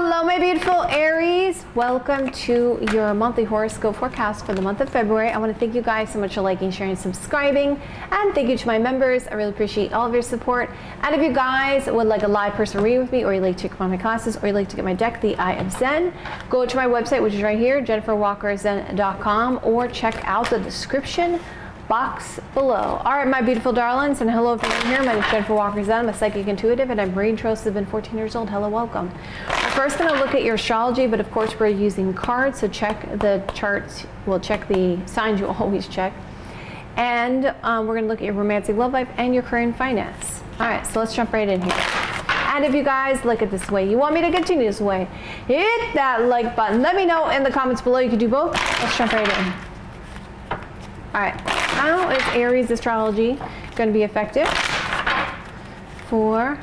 Hello, my beautiful Aries. Welcome to your monthly horoscope forecast for the month of February. I want to thank you guys so much for liking, sharing, subscribing, and thank you to my members. I really appreciate all of your support. And if you guys would like a live personal reading with me, or you'd like to take one of my classes, or you'd like to get my deck, The Eye of Zen, go to my website, which is right here, jenniferwalkerzen.com, or check out the description box below. All right, my beautiful darlings, and hello if you're new here. My name is Jennifer Walker Zen. I'm a psychic intuitive, and I'm brain trust. I've been 14 years old. Hello, welcome. We're first going to look at your astrology, but of course we're using cards, so check the charts. We'll check the signs you always check. And we're going to look at your romantic love life and your career and finance. All right, so let's jump right in here. And if you guys like it this way, you want me to continue this way, hit that like button. Let me know in the comments below. You can do both. Let's jump right in. All right, how is Aries astrology going to be effective for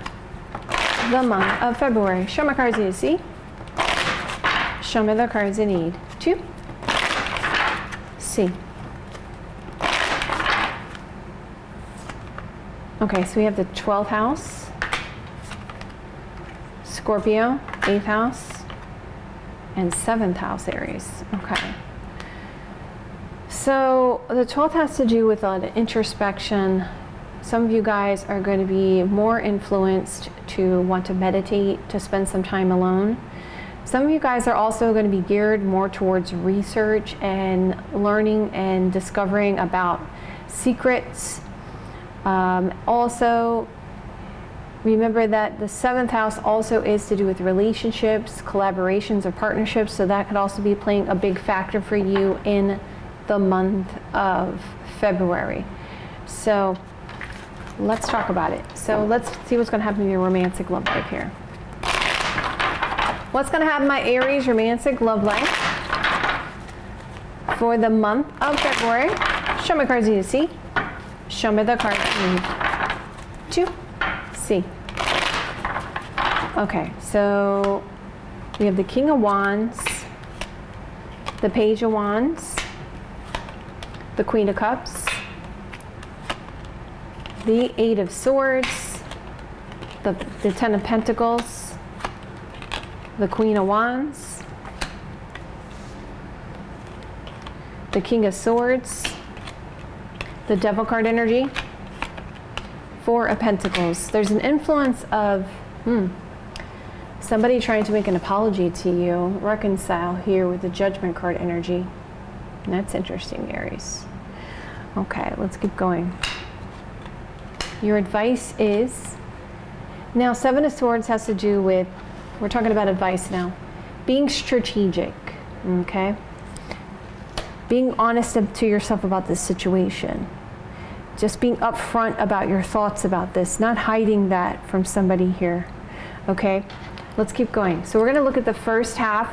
the month of February? Show my cards you see. Show me the cards you need to see. Okay, so we have the 12th house, Scorpio, 8th house, and 7th house Aries. Okay. So the 12th has to do with introspection. Some of you guys are going to be more influenced to want to meditate, to spend some time alone. Some of you guys are also going to be geared more towards research and learning and discovering about secrets. Also, remember that the 7th house also is to do with relationships, collaborations, or partnerships. So that could also be playing a big factor for you in the month of February. So let's talk about it. So let's see what's going to happen in your romantic love life here. What's going to happen in my Aries romantic love life for the month of February? Show me cards you need to see. Show me the cards you need to see. Okay, so we have the King of Wands, the Page of Wands, the Queen of Cups, the 8 of Swords, the 10 of Pentacles, the Queen of Wands, the King of Swords, the Devil card energy, 4 of Pentacles. There's an influence of somebody trying to make an apology to you, reconcile here with the Judgment card energy. That's interesting, Aries. Okay, let's keep going. Your advice is, now 7 of Swords has to do with, we're talking about advice now, being strategic, okay? Being honest to yourself about this situation. Just being upfront about your thoughts about this, not hiding that from somebody here, okay? Let's keep going. So we're gonna look at the first half,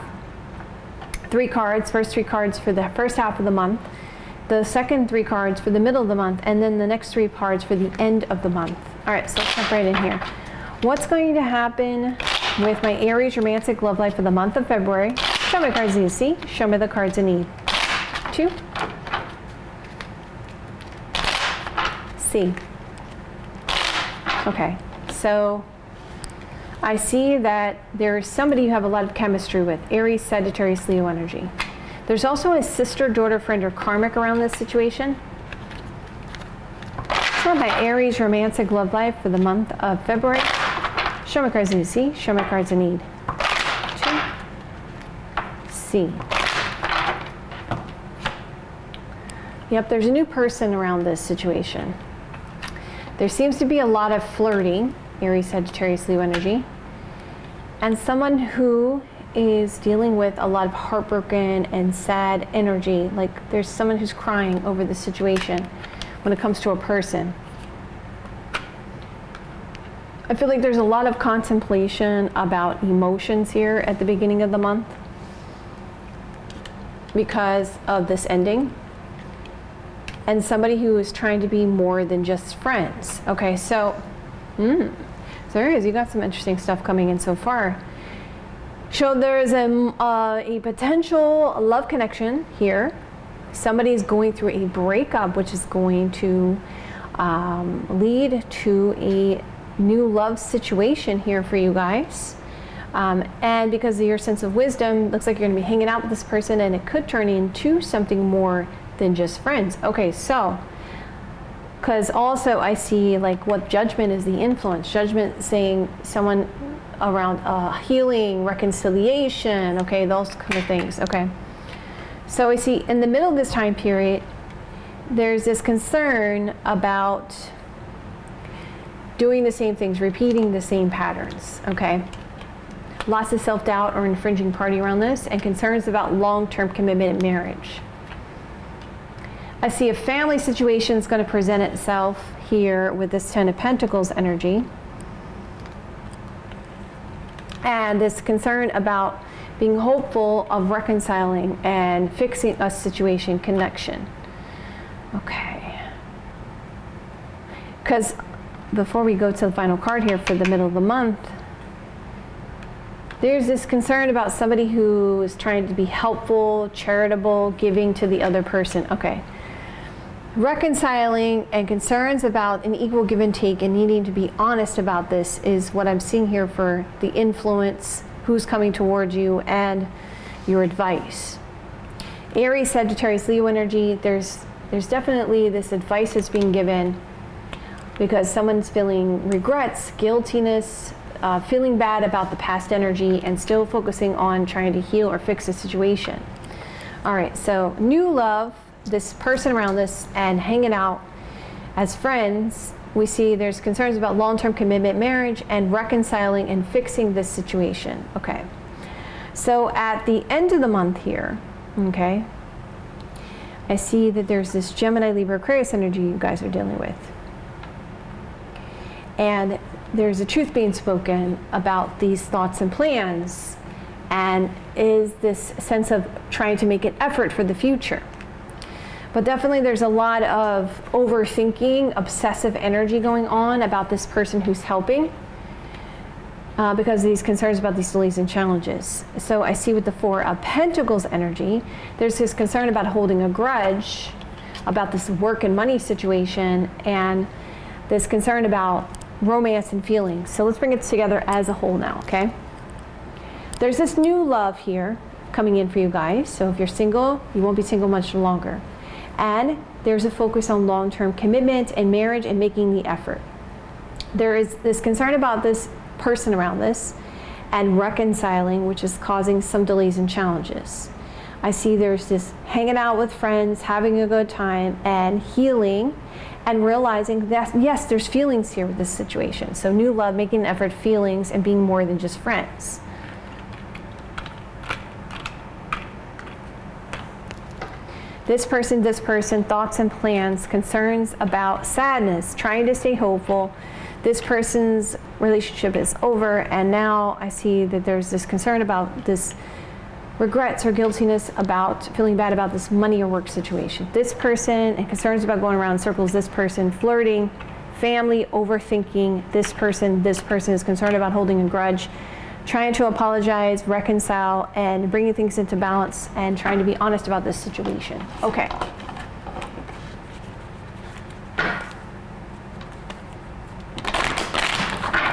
first three cards for the first half of the month, the second 3 cards for the middle of the month, and then the next 3 cards for the end of the month. All right, so let's jump right in here. What's going to happen with my Aries romantic love life for the month of February? Show me cards you see. Show me the cards I need to see. Okay, so I see that there's somebody you have a lot of chemistry with, Aries, Sagittarius, Leo energy. There's also a sister, daughter, friend, or karmic around this situation. So my Aries romantic love life for the month of February. Show me cards I need to see. Show me cards I need to see. Yep, there's a new person around this situation. There seems to be a lot of flirting, Aries, Sagittarius, Leo energy, and someone who is dealing with a lot of heartbroken and sad energy. Like there's someone who's crying over the situation when it comes to a person. I feel like there's a lot of contemplation about emotions here at the beginning of the month because of this ending. And somebody who is trying to be more than just friends. Okay, so there is. You got some interesting stuff coming in so far. So there's a potential love connection here. Somebody's going through a breakup, which is going to lead to a new love situation here for you guys. And because of your sense of wisdom, looks like you're going to be hanging out with this person, and it could turn into something more than just friends. Okay, so, because also I see like what judgment is the influence. Judgment saying someone around healing, reconciliation, okay, those kind of things, okay. So I see in the middle of this time period, there's this concern about doing the same things, repeating the same patterns, okay. Lots of self-doubt or infringing party around this, and concerns about long-term commitment in marriage. I see a family situation is going to present itself here with this Ten of Pentacles energy. And this concern about being hopeful of reconciling and fixing a situation, connection. Okay. Because before we go to the final card here for the middle of the month, there's this concern about somebody who is trying to be helpful, charitable, giving to the other person. Okay. Reconciling and concerns about an equal give and take and needing to be honest about this is what I'm seeing here for the influence, who's coming towards you, and your advice. Aries, Sagittarius, Leo energy, there's definitely this advice that's being given because someone's feeling regrets, guiltiness, feeling bad about the past energy, and still focusing on trying to heal or fix the situation. All right, so new love, this person around this, and hanging out as friends. We see there's concerns about long-term commitment, marriage, and reconciling and fixing this situation. Okay, so at the end of the month here, okay, I see that there's this Gemini, Libra, Aquarius energy you guys are dealing with. And there's a truth being spoken about these thoughts and plans, and is this sense of trying to make an effort for the future. But definitely there's a lot of overthinking, obsessive energy going on about this person who's helping because of these concerns about these delays and challenges. So I see with the Four of Pentacles energy, there's this concern about holding a grudge about this work and money situation, and this concern about romance and feelings. So let's bring it together as a whole now, okay? There's this new love here coming in for you guys. So if you're single, you won't be single much longer. And there's a focus on long-term commitment and marriage and making the effort. There is this concern about this person around this and reconciling, which is causing some delays and challenges. I see there's this hanging out with friends, having a good time, and healing, and realizing that, yes, there's feelings here with this situation. So new love, making an effort, feelings, and being more than just friends. This person, thoughts and plans, concerns about sadness, trying to stay hopeful. This person's relationship is over, and now I see that there's this concern about this regrets or guiltiness about feeling bad about this money or work situation. This person, and concerns about going around in circles. This person, flirting, family, overthinking. This person is concerned about holding a grudge, trying to apologize, reconcile, and bringing things into balance, and trying to be honest about this situation. Okay.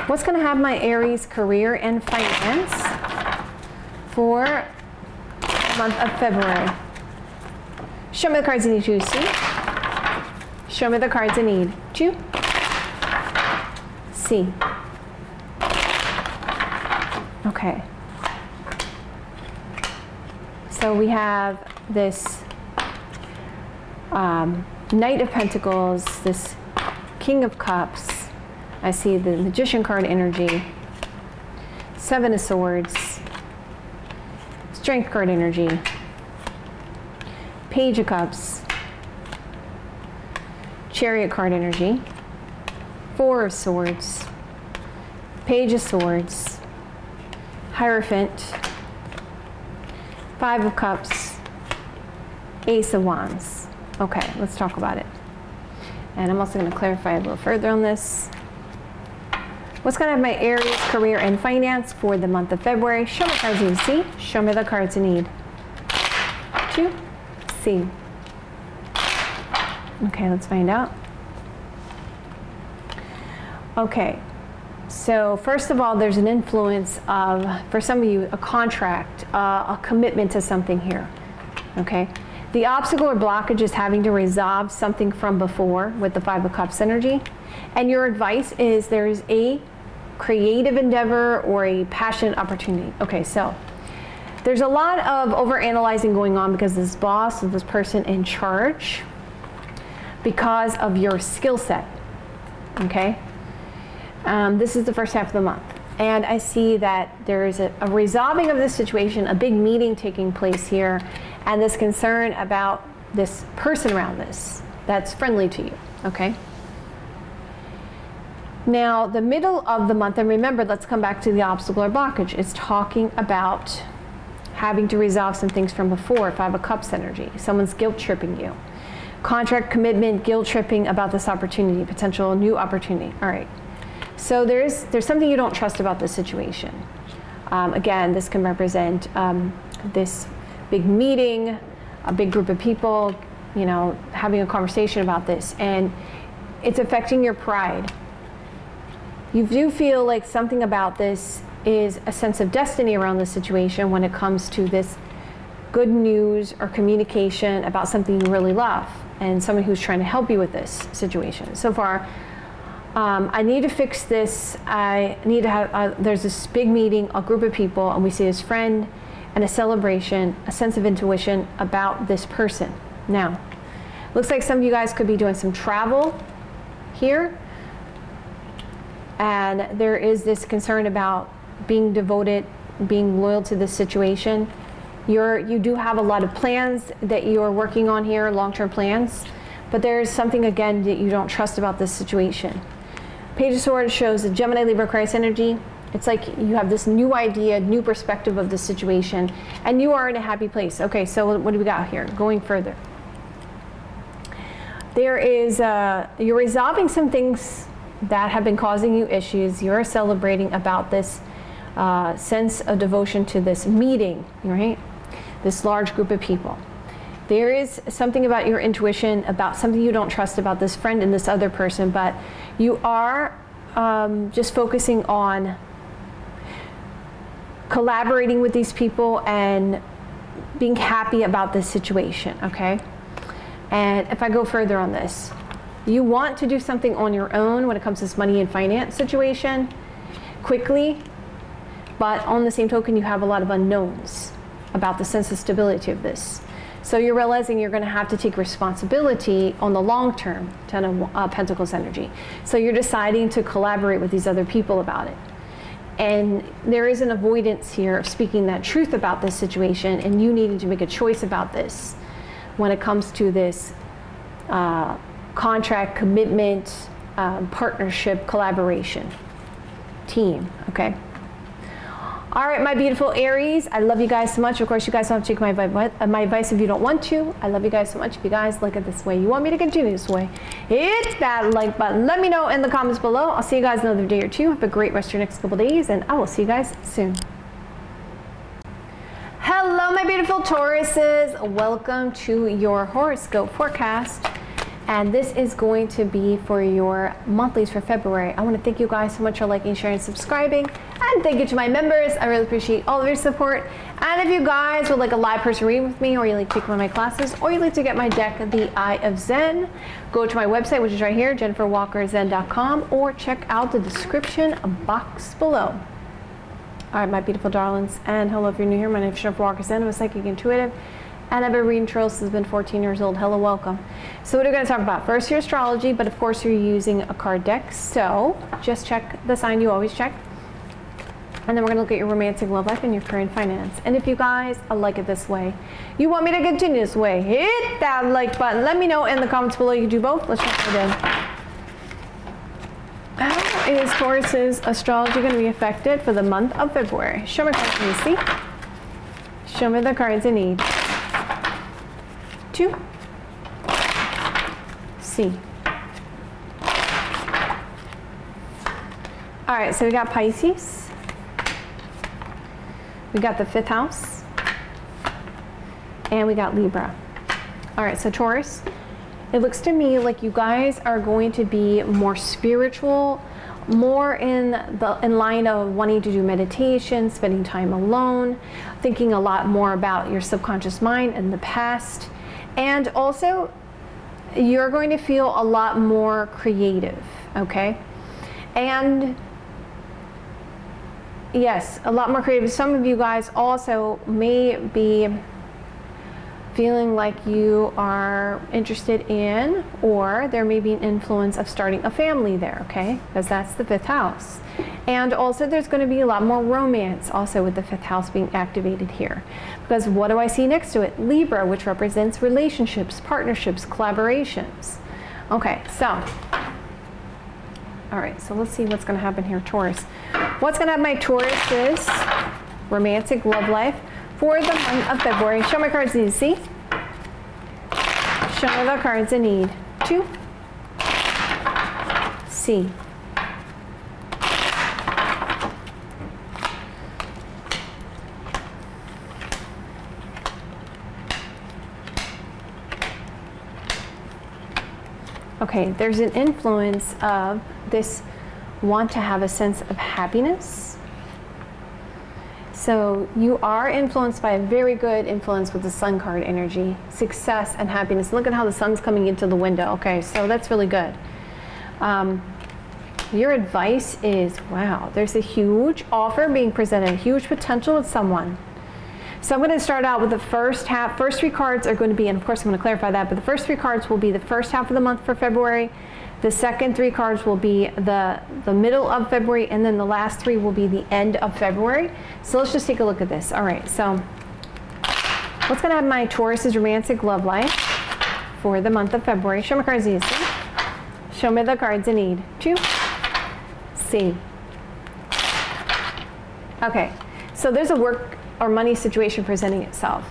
What's going to have my Aries career and finance for the month of February? Show me the cards I need you to see. Show me the cards I need to see. Okay. So we have this Knight of Pentacles, this King of Cups. I see the Magician card energy, Seven of Swords, Strength card energy, Page of Cups, Chariot card energy, Four of Swords, Page of Swords, Hierophant, Five of Cups, Ace of Wands. Okay, let's talk about it. And I'm also going to clarify a little further on this. What's going to have my Aries career and finance for the month of February? Show me the cards you see. Show me the cards you need to see. Okay, let's find out. Okay, So first of all, there's an influence of, for some of you, a contract, a commitment to something here, okay? The obstacle or blockage is having to resolve something from before with the Five of Cups energy. And your advice is there's a creative endeavor or a passionate opportunity. Okay, so there's a lot of overanalyzing going on because this boss, this person in charge, because of your skill set, okay? This is the first half of the month. And I see that there is a resolving of this situation, a big meeting taking place here, and this concern about this person around this that's friendly to you, okay? Now, the middle of the month, and remember, let's come back to the obstacle or blockage, is talking about having to resolve some things from before, Five of Cups energy. Someone's guilt tripping you. Contract commitment, guilt tripping about this opportunity, potential new opportunity. All right. So there's something you don't trust about this situation. Again, this can represent this big meeting, a big group of people, you know, having a conversation about this, and it's affecting your pride. You do feel like something about this is a sense of destiny around this situation when it comes to this good news or communication about something you really love and someone who's trying to help you with this situation. So far, I need to fix this. I need to have, there's this big meeting, a group of people, and we see this friend and a celebration, a sense of intuition about this person. Now, looks like some of you guys could be doing some travel here. And there is this concern about being devoted, being loyal to this situation. You do have a lot of plans that you're working on here, long-term plans, but there's something, again, that you don't trust about this situation. Page of Swords shows the Gemini, Libra, Aquarius energy. It's like you have this new idea, new perspective of the situation, and you are in a happy place. Okay, so what do we got here? Going further. There is, you're resolving some things that have been causing you issues. You're celebrating about this sense of devotion to this meeting, right? This large group of people. There is something about your intuition, about something you don't trust about this friend and this other person, but you are just focusing on collaborating with these people and being happy about this situation, okay? And if I go further on this, you want to do something on your own when it comes to this money and finance situation quickly, but on the same token, you have a lot of unknowns about the sense of stability of this. So you're realizing you're going to have to take responsibility on the long term, Ten of Pentacles energy. So you're deciding to collaborate with these other people about it. And there is an avoidance here of speaking that truth about this situation, and you needing to make a choice about this when it comes to this contract, commitment, partnership, collaboration, team, okay? All right, my beautiful Aries, I love you guys so much. Of course, you guys don't have to take my advice if you don't want to. I love you guys so much. If you guys look at this way, you want me to continue this way, hit that like button. Let me know in the comments below. I'll see you guys another day or two. Have a great rest of your next couple days, and I will see you guys soon. Hello, my beautiful Tauruses. Welcome to your horoscope forecast. And this is going to be for your monthlies for February. I want to thank you guys so much for liking, sharing, subscribing. And thank you to my members. I really appreciate all of your support. And if you guys would like a live person reading with me, or you like to take one of my classes, or you'd like to get my deck, The Eye of Zen, go to my website, which is right here, JenniferWalkerZen.com, or check out the description box below. All right, my beautiful darlings, and hello if you're new here. My name is Jennifer Walker Zen. I'm a psychic intuitive, and I've been reading tarot since I've been 14 years old. Hello, welcome. So what are we going to talk about? First, your astrology, but of course you're using a card deck, so just check the sign you always check. And then we're going to look at your romantic love life and your current finance. And if you guys like it this way, you want me to continue this way, hit that like button. Let me know in the comments below. You can do both. Let's jump right in. How is Taurus's astrology going to be affected for the month of February? Show me cards you see. Show me the cards I need. 2. C. All right, so we got Pisces. We got the 5th house. And we got Libra. All right, so Taurus, it looks to me like you guys are going to be more spiritual, more in line of wanting to do meditation, spending time alone, thinking a lot more about your subconscious mind and the past. And also, you're going to feel a lot more creative, okay? And yes, a lot more creative. Some of you guys also may be feeling like you are interested in, or there may be an influence of starting a family there, okay? Because that's the 5th house. And also there's going to be a lot more romance also with the 5th house being activated here. Because what do I see next to it? Libra, which represents relationships, partnerships, collaborations. Okay, so, all right, so let's see what's going to happen here, Taurus. What's going to happen, my Taurus's romantic love life for the month of February? Show my cards need, see? Show me the cards I need to see. Okay, there's an influence of this want to have a sense of happiness. So you are influenced by a very good influence with the Sun card energy, success and happiness. Look at how the sun's coming into the window. Okay, so that's really good. Your advice is, wow, there's a huge offer being presented, huge potential with someone. So I'm going to start out with the first half. First 3 cards are going to be, and of course I'm going to clarify that, but the first 3 cards will be the first half of the month for February. The second 3 cards will be the middle of February, and then the last 3 will be the end of February. So let's just take a look at this. All right, so what's going to have my Taurus's romantic love life for the month of February? Show me cards easy. Show me the cards I need to see. Okay, so there's a work or money situation presenting itself.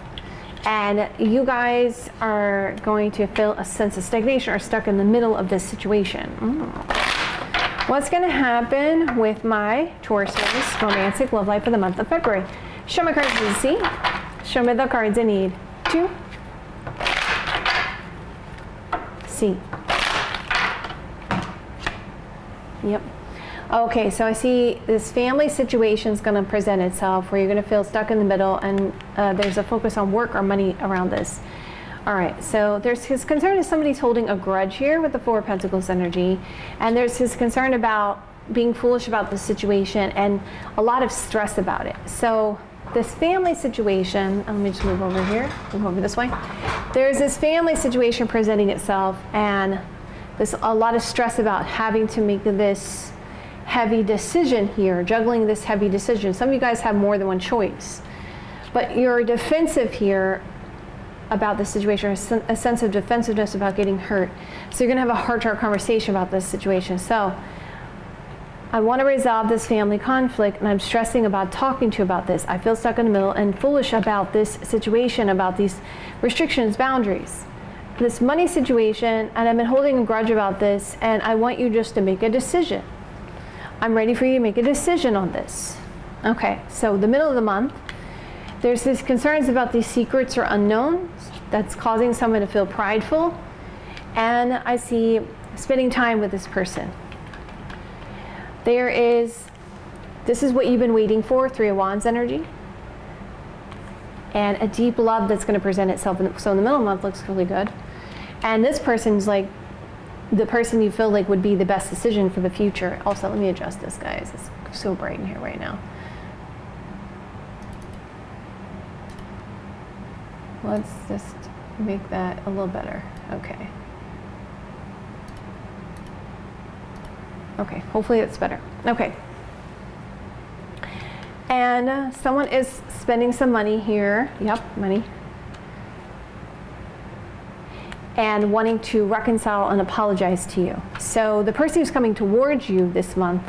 And you guys are going to feel a sense of stagnation or stuck in the middle of this situation. What's going to happen with my Taurus's romantic love life for the month of February? Show me cards to see. Show me the cards I need to see. Yep. Okay, so I see this family situation is going to present itself where you're going to feel stuck in the middle, and there's a focus on work or money around this. All right, so there's his concern is somebody's holding a grudge here with the 4 of Pentacles energy, and there's his concern about being foolish about the situation and a lot of stress about it. So this family situation, let me just move over here, move over this way. There's this family situation presenting itself, and there's a lot of stress about having to make this heavy decision here, juggling this heavy decision. Some of you guys have more than one choice, but you're defensive here about this situation, a sense of defensiveness about getting hurt. So you're gonna have a heart-to-heart conversation about this situation. So I want to resolve this family conflict, and I'm stressing about talking to you about this. I feel stuck in the middle and foolish about this situation, about these restrictions, boundaries, this money situation, and I've been holding a grudge about this, and I want you just to make a decision. I'm ready for you to make a decision on this. Okay, so the middle of the month, there's these concerns about these secrets or unknowns that's causing someone to feel prideful, and I see spending time with this person. This is what you've been waiting for, 3 of Wands energy, and a deep love that's going to present itself. So in the middle of the month looks really good, and this person's like the person you feel like would be the best decision for the future. Also, let me adjust this, guys. It's so bright in here right now. Let's just make that a little better. Okay. Okay, hopefully it's better. Okay. And someone is spending some money here. Yep, money. And wanting to reconcile and apologize to you. So the person who's coming towards you this month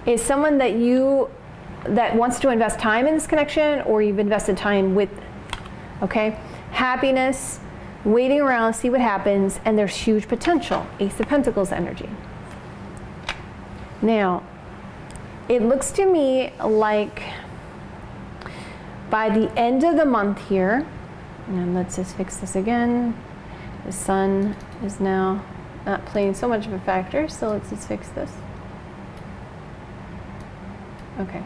is someone that wants to invest time in this connection, or you've invested time with. Okay? Happiness, waiting around, see what happens, and there's huge potential. Ace of Pentacles energy. Now, it looks to me like by the end of the month here, and let's just fix this again. The sun is now not playing so much of a factor, so let's just fix this. Okay.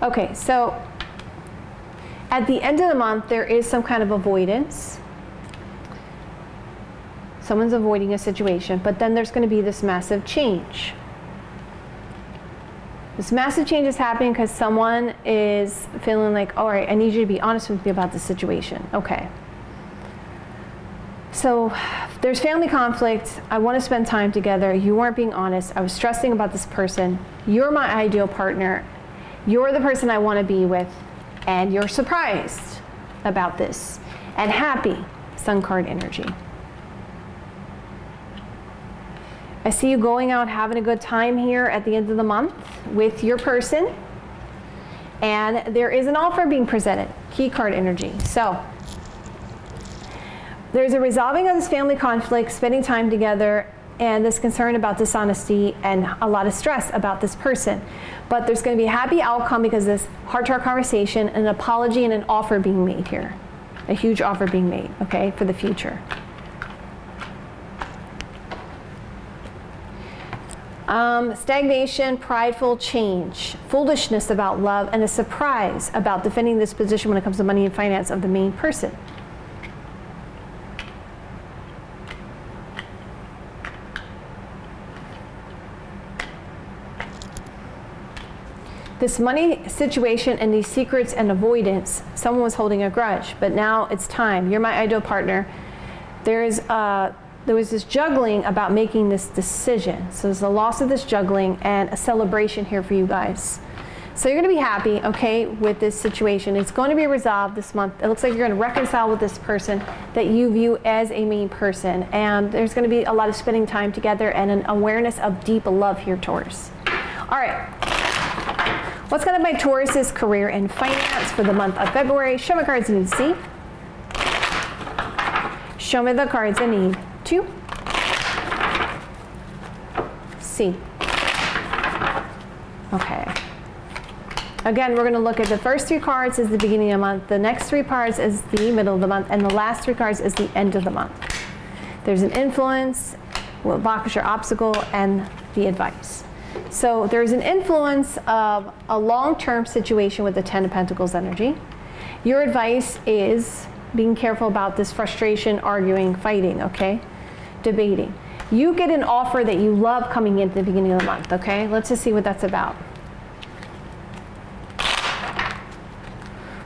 Okay, so at the end of the month, there is some kind of avoidance. Someone's avoiding a situation, but then there's going to be this massive change. This massive change is happening because someone is feeling like, all right, I need you to be honest with me about the situation. Okay. So there's family conflict. I want to spend time together. You weren't being honest. I was stressing about this person. You're my ideal partner. You're the person I want to be with. And you're surprised about this and happy. Sun card energy. I see you going out having a good time here at the end of the month with your person. And there is an offer being presented. Key card energy. So there's a resolving of this family conflict, spending time together, and this concern about dishonesty and a lot of stress about this person. But there's going to be a happy outcome because of this heart-to-heart conversation, an apology, and an offer being made here. A huge offer being made, okay, for the future. Stagnation, prideful change, foolishness about love, and a surprise about defending this position when it comes to money and finance of the main person. This money situation and these secrets and avoidance, someone was holding a grudge, but now it's time. You're my ideal partner. There was this juggling about making this decision. So there's a loss of this juggling and a celebration here for you guys. So you're going to be happy, okay, with this situation. It's going to be resolved this month. It looks like you're going to reconcile with this person that you view as a main person. And there's going to be a lot of spending time together and an awareness of deep love here, Taurus. All right. What's going to be Taurus's career and finance for the month of February? Show me cards I need to see. Show me the cards I need to see. Okay. Again, we're going to look at the first three cards as the beginning of the month, the next three cards is the middle of the month, and the last three cards is the end of the month. There's an influence, blockage or obstacle, and the advice. So there's an influence of a long-term situation with the Ten of Pentacles energy. Your advice is being careful about this frustration, arguing, fighting, okay? Debating. You get an offer that you love coming in at the beginning of the month, okay? Let's just see what that's about.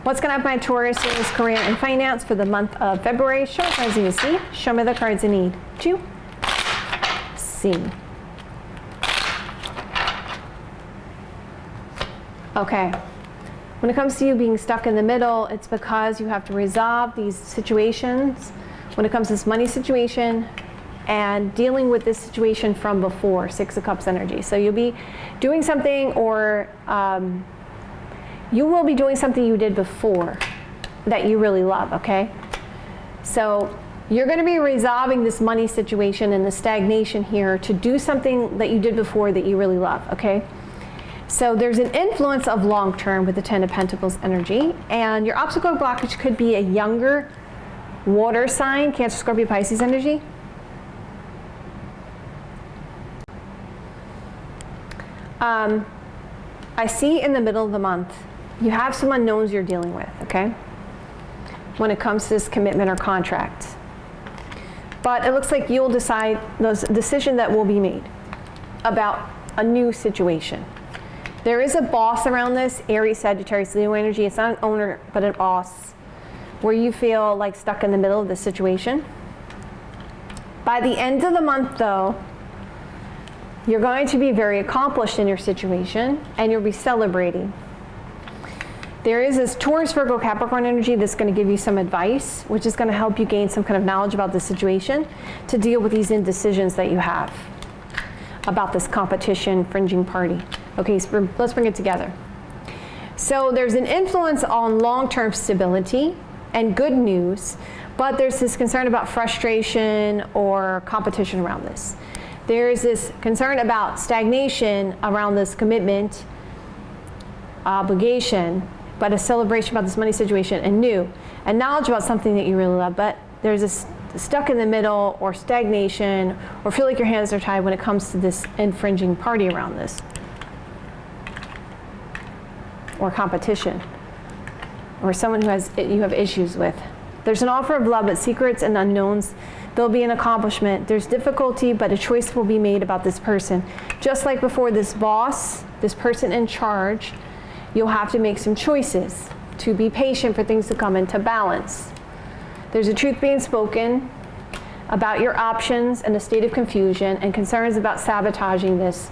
What's going to happen my Taurus in his career and finance for the month of February? Show me the cards I need to see. Show me the cards I need to see. Okay. When it comes to you being stuck in the middle, it's because you have to resolve these situations. When it comes to this money situation and dealing with this situation from before, Six of Cups energy. So you'll be doing something or you will be doing something you did before that you really love, okay? So you're going to be resolving this money situation and the stagnation here to do something that you did before that you really love, okay? So there's an influence of long-term with the Ten of Pentacles energy, and your obstacle blockage could be a younger water sign, Cancer, Scorpio, Pisces energy. I see in the middle of the month, you have some unknowns you're dealing with, okay? When it comes to this commitment or contract. But it looks like you'll decide the decision that will be made about a new situation. There is a boss around this, Aries, Sagittarius, Leo energy. It's not an owner, but an boss, where you feel like stuck in the middle of the situation. By the end of the month, though, you're going to be very accomplished in your situation, and you'll be celebrating. There is this Taurus, Virgo, Capricorn energy that's going to give you some advice, which is going to help you gain some kind of knowledge about the situation to deal with these indecisions that you have about this competition, fringing party. Okay, so let's bring it together. So there's an influence on long-term stability and good news, but there's this concern about frustration or competition around this. There's this concern about stagnation around this commitment, obligation, but a celebration about this money situation and new, and knowledge about something that you really love, but there's this stuck in the middle or stagnation or feel like your hands are tied when it comes to this infringing party around this or competition or someone who you have issues with. There's an offer of love, but secrets and unknowns. There'll be an accomplishment. There's difficulty, but a choice will be made about this person. Just like before, this boss, this person in charge, you'll have to make some choices to be patient for things to come into balance. There's a truth being spoken about your options and a state of confusion and concerns about sabotaging this.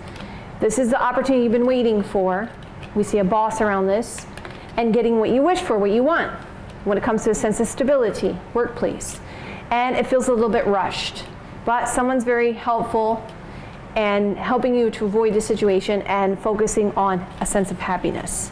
This is the opportunity you've been waiting for. We see a boss around this and getting what you wish for, what you want when it comes to a sense of stability, workplace. And it feels a little bit rushed, but someone's very helpful and helping you to avoid the situation and focusing on a sense of happiness.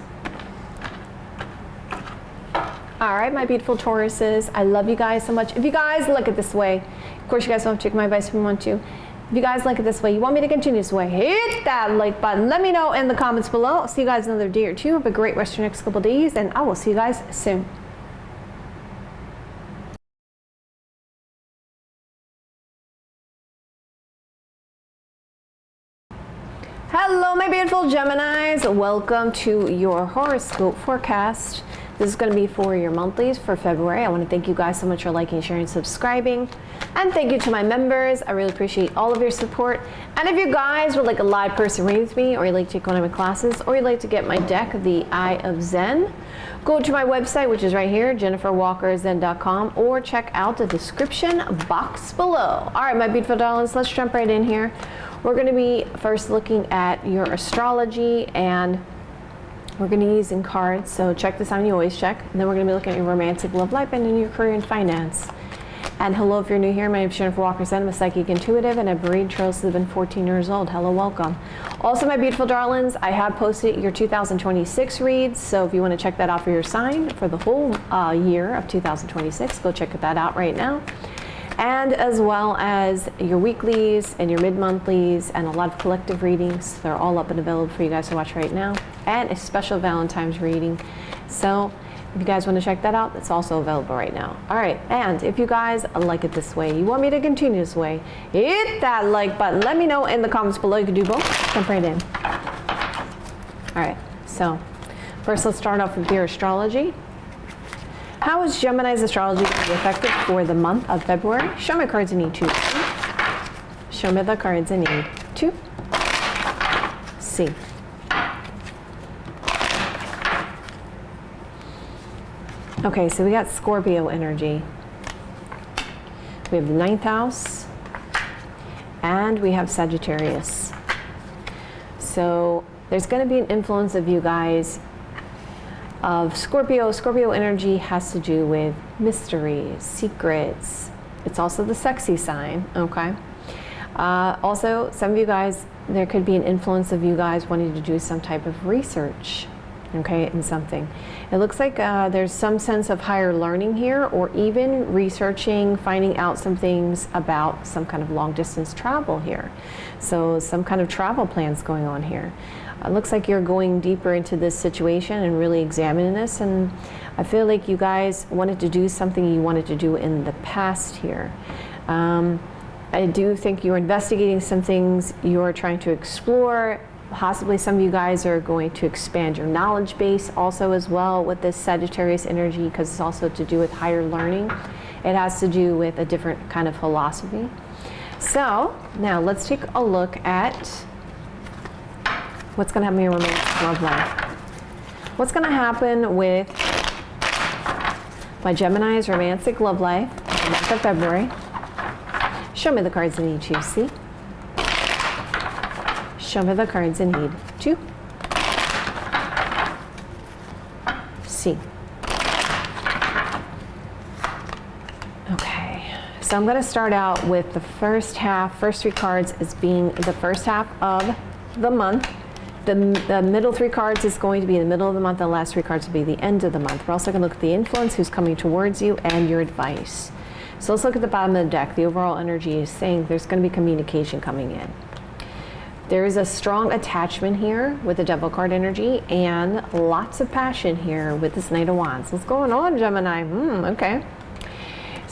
All right, my beautiful Tauruses, I love you guys so much. If you guys like it this way, of course you guys don't have to take my advice if you want to. If you guys like it this way, you want me to continue this way, hit that like button. Let me know in the comments below. I'll see you guys another day or two. Have a great rest of your next couple days, and I will see you guys soon. Hello, my beautiful Geminis. Welcome to your horoscope forecast. This is going to be for your monthlies for February. I want to thank you guys so much for liking, sharing, subscribing. And thank you to my members. I really appreciate all of your support. And if you guys would like a live person reading with me, or you'd like to take one of my classes, or you'd like to get my deck, The Eye of Zen, go to my website, which is right here, JenniferWalkerZen.com, or check out the description box below. All right, my beautiful darlings, let's jump right in here. We're going to be first looking at your astrology, and we're going to be using cards, so check this out, you always check. And then we're going to be looking at your romantic love life and in your career and finance. And hello, if you're new here, my name is Jennifer Walker Zen. I'm a psychic intuitive, and I've been reading tarot since I've been 14 years old. Hello, welcome. Also, my beautiful darlings, I have posted your 2026 reads, so if you want to check that out for your sign for the whole year of 2026, go check that out right now. And as well as your weeklies and your mid-monthlies and a lot of collective readings. They're all up and available for you guys to watch right now. And a special Valentine's reading. So if you guys want to check that out, it's also available right now. All right, and if you guys like it this way, you want me to continue this way, hit that like button. Let me know in the comments below. You can do both. Jump right in. All right, so first let's start off with your astrology. How is Gemini's astrology going to be effective for the month of February? Show me cards I need to see. Show me the cards I need to see. Okay, so we got Scorpio energy. We have the 9th house, and we have Sagittarius. So there's going to be an influence of you guys of Scorpio. Scorpio energy has to do with mysteries, secrets. It's also the sexy sign, okay? Also, some of you guys, there could be an influence of you guys wanting to do some type of research, okay, in something. It looks like there's some sense of higher learning here, or even researching, finding out some things about some kind of long distance travel here. So some kind of travel plans going on here. It looks like you're going deeper into this situation and really examining this, and I feel like you guys wanted to do something you wanted to do in the past here. I do think you're investigating some things you're trying to explore. Possibly some of you guys are going to expand your knowledge base also as well with this Sagittarius energy, because it's also to do with higher learning. It has to do with a different kind of philosophy. So now let's take a look at what's going to happen in your romantic love life. What's going to happen with my Gemini's romantic love life in the month of February? Show me the cards I need to see. Show me the cards I need to see. Okay, so I'm going to start out with the first half. First 3 cards as being the first half of the month. The middle 3 cards is going to be in the middle of the month, and the last 3 cards will be the end of the month. We're also going to look at the influence, who's coming towards you, and your advice. So let's look at the bottom of the deck. The overall energy is saying there's going to be communication coming in. There is a strong attachment here with the Devil card energy, and lots of passion here with this Knight of Wands. What's going on, Gemini? Okay.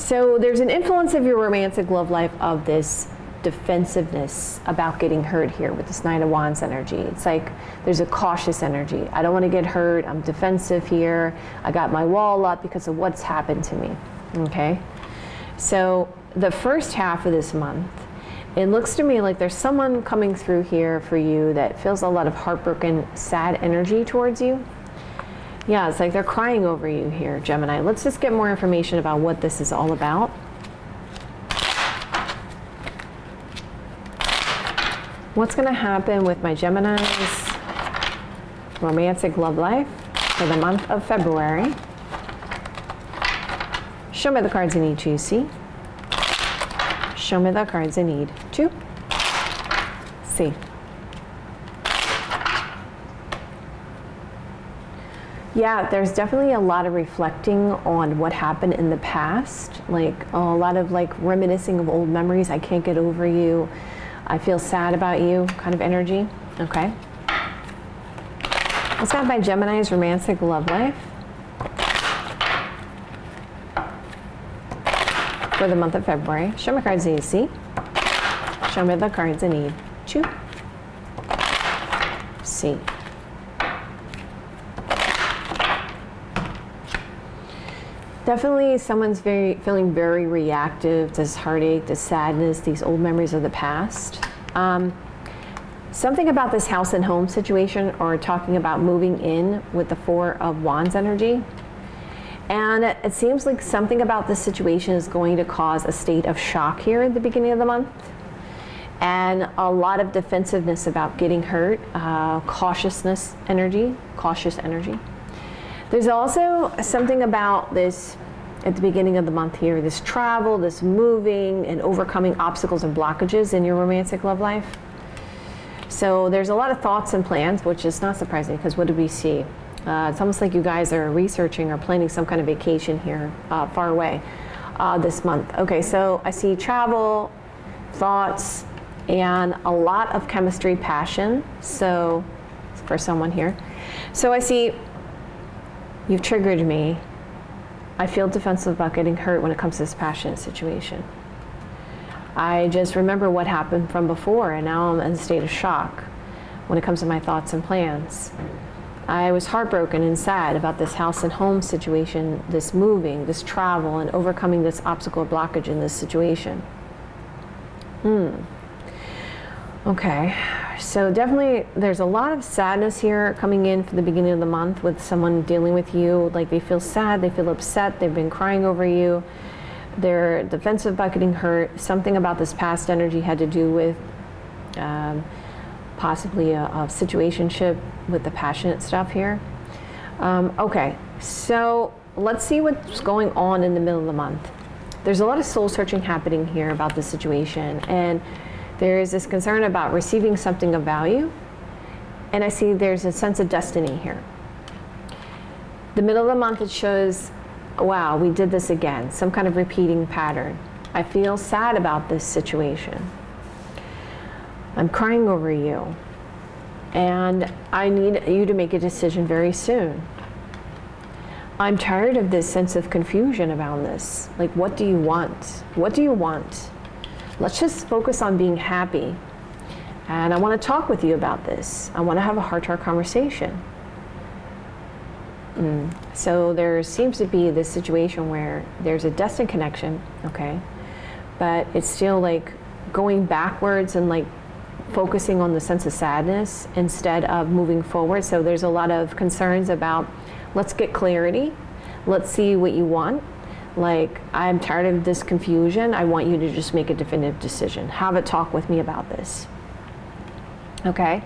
So there's an influence of your romantic love life of this defensiveness about getting hurt here with this Knight of Wands energy. It's like there's a cautious energy. I don't want to get hurt. I'm defensive here. I got my wall up because of what's happened to me. Okay? So the first half of this month, it looks to me like there's someone coming through here for you that feels a lot of heartbroken, sad energy towards you. Yeah, it's like they're crying over you here, Gemini. Let's just get more information about what this is all about. What's going to happen with my Gemini's romantic love life for the month of February? Show me the cards I need to see. Show me the cards I need to see. Yeah, there's definitely a lot of reflecting on what happened in the past, like a lot of like reminiscing of old memories. I can't get over you. I feel sad about you kind of energy. Okay. Let's have my Gemini's romantic love life for the month of February. Show me cards I need to see. Show me the cards I need to see. Definitely someone's feeling very reactive to this heartache, this sadness, these old memories of the past. Something about this house and home situation, or talking about moving in with the Four of Wands energy. And it seems like something about this situation is going to cause a state of shock here at the beginning of the month. And a lot of defensiveness about getting hurt, cautious energy. There's also something about this at the beginning of the month here, this travel, this moving, and overcoming obstacles and blockages in your romantic love life. So there's a lot of thoughts and plans, which is not surprising because what do we see? It's almost like you guys are researching or planning some kind of vacation here far away this month. Okay, so I see travel, thoughts, and a lot of chemistry, passion. So for someone here. So I see you've triggered me. I feel defensive about getting hurt when it comes to this passionate situation. I just remember what happened from before, and now I'm in a state of shock when it comes to my thoughts and plans. I was heartbroken and sad about this house and home situation, this moving, this travel, and overcoming this obstacle or blockage in this situation. Okay, so definitely there's a lot of sadness here coming in for the beginning of the month with someone dealing with you. Like they feel sad, they feel upset, they've been crying over you. They're defensive about getting hurt. Something about this past energy had to do with possibly a situationship with the passionate stuff here. Okay, so let's see what's going on in the middle of the month. There's a lot of soul searching happening here about this situation, and there is this concern about receiving something of value, and I see there's a sense of destiny here. The middle of the month, it shows, wow, we did this again, some kind of repeating pattern. I feel sad about this situation. I'm crying over you, and I need you to make a decision very soon. I'm tired of this sense of confusion around this. Like, what do you want? What do you want? Let's just focus on being happy. And I want to talk with you about this. I want to have a heart-to-heart conversation. So there seems to be this situation where there's a destined connection, okay? But it's still like going backwards and like focusing on the sense of sadness instead of moving forward. So there's a lot of concerns about, let's get clarity. Let's see what you want. Like, I'm tired of this confusion. I want you to just make a definitive decision. Have a talk with me about this. Okay?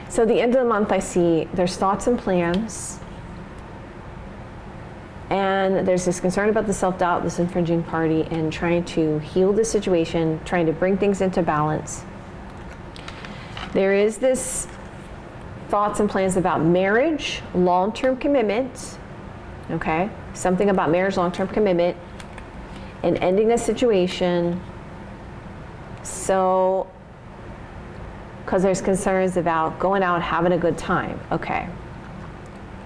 So the end of the month, I see there's thoughts and plans. And there's this concern about the self-doubt, this infringing party, and trying to heal the situation, trying to bring things into balance. There is this thoughts and plans about marriage, long-term commitment. Okay? Something about marriage, long-term commitment, and ending a situation. So, because there's concerns about going out, having a good time. Okay.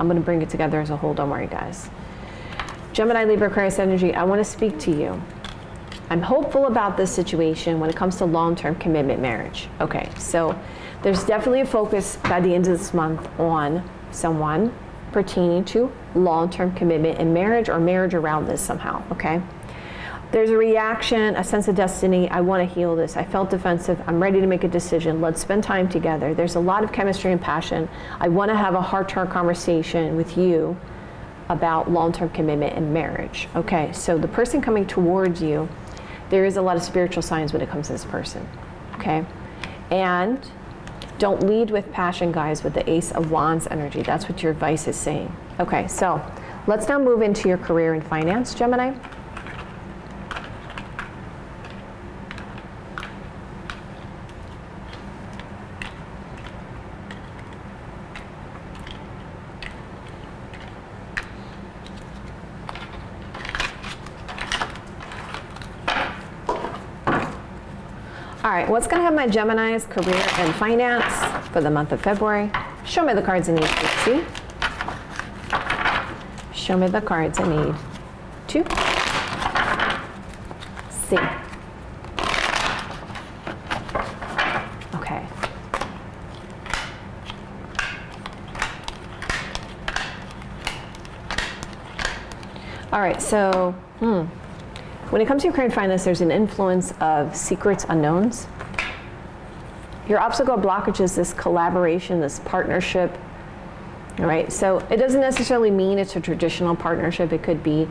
I'm going to bring it together as a whole. Don't worry, guys. Gemini, Libra, Aquarius energy, I want to speak to you. I'm hopeful about this situation when it comes to long-term commitment marriage. Okay, so there's definitely a focus by the end of this month on someone pertaining to long-term commitment and marriage, or marriage around this somehow, okay? There's a reaction, a sense of destiny. I want to heal this. I felt defensive. I'm ready to make a decision. Let's spend time together. There's a lot of chemistry and passion. I want to have a heart-to-heart conversation with you about long-term commitment and marriage. Okay, so the person coming towards you, there is a lot of spiritual signs when it comes to this person, okay? And don't lead with passion, guys, with the Ace of Wands energy. That's what your advice is saying. Okay, so let's now move into your career and finance, Gemini. All right, what's going to have my Gemini's career and finance for the month of February? Show me the cards I need to see. Show me the cards I need to see. Okay. All right, so, when it comes to your career and finance, there's an influence of secrets, unknowns. Your obstacle blockage is this collaboration, this partnership, all right? So it doesn't necessarily mean it's a traditional partnership. It could be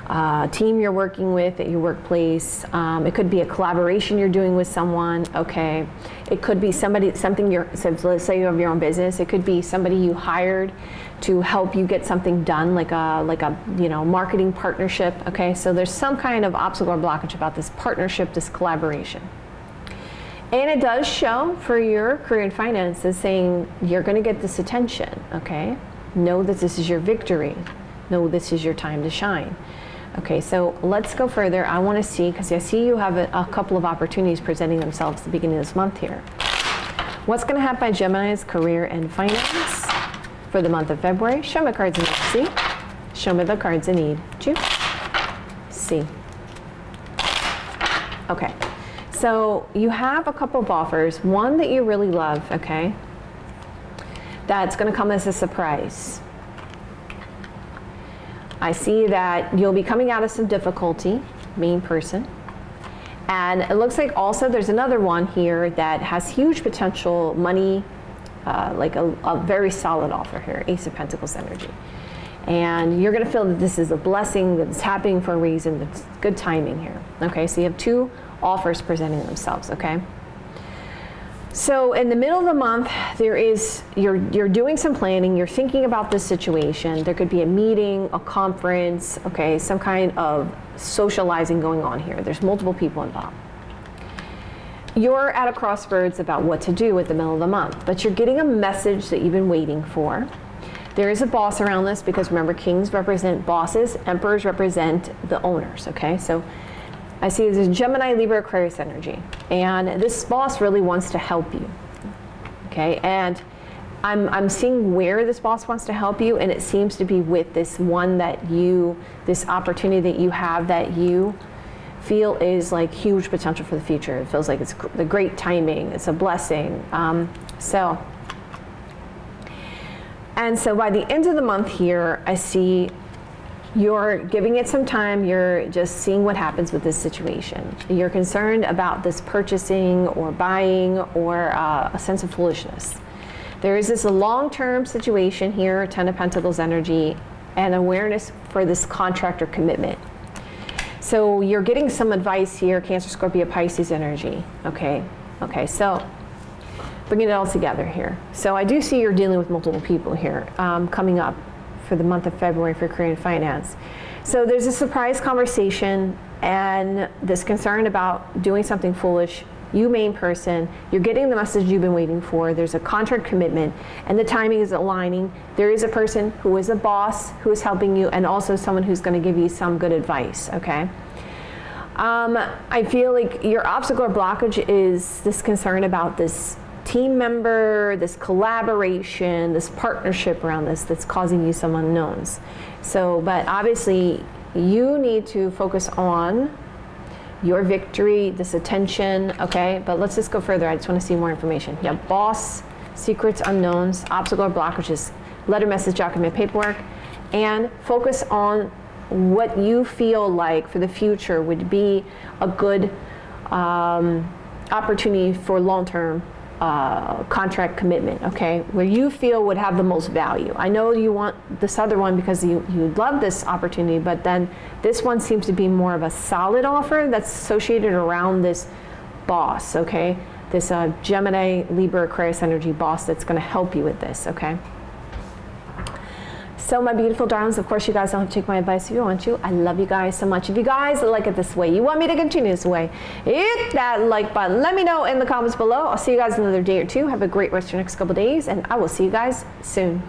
a team you're working with at your workplace. It could be a collaboration you're doing with someone, okay? It could be so let's say you have your own business. It could be somebody you hired to help you get something done, like a marketing partnership, okay? So there's some kind of obstacle or blockage about this partnership, this collaboration. And it does show for your career and finances saying you're gonna get this attention, okay? Know that this is your victory. Know this is your time to shine. Okay, so let's go further. I wanna see, because I see you have a couple of opportunities presenting themselves at the beginning of this month here. What's gonna happen by Gemini's career and finance for the month of February? Show me cards I need to see. Show me the cards I need to see. Okay, so you have a couple of offers. One that you really love, okay? That's gonna come as a surprise. I see that you'll be coming out of some difficulty, main person. And it looks like also there's another one here that has huge potential money, like a very solid offer here, Ace of Pentacles energy. And you're gonna feel that this is a blessing, that it's happening for a reason, that's good timing here. Okay, so you have two offers presenting themselves, okay? So in the middle of the month, you're doing some planning, you're thinking about this situation. There could be a meeting, a conference, okay, some kind of socializing going on here. There's multiple people involved. You're at a crossroads about what to do at the middle of the month, but you're getting a message that you've been waiting for. There is a boss around this because remember, kings represent bosses, emperors represent the owners, okay? So I see there's Gemini, Libra, Aquarius energy, and this boss really wants to help you, okay? And I'm seeing where this boss wants to help you, and it seems to be with this one this opportunity that you have that you feel is like huge potential for the future. It feels like it's the great timing, it's a blessing. So by the end of the month here, I see you're giving it some time, you're just seeing what happens with this situation. You're concerned about this purchasing or buying or a sense of foolishness. There is this long-term situation here, Ten of Pentacles energy, and awareness for this contract or commitment. So you're getting some advice here, Cancer, Scorpio, Pisces energy, okay? Okay, so bringing it all together here. So I do see you're dealing with multiple people here coming up for the month of February for career and finance. So there's a surprise conversation and this concern about doing something foolish. You main person, you're getting the message you've been waiting for. There's a contract commitment and the timing is aligning. There is a person who is a boss who is helping you and also someone who's going to give you some good advice, okay? I feel like your obstacle or blockage is this concern about this team member, this collaboration, this partnership around this that's causing you some unknowns. So, but obviously you need to focus on your victory, this attention, okay? But let's just go further. I just want to see more information. Yeah, boss, secrets, unknowns, obstacle or block, which is letter, message, document, paperwork, and focus on what you feel like for the future would be a good opportunity for long-term contract commitment, okay? Where you feel would have the most value. I know you want this other one because you love this opportunity, but then this one seems to be more of a solid offer that's associated around this boss, okay? This Gemini, Libra, Aquarius energy boss that's going to help you with this, okay? So my beautiful darlings, of course you guys don't have to take my advice if you want to. I love you guys so much. If you guys like it this way, you want me to continue this way, hit that like button. Let me know in the comments below. I'll see you guys in another day or two. Have a great rest of your next couple days, and I will see you guys soon.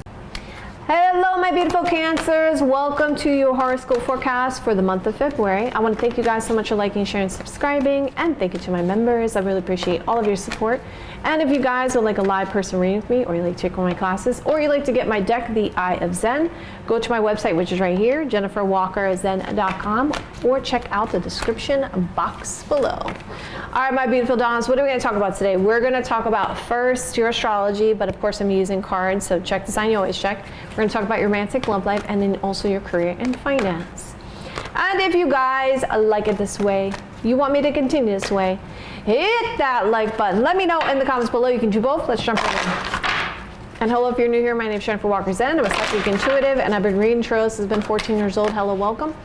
Hello, my beautiful Cancers. Welcome to your horoscope forecast for the month of February. I want to thank you guys so much for liking, sharing, subscribing, and thank you to my members. I really appreciate all of your support. And if you guys would like a live person reading with me, or you like to take one of my classes, or you like to get my deck, The Eye of Zen, go to my website, which is right here, jenniferwalkerzen.com, or check out the description box below. All right, my beautiful dons, what are we going to talk about today? We're going to talk about first your astrology, but of course I'm using cards, so check the sign you always check. We're going to talk about your romantic love life, and then also your career and finance. And if you guys like it this way, you want me to continue this way, hit that like button. Let me know in the comments below. You can do both. Let's jump right in. And hello, if you're new here, my name is Jennifer Walker Zen. I'm a psychic intuitive, and I've been reading tarot since I've been 14 years old. Hello, welcome.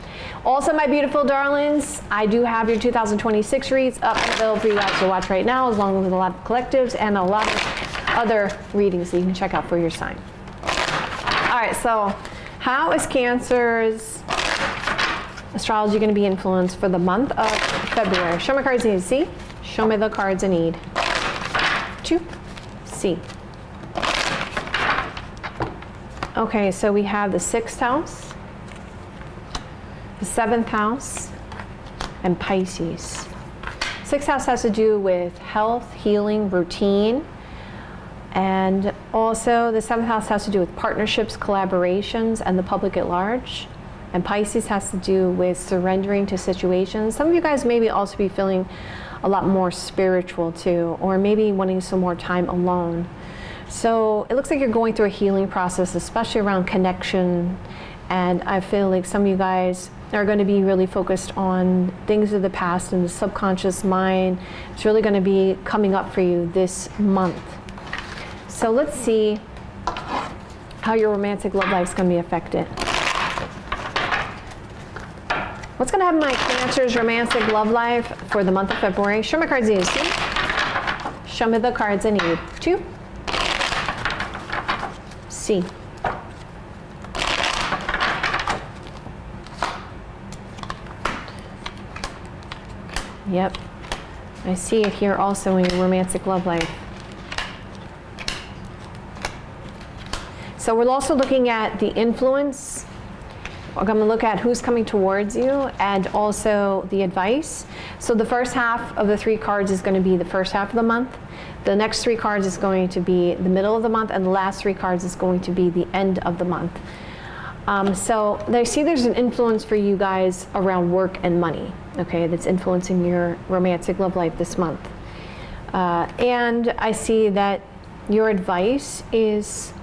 Also, my beautiful darlings, I do have your 2026 reads up and available for you guys to watch right now, along with a lot of collectives and a lot of other readings that you can check out for your sign. All right, so how is Cancer's astrology going to be influenced for the month of February? Show me cards I need to see. Show me the cards I need to see. Okay, so we have the 6th house, the 7th house, and Pisces. 6th house has to do with health, healing, routine. And also the 7th house has to do with partnerships, collaborations, and the public at large. And Pisces has to do with surrendering to situations. Some of you guys maybe also be feeling a lot more spiritual too, or maybe wanting some more time alone. So it looks like you're going through a healing process, especially around connection. And I feel like some of you guys are going to be really focused on things of the past and the subconscious mind. It's really going to be coming up for you this month. So let's see how your romantic love life is going to be affected. What's going to happen in my Cancer's romantic love life for the month of February? Show me cards I need to see. Show me the cards I need to see. Yep. I see it here also in your romantic love life. So we're also looking at the influence. We're going to look at who's coming towards you and also the advice. So the first half of the 3 cards is going to be the first half of the month. The next 3 cards is going to be the middle of the month, and the last 3 cards is going to be the end of the month. So I see there's an influence for you guys around work and money, okay, that's influencing your romantic love life this month. And I see that your advice is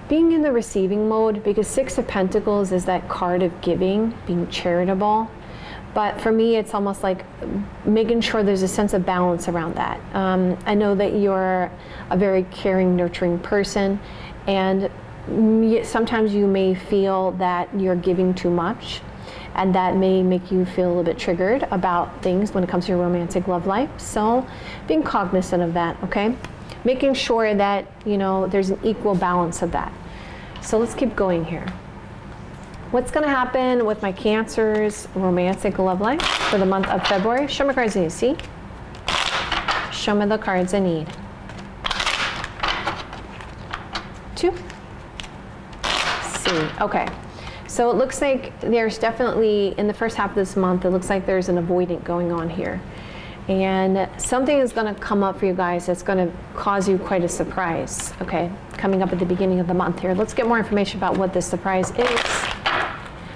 being in the receiving mode, because 6 of Pentacles is that card of giving, being charitable. But for me, it's almost like making sure there's a sense of balance around that. I know that you're a very caring, nurturing person, and sometimes you may feel that you're giving too much, and that may make you feel a little bit triggered about things when it comes to your romantic love life. So being cognizant of that, okay? Making sure that, you know, there's an equal balance of that. So let's keep going here. What's going to happen with my Cancer's romantic love life for the month of February? Show me cards I need to see. Show me the cards I need to see. Okay. So it looks like there's definitely, in the first half of this month, it looks like there's an avoidant going on here. And something is going to come up for you guys that's going to cause you quite a surprise, okay? Coming up at the beginning of the month here. Let's get more information about what this surprise is.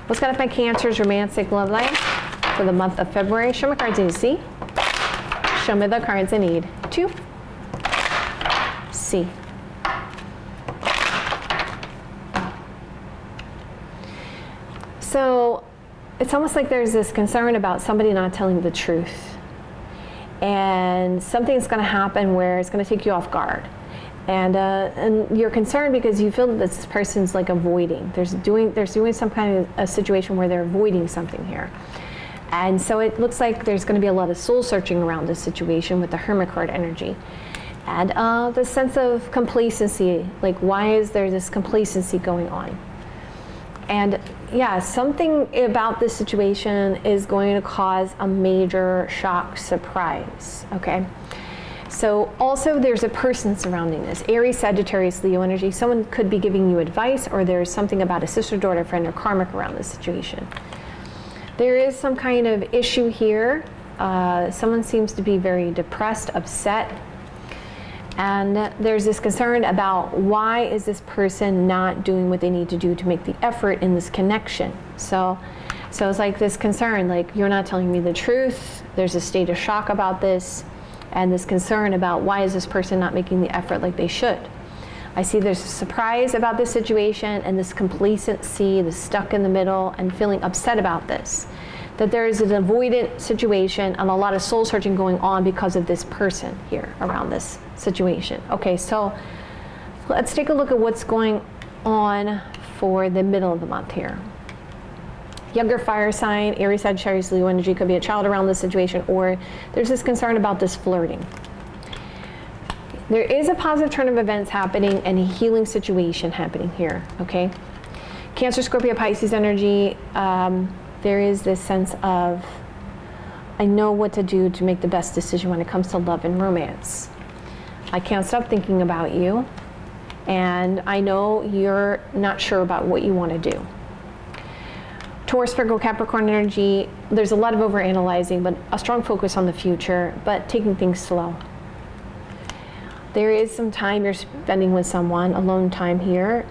What's going to affect Cancer's romantic love life for the month of February? Show me cards I need to see. Show me the cards I need to see. So it's almost like there's this concern about somebody not telling the truth. And something's going to happen where it's going to take you off guard. And you're concerned because you feel that this person's like avoiding. There's doing some kind of a situation where they're avoiding something here. And so it looks like there's going to be a lot of soul searching around this situation with the Hermit card energy. And the sense of complacency, like why is there this complacency going on? And yeah, something about this situation is going to cause a major shock surprise, okay? So also there's a person surrounding this, Aries, Sagittarius, Leo energy. Someone could be giving you advice, or there's something about a sister, daughter, friend, or karmic around this situation. There is some kind of issue here. Someone seems to be very depressed, upset. And there's this concern about why is this person not doing what they need to do to make the effort in this connection. So it's like this concern, like you're not telling me the truth. There's a state of shock about this, and this concern about why is this person not making the effort like they should. I see there's a surprise about this situation and this complacency, this stuck in the middle and feeling upset about this. That there is an avoidant situation and a lot of soul searching going on because of this person here around this situation. Okay, so let's take a look at what's going on for the middle of the month here. Younger fire sign, Aries, Sagittarius, Leo energy, could be a child around this situation, or there's this concern about this flirting. There is a positive turn of events happening and a healing situation happening here, okay? Cancer, Scorpio, Pisces energy, there is this sense of, I know what to do to make the best decision when it comes to love and romance. I can't stop thinking about you, and I know you're not sure about what you want to do. Taurus, Virgo, Capricorn energy, there's a lot of overanalyzing, but a strong focus on the future, but taking things slow. There is some time you're spending with someone, alone time here.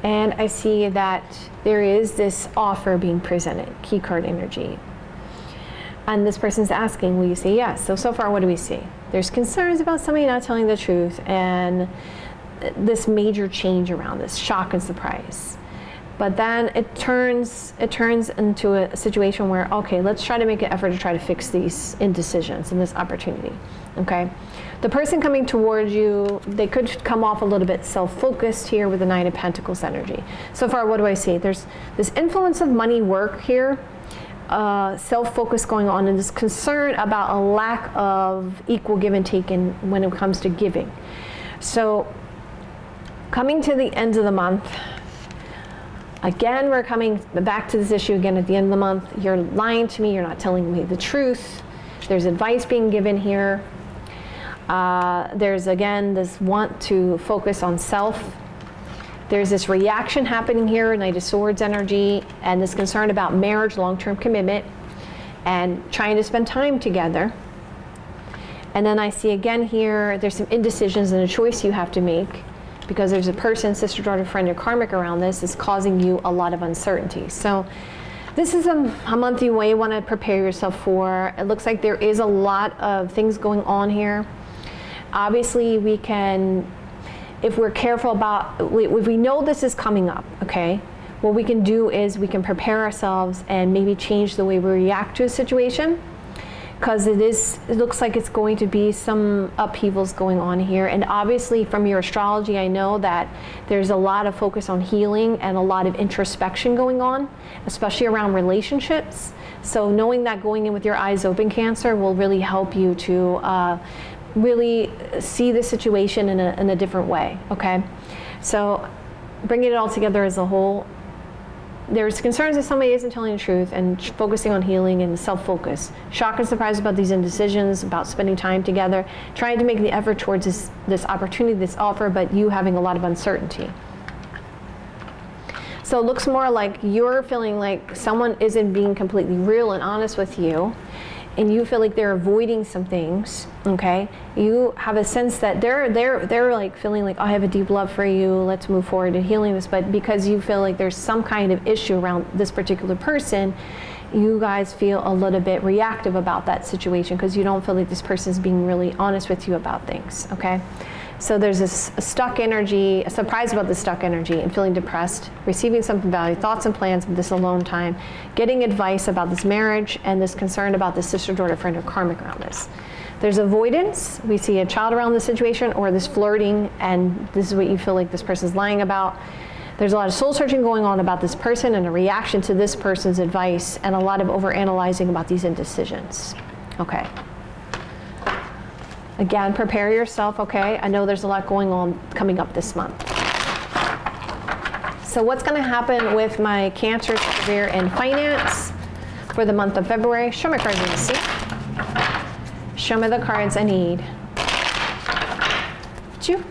And I see that there is this offer being presented, key card energy. And this person's asking, will you say yes? So far, what do we see? There's concerns about somebody not telling the truth and this major change around this, shock and surprise. But then it turns into a situation where, okay, let's try to make an effort to try to fix these indecisions and this opportunity, okay? The person coming towards you, they could come off a little bit self-focused here with the Nine of Pentacles energy. So far, what do I see? There's this influence of money work here, self-focus going on, and this concern about a lack of equal give and take when it comes to giving. So coming to the end of the month, again, we're coming back to this issue again at the end of the month. You're lying to me, you're not telling me the truth. There's advice being given here. There's again this want to focus on self. There's this reaction happening here, Knight of Swords energy, and this concern about marriage, long-term commitment, and trying to spend time together. And then I see again here, there's some indecisions and a choice you have to make, because there's a person, sister, daughter, friend, or karmic around this is causing you a lot of uncertainty. So this is a month you may want to prepare yourself for. It looks like there is a lot of things going on here. Obviously, we can, if we're careful about, if we know this is coming up, okay, what we can do is we can prepare ourselves and maybe change the way we react to a situation, because it looks like it's going to be some upheavals going on here. And obviously from your astrology, I know that there's a lot of focus on healing and a lot of introspection going on, especially around relationships. So knowing that going in with your eyes open, Cancer, will really help you to really see the situation in a different way, okay? So bringing it all together as a whole, there's concerns that somebody isn't telling the truth and focusing on healing and self-focus. Shock and surprise about these indecisions, about spending time together, trying to make the effort towards this opportunity, this offer, but you having a lot of uncertainty. So it looks more like you're feeling like someone isn't being completely real and honest with you, and you feel like they're avoiding some things, okay? You have a sense that they're like feeling like, oh, I have a deep love for you, let's move forward in healing this, but because you feel like there's some kind of issue around this particular person, you guys feel a little bit reactive about that situation because you don't feel like this person is being really honest with you about things, okay? So there's this stuck energy, a surprise about the stuck energy, and feeling depressed, receiving some value, thoughts and plans of this alone time, getting advice about this marriage, and this concern about this sister, daughter, friend, or karmic around this. There's avoidance. We see a child around this situation, or this flirting, and this is what you feel like this person's lying about. There's a lot of soul searching going on about this person and a reaction to this person's advice, and a lot of overanalyzing about these indecisions. Okay. Again, prepare yourself, okay? I know there's a lot going on coming up this month. So what's going to happen with my Cancer's career and finance for the month of February? Show me cards I need to see. Show me the cards I need. Choo.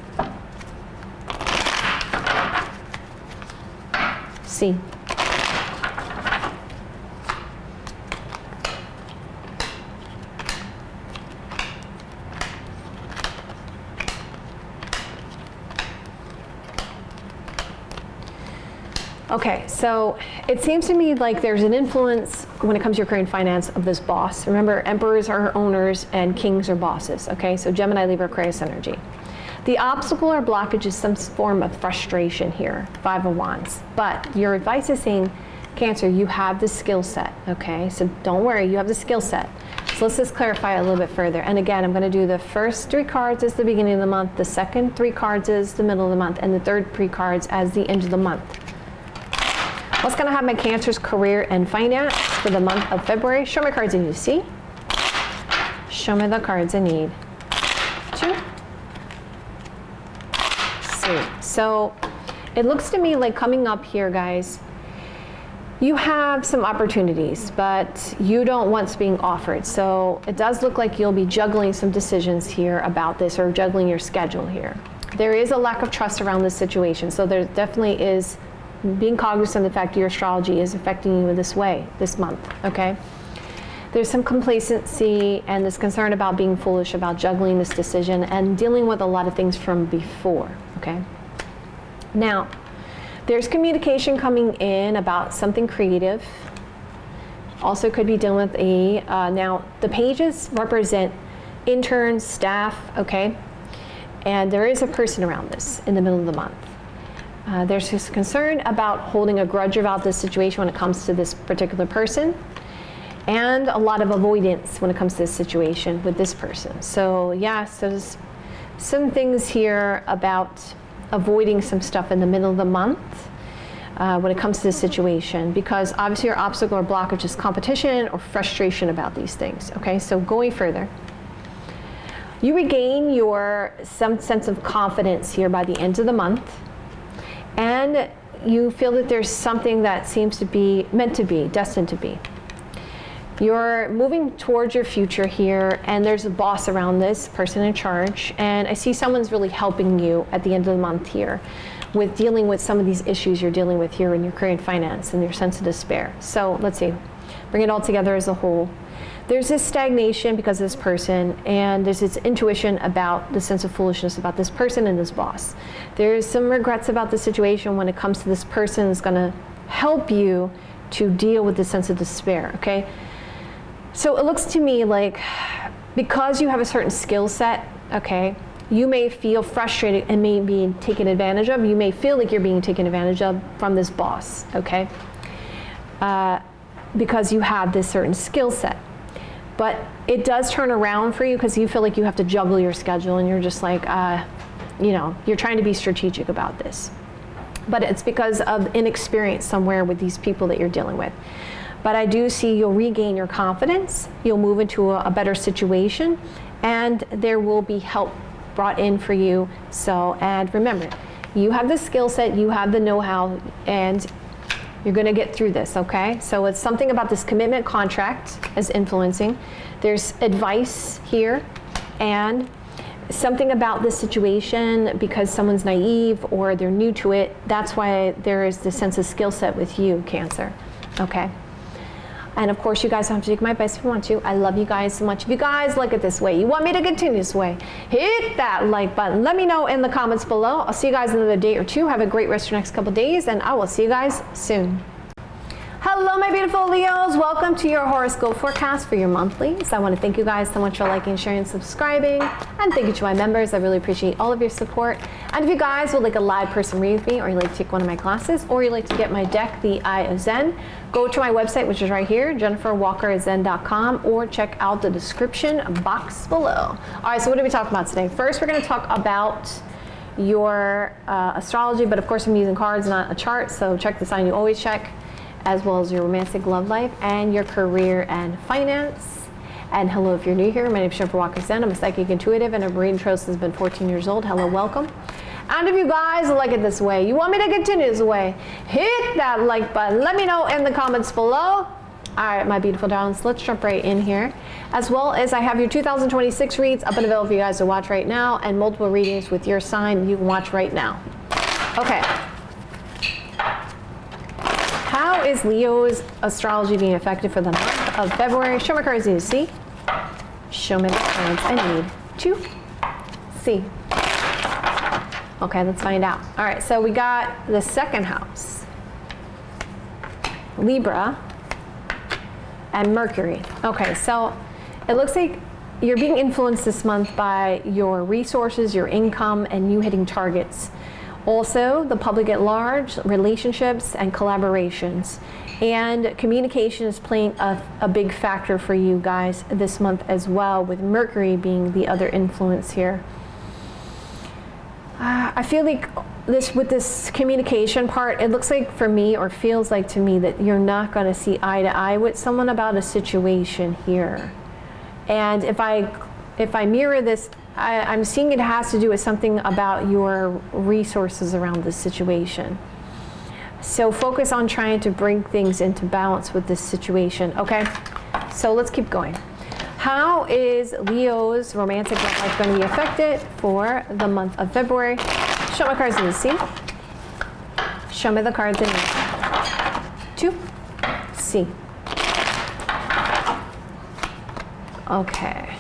See. Okay, so it seems to me like there's an influence when it comes to your career and finance of this boss. Remember, emperors are owners and kings are bosses, okay? So Gemini, Libra, Aquarius energy. The obstacle or blockage is some form of frustration here, 5 of Wands. But your advice is saying, Cancer, you have the skill set, okay? So don't worry, you have the skill set. So let's just clarify a little bit further. And again, I'm going to do the first 3 cards as the beginning of the month, the second 3 cards as the middle of the month, and the third 3 cards as the end of the month. What's going to have my Cancer's career and finance for the month of February? Show me cards I need to see. Show me the cards I need to see. So it looks to me like coming up here, guys, you have some opportunities, but you don't want what's being offered. So it does look like you'll be juggling some decisions here about this, or juggling your schedule here. There is a lack of trust around this situation. So there definitely is being cognizant of the fact your astrology is affecting you in this way this month, okay? There's some complacency and this concern about being foolish, about juggling this decision and dealing with a lot of things from before, okay? Now, there's communication coming in about something creative. Also could be dealing with now the pages represent interns, staff, okay? And there is a person around this in the middle of the month. There's this concern about holding a grudge about this situation when it comes to this particular person, and a lot of avoidance when it comes to this situation with this person. So yes, there's some things here about avoiding some stuff in the middle of the month when it comes to this situation, because obviously your obstacle or blockage is competition or frustration about these things. Okay, so going further, you regain some sense of confidence here by the end of the month. And you feel that there's something that seems to be meant to be, destined to be. You're moving towards your future here, and there's a boss around this person in charge, and I see someone's really helping you at the end of the month here with dealing with some of these issues you're dealing with here in your career and finance and your sense of despair. So let's see, bring it all together as a whole. There's this stagnation because of this person, and there's this intuition about the sense of foolishness about this person and this boss. There's some regrets about the situation when it comes to this person is going to help you to deal with the sense of despair, okay? So it looks to me like because you have a certain skill set, okay, you may feel frustrated and may be taken advantage of. You may feel like you're being taken advantage of from this boss, okay? Because you have this certain skill set. But it does turn around for you because you feel like you have to juggle your schedule, and you're just like, you're trying to be strategic about this. But it's because of inexperience somewhere with these people that you're dealing with. But I do see you'll regain your confidence, you'll move into a better situation, and there will be help brought in for you. So, and remember, you have the skill set, you have the know-how, and you're going to get through this, okay? So it's something about this commitment contract is influencing. There's advice here, and something about this situation because someone's naive or they're new to it. That's why there is this sense of skill set with you, Cancer, okay? And of course, you guys don't have to take my advice if you want to. I love you guys so much. If you guys like it this way, you want me to continue this way, hit that like button. Let me know in the comments below. I'll see you guys in another day or two. Have a great rest of your next couple days, and I will see you guys soon. Hello, my beautiful Leos. Welcome to your horoscope forecast for your monthlies. I want to thank you guys so much for liking, sharing, subscribing, and thank you to my members. I really appreciate all of your support. And if you guys would like a live person read with me, or you like to take one of my classes, or you like to get my deck, The Eye of Zen, go to my website, which is right here, JenniferWalkerZen.com, or check out the description box below. All right, so what are we talking about today? First, we're going to talk about your astrology, but of course I'm using cards, not a chart, so check the sign you always check, as well as your romantic love life and your career and finance. And hello, if you're new here, my name is Jennifer Walker Zen. I'm a psychic intuitive and a brain trust has been 14 years old. Hello, welcome. And if you guys like it this way, you want me to continue this way, hit that like button. Let me know in the comments below. All right, my beautiful darlings, let's jump right in here. As well as I have your 2026 reads up and available for you guys to watch right now, and multiple readings with your sign you can watch right now. Okay. How is Leo's astrology being affected for the month of February? Show me cards I need to see. Show me the cards I need to see. Okay, let's find out. All right, so we got the second house, Libra, and Mercury. Okay, so it looks like you're being influenced this month by your resources, your income, and you hitting targets. Also, the public at large, relationships, and collaborations. And communication is playing a big factor for you guys this month as well, with Mercury being the other influence here. I feel like with this communication part, it looks like for me, or feels like to me, that you're not going to see eye to eye with someone about a situation here. And if I mirror this, I'm seeing it has to do with something about your resources around this situation. So focus on trying to bring things into balance with this situation, okay? So let's keep going. How is Leo's romantic life going to be affected for the month of February? Show my cards in the see. Show me the cards in to see. Okay.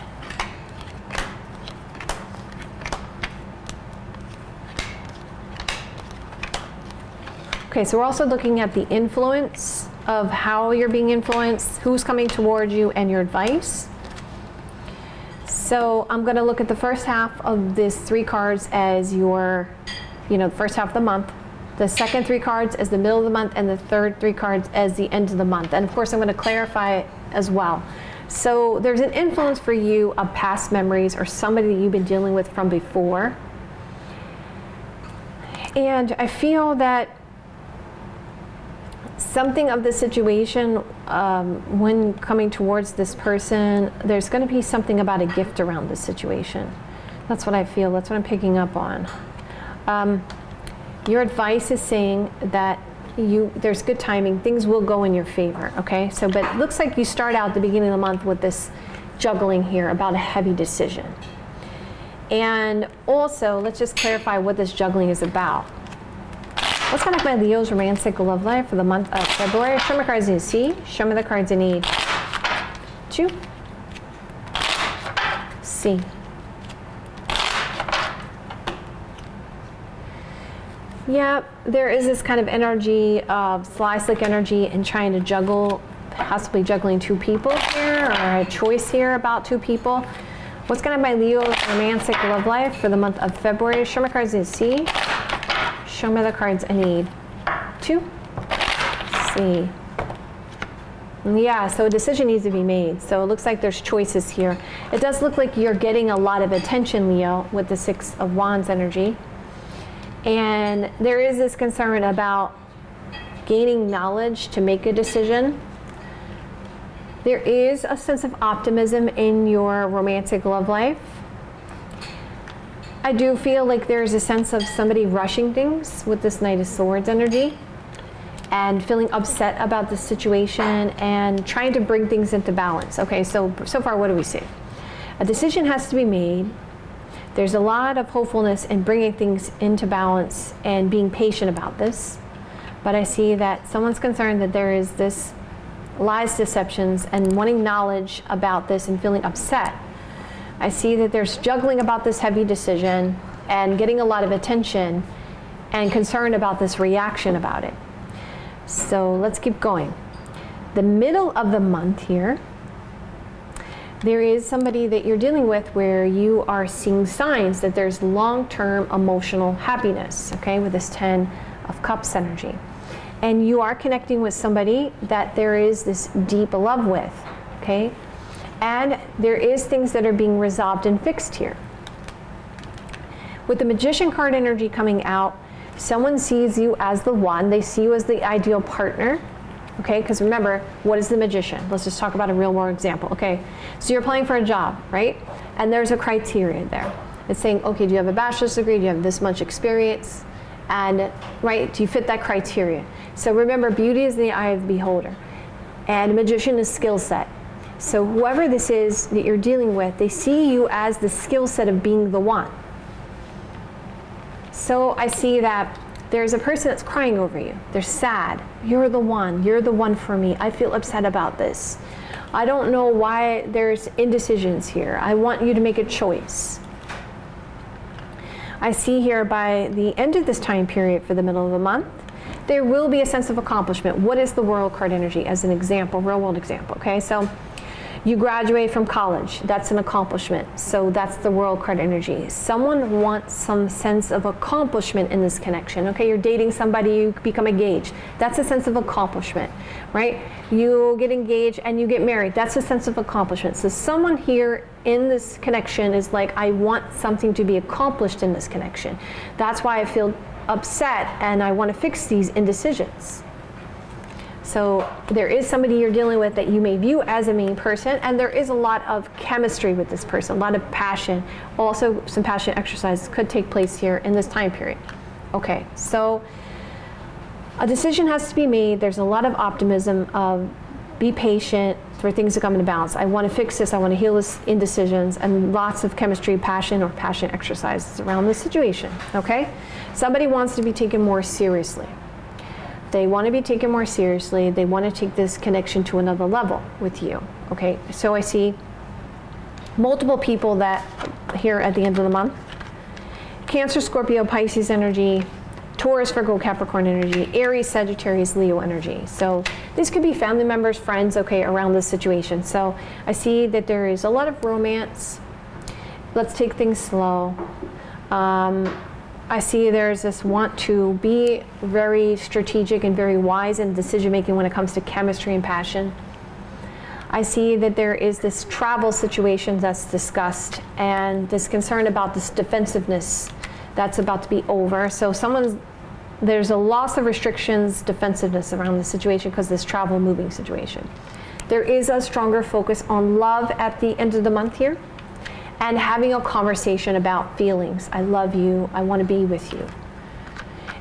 Okay, so we're also looking at the influence of how you're being influenced, who's coming towards you, and your advice. So I'm going to look at the first half of this three cards as your, the first half of the month. The second three cards as the middle of the month, and the third three cards as the end of the month. And of course, I'm going to clarify it as well. So there's an influence for you of past memories or somebody that you've been dealing with from before. And I feel that something of the situation, when coming towards this person, there's going to be something about a gift around this situation. That's what I feel. That's what I'm picking up on. Your advice is saying that there's good timing. Things will go in your favor, okay? So, but it looks like you start out at the beginning of the month with this juggling here about a heavy decision. And also, let's just clarify what this juggling is about. What's going to be my Leo's romantic love life for the month of February? Show me cards I need to see. Show me the cards I need to see. Yeah, there is this kind of energy of sly, slick energy and trying to juggle, possibly juggling two people here, or a choice here about two people. What's going to be my Leo's romantic love life for the month of February? Show me cards I need to see. Show me the cards I need to see. Yeah, so a decision needs to be made. So it looks like there's choices here. It does look like you're getting a lot of attention, Leo, with the Six of Wands energy. And there is this concern about gaining knowledge to make a decision. There is a sense of optimism in your romantic love life. I do feel like there's a sense of somebody rushing things with this Knight of Swords energy and feeling upset about the situation and trying to bring things into balance. Okay, so far what do we see? A decision has to be made. There's a lot of hopefulness in bringing things into balance and being patient about this. But I see that someone's concerned that there is this lies, deceptions, and wanting knowledge about this and feeling upset. I see that there's juggling about this heavy decision and getting a lot of attention and concern about this reaction about it. So let's keep going. The middle of the month here, there is somebody that you're dealing with where you are seeing signs that there's long-term emotional happiness, okay, with this 10 of Cups energy. And you are connecting with somebody that there is this deep love with, okay? And there is things that are being resolved and fixed here. With the Magician card energy coming out, someone sees you as the one. They see you as the ideal partner, okay? Because remember, what is the Magician? Let's just talk about a real world example, okay? So you're applying for a job, right? And there's a criteria there. It's saying, okay, do you have a bachelor's degree? Do you have this much experience? And, right, do you fit that criteria? So remember, beauty is in the eye of the beholder. And Magician is skill set. So whoever this is that you're dealing with, they see you as the skill set of being the one. So I see that there's a person that's crying over you. They're sad. You're the one for me. I feel upset about this. I don't know why there's indecisions here. I want you to make a choice. I see here by the end of this time period for the middle of the month, there will be a sense of accomplishment. What is the World card energy as an example, real world example, okay? So you graduate from college, that's an accomplishment. So that's the World card energy. Someone wants some sense of accomplishment in this connection. Okay, you're dating somebody, you become engaged. That's a sense of accomplishment, right? You get engaged and you get married. That's a sense of accomplishment. So someone here in this connection is like, I want something to be accomplished in this connection. That's why I feel upset and I want to fix these indecisions. So there is somebody you're dealing with that you may view as a main person, and there is a lot of chemistry with this person, a lot of passion. Also, some passion exercises could take place here in this time period. Okay, so a decision has to be made. There's a lot of optimism of be patient for things to come into balance. I want to fix this, I want to heal this indecisions, and lots of chemistry, passion, or passion exercises around this situation, okay? Somebody wants to be taken more seriously. They want to be taken more seriously. They want to take this connection to another level with you. Okay, so I see multiple people that here at the end of the month. Cancer, Scorpio, Pisces energy, Taurus, Virgo, Capricorn energy, Aries, Sagittarius, Leo energy. So this could be family members, friends, okay, around this situation. So I see that there is a lot of romance. Let's take things slow. I see there's this want to be very strategic and very wise in decision making when it comes to chemistry and passion. I see that there is this travel situation that's discussed and this concern about this defensiveness that's about to be over. So there's a loss of restrictions, defensiveness around the situation because this travel moving situation. There is a stronger focus on love at the end of the month here. And having a conversation about feelings. I love you, I want to be with you.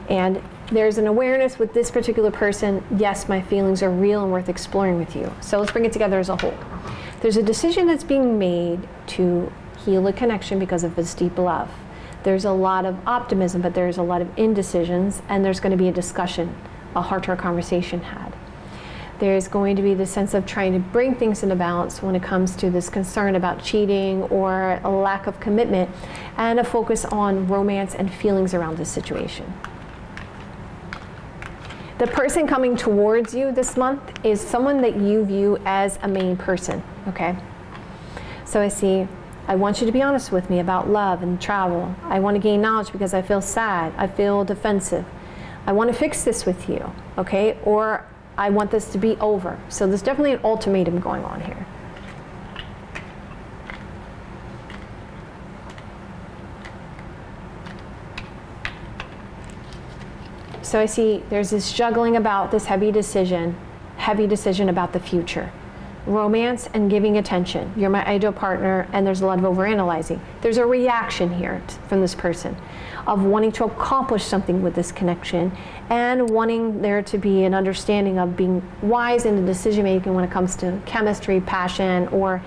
And there's an awareness with this particular person, yes, my feelings are real and worth exploring with you. So let's bring it together as a whole. There's a decision that's being made to heal a connection because of this deep love. There's a lot of optimism, but there's a lot of indecisions, and there's going to be a discussion, a heart-to-heart conversation had. There's going to be the sense of trying to bring things into balance when it comes to this concern about cheating or a lack of commitment, and a focus on romance and feelings around this situation. The person coming towards you this month is someone that you view as a main person, okay? So I see, I want you to be honest with me about love and travel. I want to gain knowledge because I feel sad, I feel defensive. I want to fix this with you, okay? Or I want this to be over. So there's definitely an ultimatum going on here. So I see there's this juggling about this heavy decision about the future. Romance and giving attention. You're my ideal partner, and there's a lot of overanalyzing. There's a reaction here from this person of wanting to accomplish something with this connection and wanting there to be an understanding of being wise in the decision making when it comes to chemistry, passion, or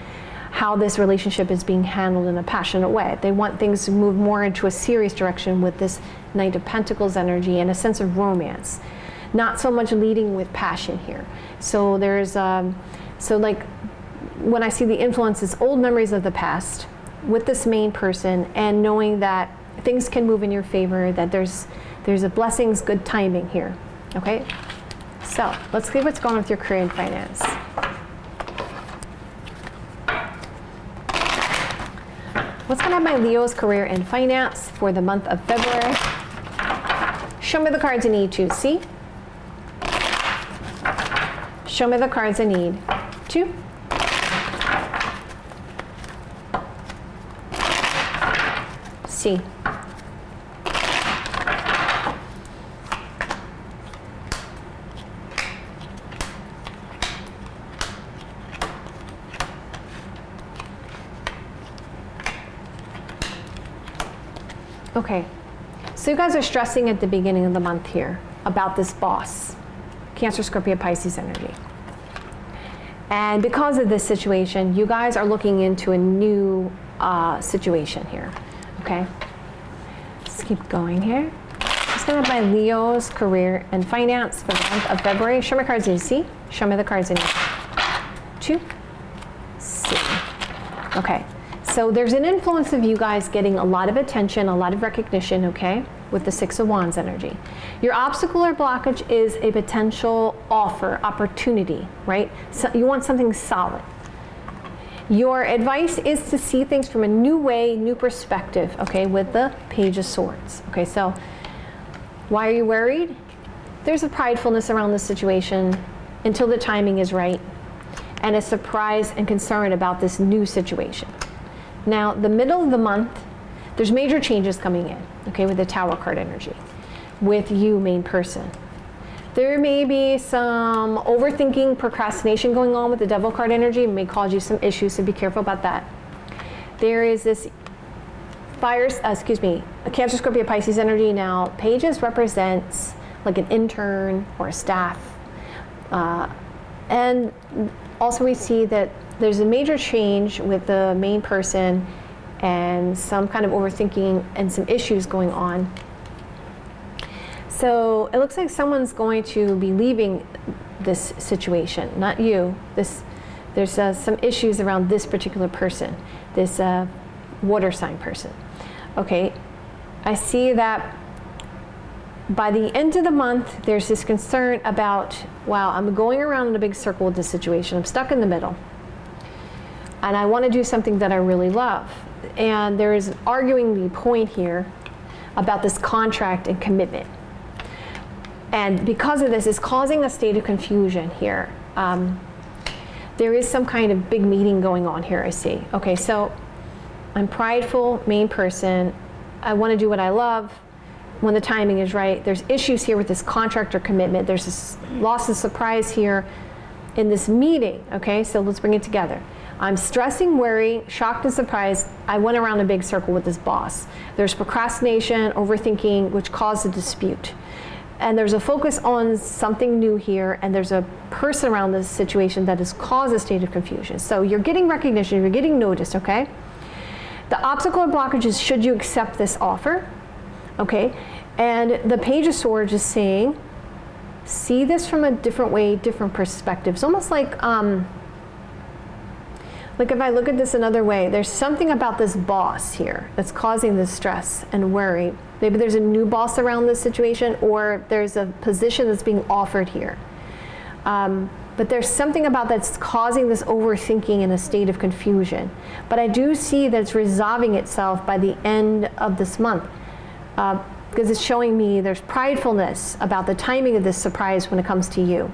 how this relationship is being handled in a passionate way. They want things to move more into a serious direction with this Knight of Pentacles energy and a sense of romance. not so much leading with passion here. So there's, so like when I see the influences, old memories of the past with this main person, and knowing that things can move in your favor, that there's a blessings, good timing here, okay? So let's see what's going on with your career and finance. What's going on with my Leo's career and finance for the month of February? Show me the cards I need to see. Show me the cards I need to. See. Okay, so you guys are stressing at the beginning of the month here about this boss, Cancer, Scorpio, Pisces energy. And because of this situation, you guys are looking into a new situation here, okay? Let's keep going here. Let's go with my Leo's career and finance for the month of February. Show me cards in C. Show me the cards in to C. Okay. So there's an influence of you guys getting a lot of attention, a lot of recognition, okay, with the Six of Wands energy. Your obstacle or blockage is a potential offer, opportunity, right? So you want something solid. Your advice is to see things from a new way, new perspective, okay, with the Page of Swords. Okay, so why are you worried? There's a pridefulness around this situation until the timing is right, and a surprise and concern about this new situation. Now, the middle of the month, there's major changes coming in, okay, with the Tower card energy, with you, main person. There may be some overthinking, procrastination going on with the Devil card energy. It may cause you some issues, so be careful about that. There is this a Cancer, Scorpio, Pisces energy. Now, Pages represents like an intern or a staff. And also we see that there's a major change with the main person and some kind of overthinking and some issues going on. So it looks like someone's going to be leaving this situation, not you. There's some issues around this particular person, this water sign person. Okay, I see that by the end of the month, there's this concern about, wow, I'm going around in a big circle with this situation. I'm stuck in the middle. And I want to do something that I really love. And there is arguing the point here about this contract and commitment. And because of this, it's causing a state of confusion here. There is some kind of big meeting going on here, I see. Okay, so I'm prideful, main person. I want to do what I love when the timing is right. There's issues here with this contract or commitment. There's this loss of surprise here in this meeting, okay? So let's bring it together. I'm stressing, worry, shocked and surprised. I went around a big circle with this boss. There's procrastination, overthinking, which caused a dispute. And there's a focus on something new here, and there's a person around this situation that has caused a state of confusion. So you're getting recognition, you're getting noticed, okay? The obstacle or blockage is, should you accept this offer? Okay, and the Page of Swords is saying, see this from a different way, different perspective. It's almost like if I look at this another way, there's something about this boss here that's causing this stress and worry. Maybe there's a new boss around this situation, or there's a position that's being offered here. But there's something about that's causing this overthinking and a state of confusion. But I do see that it's resolving itself by the end of this month. Because it's showing me there's pridefulness about the timing of this surprise when it comes to you.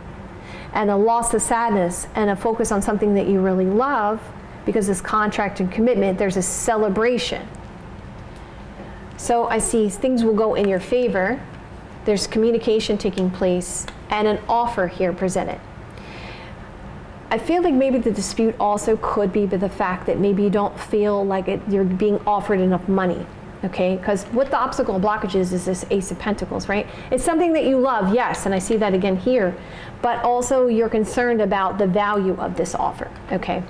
And a loss of sadness and a focus on something that you really love, because this contract and commitment, there's a celebration. So I see things will go in your favor. There's communication taking place and an offer here presented. I feel like maybe the dispute also could be the fact that maybe you don't feel like you're being offered enough money. Okay, because what the obstacle blockage is this Ace of Pentacles, right? It's something that you love, yes, and I see that again here, but also you're concerned about the value of this offer, okay?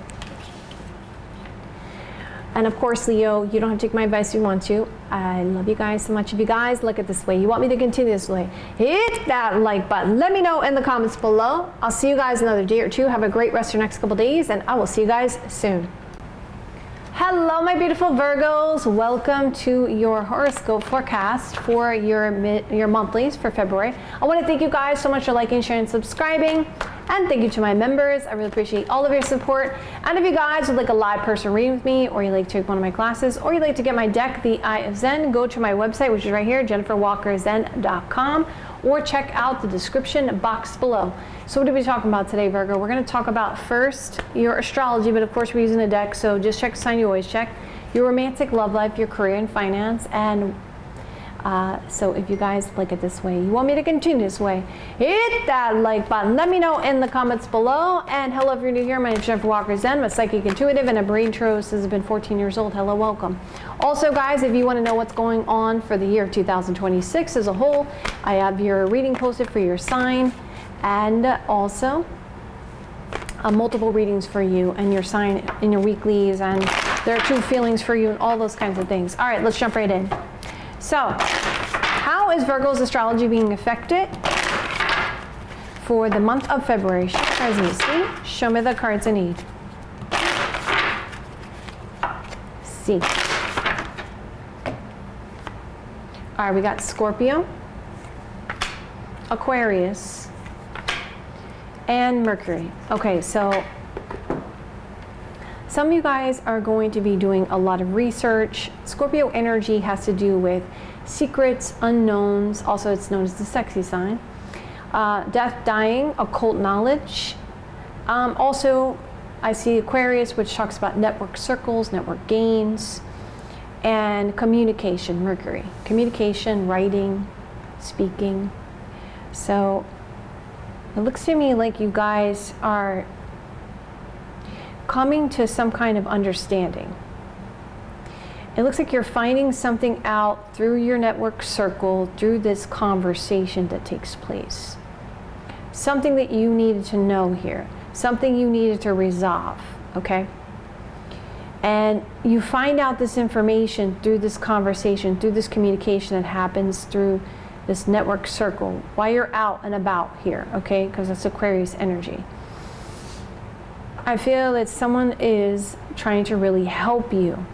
And of course, Leo, you don't have to take my advice if you want to. I love you guys so much. If you guys look at this way, you want me to continue this way, hit that like button. Let me know in the comments below. I'll see you guys another day or two. Have a great rest of your next couple days, and I will see you guys soon. Hello, my beautiful Virgos. Welcome to your horoscope forecast for your monthlies for February. I want to thank you guys so much for liking, sharing, and subscribing. And thank you to my members. I really appreciate all of your support. And if you guys would like a live person reading with me, or you'd like to take one of my classes, or you'd like to get my deck, The Eye of Zen, go to my website, which is right here, jenniferwalkerzen.com, or check out the description box below. So what are we talking about today, Virgo? We're going to talk about first your astrology, but of course we're using a deck, so just check the sign you always check. Your romantic love life, your career and finance, and so if you guys like it this way, you want me to continue this way, hit that like button. Let me know in the comments below. And hello, if you're new here, my name is Jennifer Walker Zen. I'm a psychic intuitive and a brain trove since I've been 14 years old. Hello, welcome. Also, guys, if you want to know what's going on for the year 2026 as a whole, I have your reading posted for your sign, and also multiple readings for you and your sign in your weeklies, and there are true feelings for you and all those kinds of things. All right, let's jump right in. So, how is Virgo's astrology being affected for the month of February? Show me the cards I need. See? Show me the cards I need. See. All right, we got Scorpio, Aquarius, and Mercury. Okay, so some of you guys are going to be doing a lot of research. Scorpio energy has to do with secrets, unknowns. Also, it's known as the sexy sign. Death, dying, occult knowledge. Also, I see Aquarius, which talks about network circles, network gains, and communication, Mercury. Communication, writing, speaking. So it looks to me like you guys are coming to some kind of understanding. It looks like you're finding something out through your network circle, through this conversation that takes place. Something that you needed to know here, something you needed to resolve, okay? And you find out this information through this conversation, through this communication that happens through this network circle while you're out and about here, okay? Because that's Aquarius energy. I feel that someone is trying to really help you,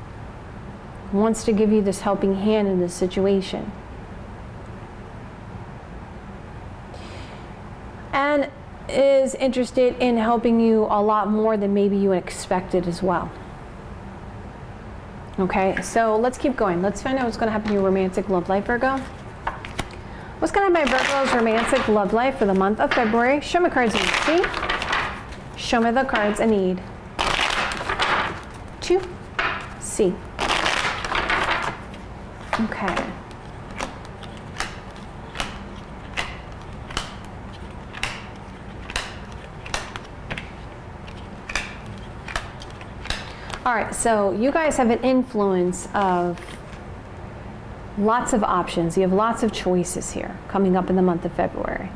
wants to give you this helping hand in this situation. And is interested in helping you a lot more than maybe you expected as well. Okay, so let's keep going. Let's find out what's going to happen in your romantic love life, Virgo. What's going to happen in Virgo's romantic love life for the month of February? Show me cards you see. Show me the cards I need to see. Okay. All right, so you guys have an influence of lots of options. You have lots of choices here coming up in the month of February.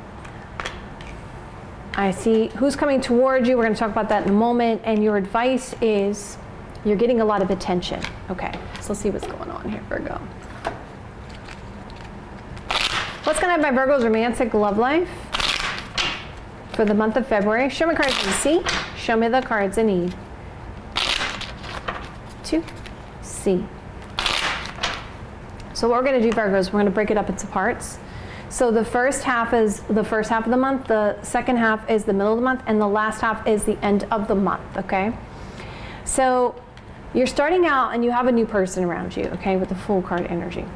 I see who's coming towards you. We're going to talk about that in a moment. And your advice is you're getting a lot of attention. Okay, so let's see what's going on here, Virgo. What's going to happen by Virgo's romantic love life for the month of February? Show me cards you see. Show me the cards I need to see. So what we're going to do, Virgo, is we're going to break it up into parts. So the first half is the first half of the month, the second half is the middle of the month, and the last half is the end of the month, okay? So you're starting out and you have a new person around you, okay, with the Fool card energy.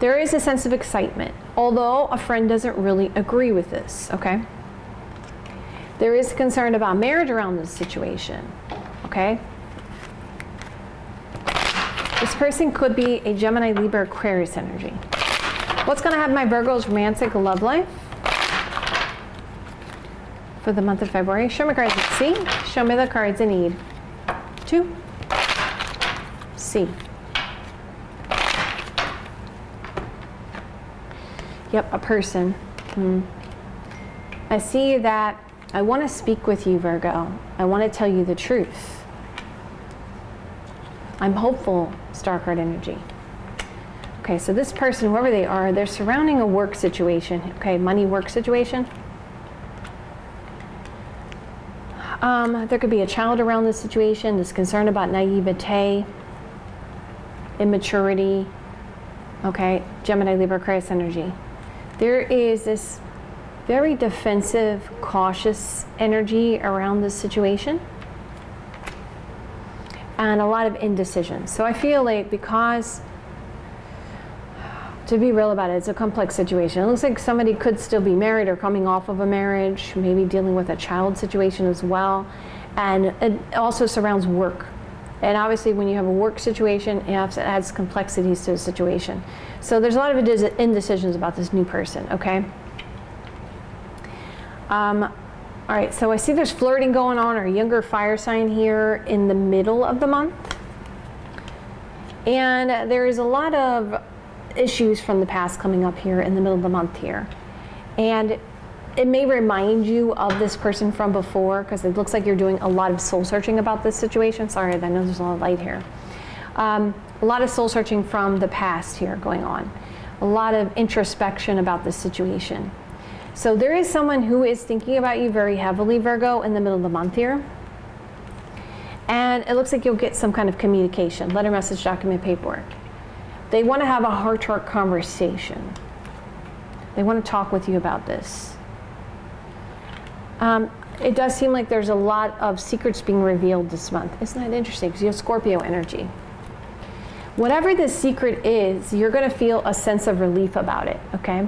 There is a sense of excitement, although a friend doesn't really agree with this, okay? There is concern about marriage around this situation, okay? This person could be a Gemini, Libra, Aquarius energy. What's going to happen in my Virgo's romantic love life for the month of February? Show me cards I see. Show me the cards I need to see. Yep, a person. I see that I want to speak with you, Virgo. I want to tell you the truth. I'm hopeful, star card energy. Okay, so this person, whoever they are, they're surrounding a work situation. Okay, money work situation. There could be a child around this situation that's concerned about naivete, immaturity. Okay, Gemini, Libra, Aquarius energy. There is this very defensive, cautious energy around this situation. And a lot of indecision. So I feel like because, to be real about it, it's a complex situation. It looks like somebody could still be married or coming off of a marriage, maybe dealing with a child situation as well. And it also surrounds work. And obviously when you have a work situation, it adds complexities to the situation. So there's a lot of indecisions about this new person, okay? All right, so I see there's flirting going on, or a younger fire sign here in the middle of the month. And there is a lot of issues from the past coming up here in the middle of the month here. And it may remind you of this person from before, because it looks like you're doing a lot of soul searching about this situation. Sorry, I know there's a lot of light here. A lot of soul searching from the past here going on. A lot of introspection about this situation. So there is someone who is thinking about you very heavily, Virgo, in the middle of the month here. And it looks like you'll get some kind of communication, letter, message, document, paperwork. They want to have a heart-to-heart conversation. They want to talk with you about this. It does seem like there's a lot of secrets being revealed this month. Isn't that interesting? Because you have Scorpio energy. Whatever this secret is, you're going to feel a sense of relief about it, okay?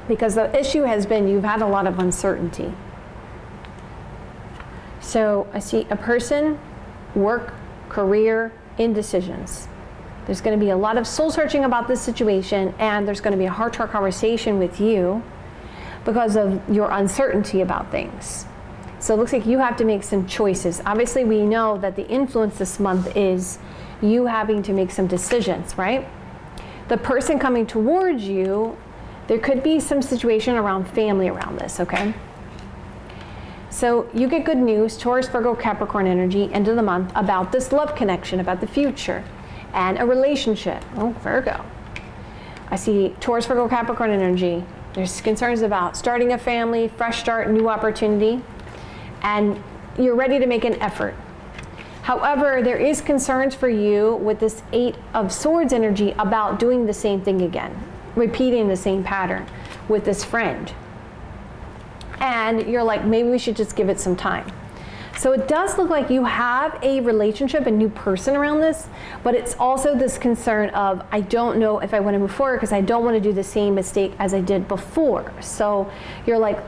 Because the issue has been you've had a lot of uncertainty. So I see a person, work, career, indecisions. There's going to be a lot of soul searching about this situation, and there's going to be a heart-to-heart conversation with you because of your uncertainty about things. So it looks like you have to make some choices. Obviously, we know that the influence this month is you having to make some decisions, right? The person coming towards you, there could be some situation around family around this, okay? So you get good news, Taurus, Virgo, Capricorn energy, end of the month, about this love connection, about the future, and a relationship. Oh, Virgo. I see Taurus, Virgo, Capricorn energy. There's concerns about starting a family, fresh start, new opportunity, and you're ready to make an effort. However, there is concerns for you with this 8 of Swords energy about doing the same thing again, repeating the same pattern with this friend. And you're like, maybe we should just give it some time. So it does look like you have a relationship, a new person around this, but it's also this concern of, I don't know if I want to move forward because I don't want to do the same mistake as I did before. So you're like,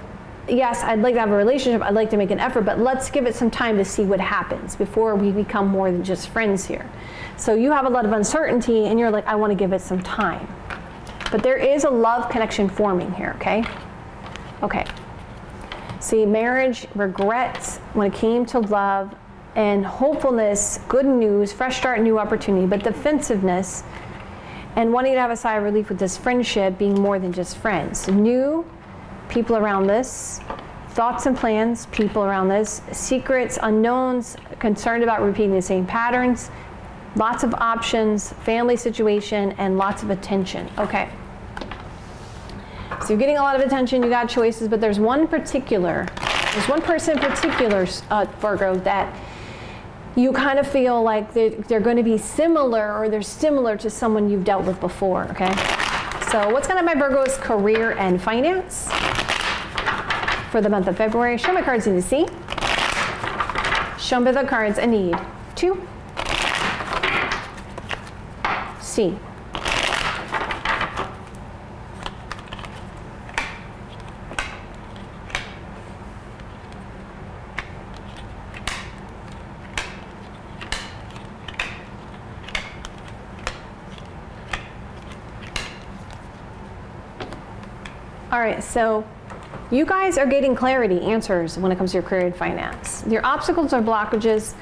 yes, I'd like to have a relationship, I'd like to make an effort, but let's give it some time to see what happens before we become more than just friends here. So you have a lot of uncertainty and you're like, I want to give it some time. But there is a love connection forming here, okay? Okay. See, marriage, regrets when it came to love, and hopefulness, good news, fresh start, new opportunity, but defensiveness and wanting to have a sigh of relief with this friendship being more than just friends. New people around this, thoughts and plans, people around this, secrets, unknowns, concerned about repeating the same patterns, lots of options, family situation, and lots of attention. Okay. So you're getting a lot of attention, you got choices, but there's one person in particular, Virgo, that you kind of feel like they're going to be similar, or they're similar to someone you've dealt with before, okay? So what's going to be my Virgo's career and finance for the month of February? Show me cards I need to see. Show me the cards I need to see. All right, so you guys are getting clarity, answers when it comes to your career and finance. Your obstacles or blockages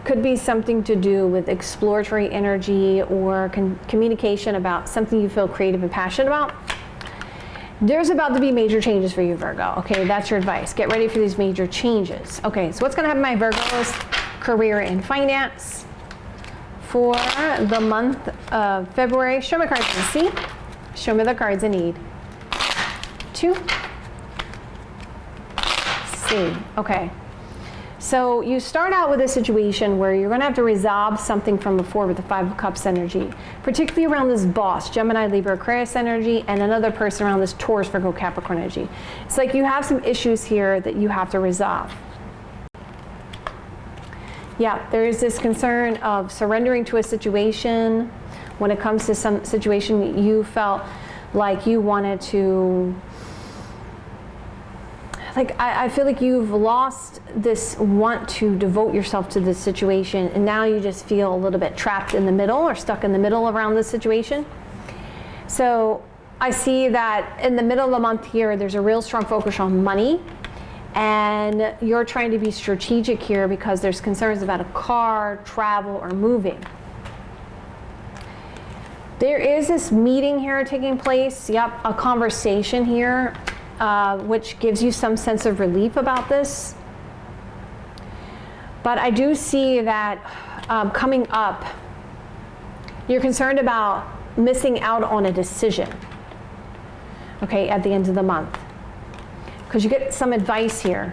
could be something to do with exploratory energy or communication about something you feel creative and passionate about. There's about to be major changes for you, Virgo. Okay, that's your advice. Get ready for these major changes. Okay, so what's going to happen in my Virgo's career and finance for the month of February. Show me cards in C. Show me the cards I need. 2. C. Okay. So you start out with a situation where you're going to have to resolve something from before with the 5 of Cups energy, particularly around this boss, Gemini, Libra, Aquarius energy, and another person around this Taurus, Virgo, Capricorn energy. It's like you have some issues here that you have to resolve. Yeah, there is this concern of surrendering to a situation. When it comes to some situation you felt like you wanted to, like I feel like you've lost this want to devote yourself to this situation, and now you just feel a little bit trapped in the middle or stuck in the middle around this situation. So I see that in the middle of the month here, there's a real strong focus on money, and you're trying to be strategic here because there's concerns about a car, travel, or moving. There is this meeting here taking place, yep, a conversation here, which gives you some sense of relief about this. But I do see that coming up, you're concerned about missing out on a decision, okay, at the end of the month. Because you get some advice here.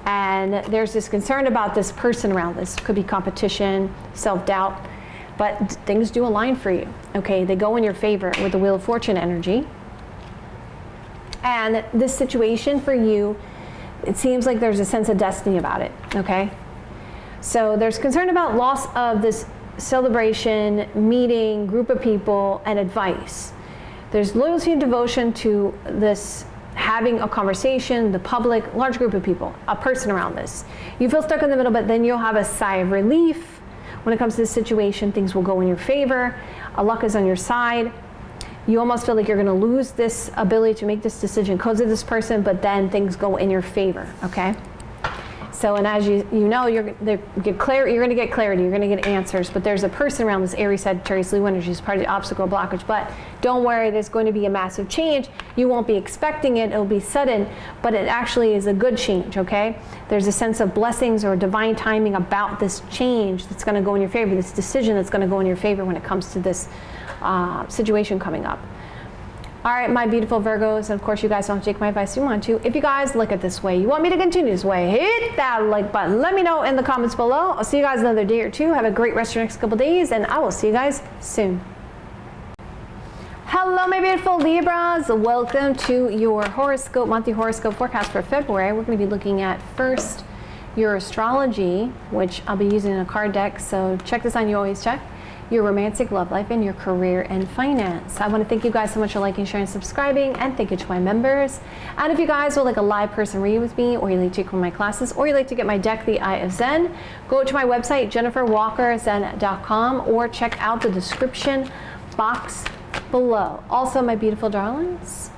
And there's this concern about this person around this. Could be competition, self-doubt, but things do align for you, okay? They go in your favor with the Wheel of Fortune energy. And this situation for you, it seems like there's a sense of destiny about it, okay? So there's concern about loss of this celebration, meeting, group of people, and advice. There's loyalty and devotion to this having a conversation, the public, large group of people, a person around this. You feel stuck in the middle, but then you'll have a sigh of relief. When it comes to this situation, things will go in your favor. Luck is on your side. You almost feel like you're going to lose this ability to make this decision because of this person, but then things go in your favor, okay? So, and as you know, you're going to get clarity, you're going to get answers, but there's a person around this Aries, Sagittarius, Leo energy is part of the obstacle blockage, but don't worry, there's going to be a massive change. You won't be expecting it, it'll be sudden, but it actually is a good change, okay? There's a sense of blessings or divine timing about this change that's going to go in your favor, this decision that's going to go in your favor when it comes to this situation coming up. All right, my beautiful Virgos, and of course you guys don't take my advice, you want to. If you guys look at this way, you want me to continue this way, hit that like button. Let me know in the comments below. I'll see you guys another day or two. Have a great rest of your next couple days, and I will see you guys soon. Hello, my beautiful Libras. Welcome to your horoscope, monthly horoscope forecast for February. We're going to be looking at first your astrology, which I'll be using in a card deck, so check this on, you always check. Your romantic love life, and your career and finance. I want to thank you guys so much for liking, sharing, subscribing, and thank you to my members. And if you guys would like a live person reading with me, or you like to take one of my classes, or you like to get my deck, The Eye of Zen, go to my website, jenniferwalkerzen.com, or check out the description box below. Also, my beautiful darlings,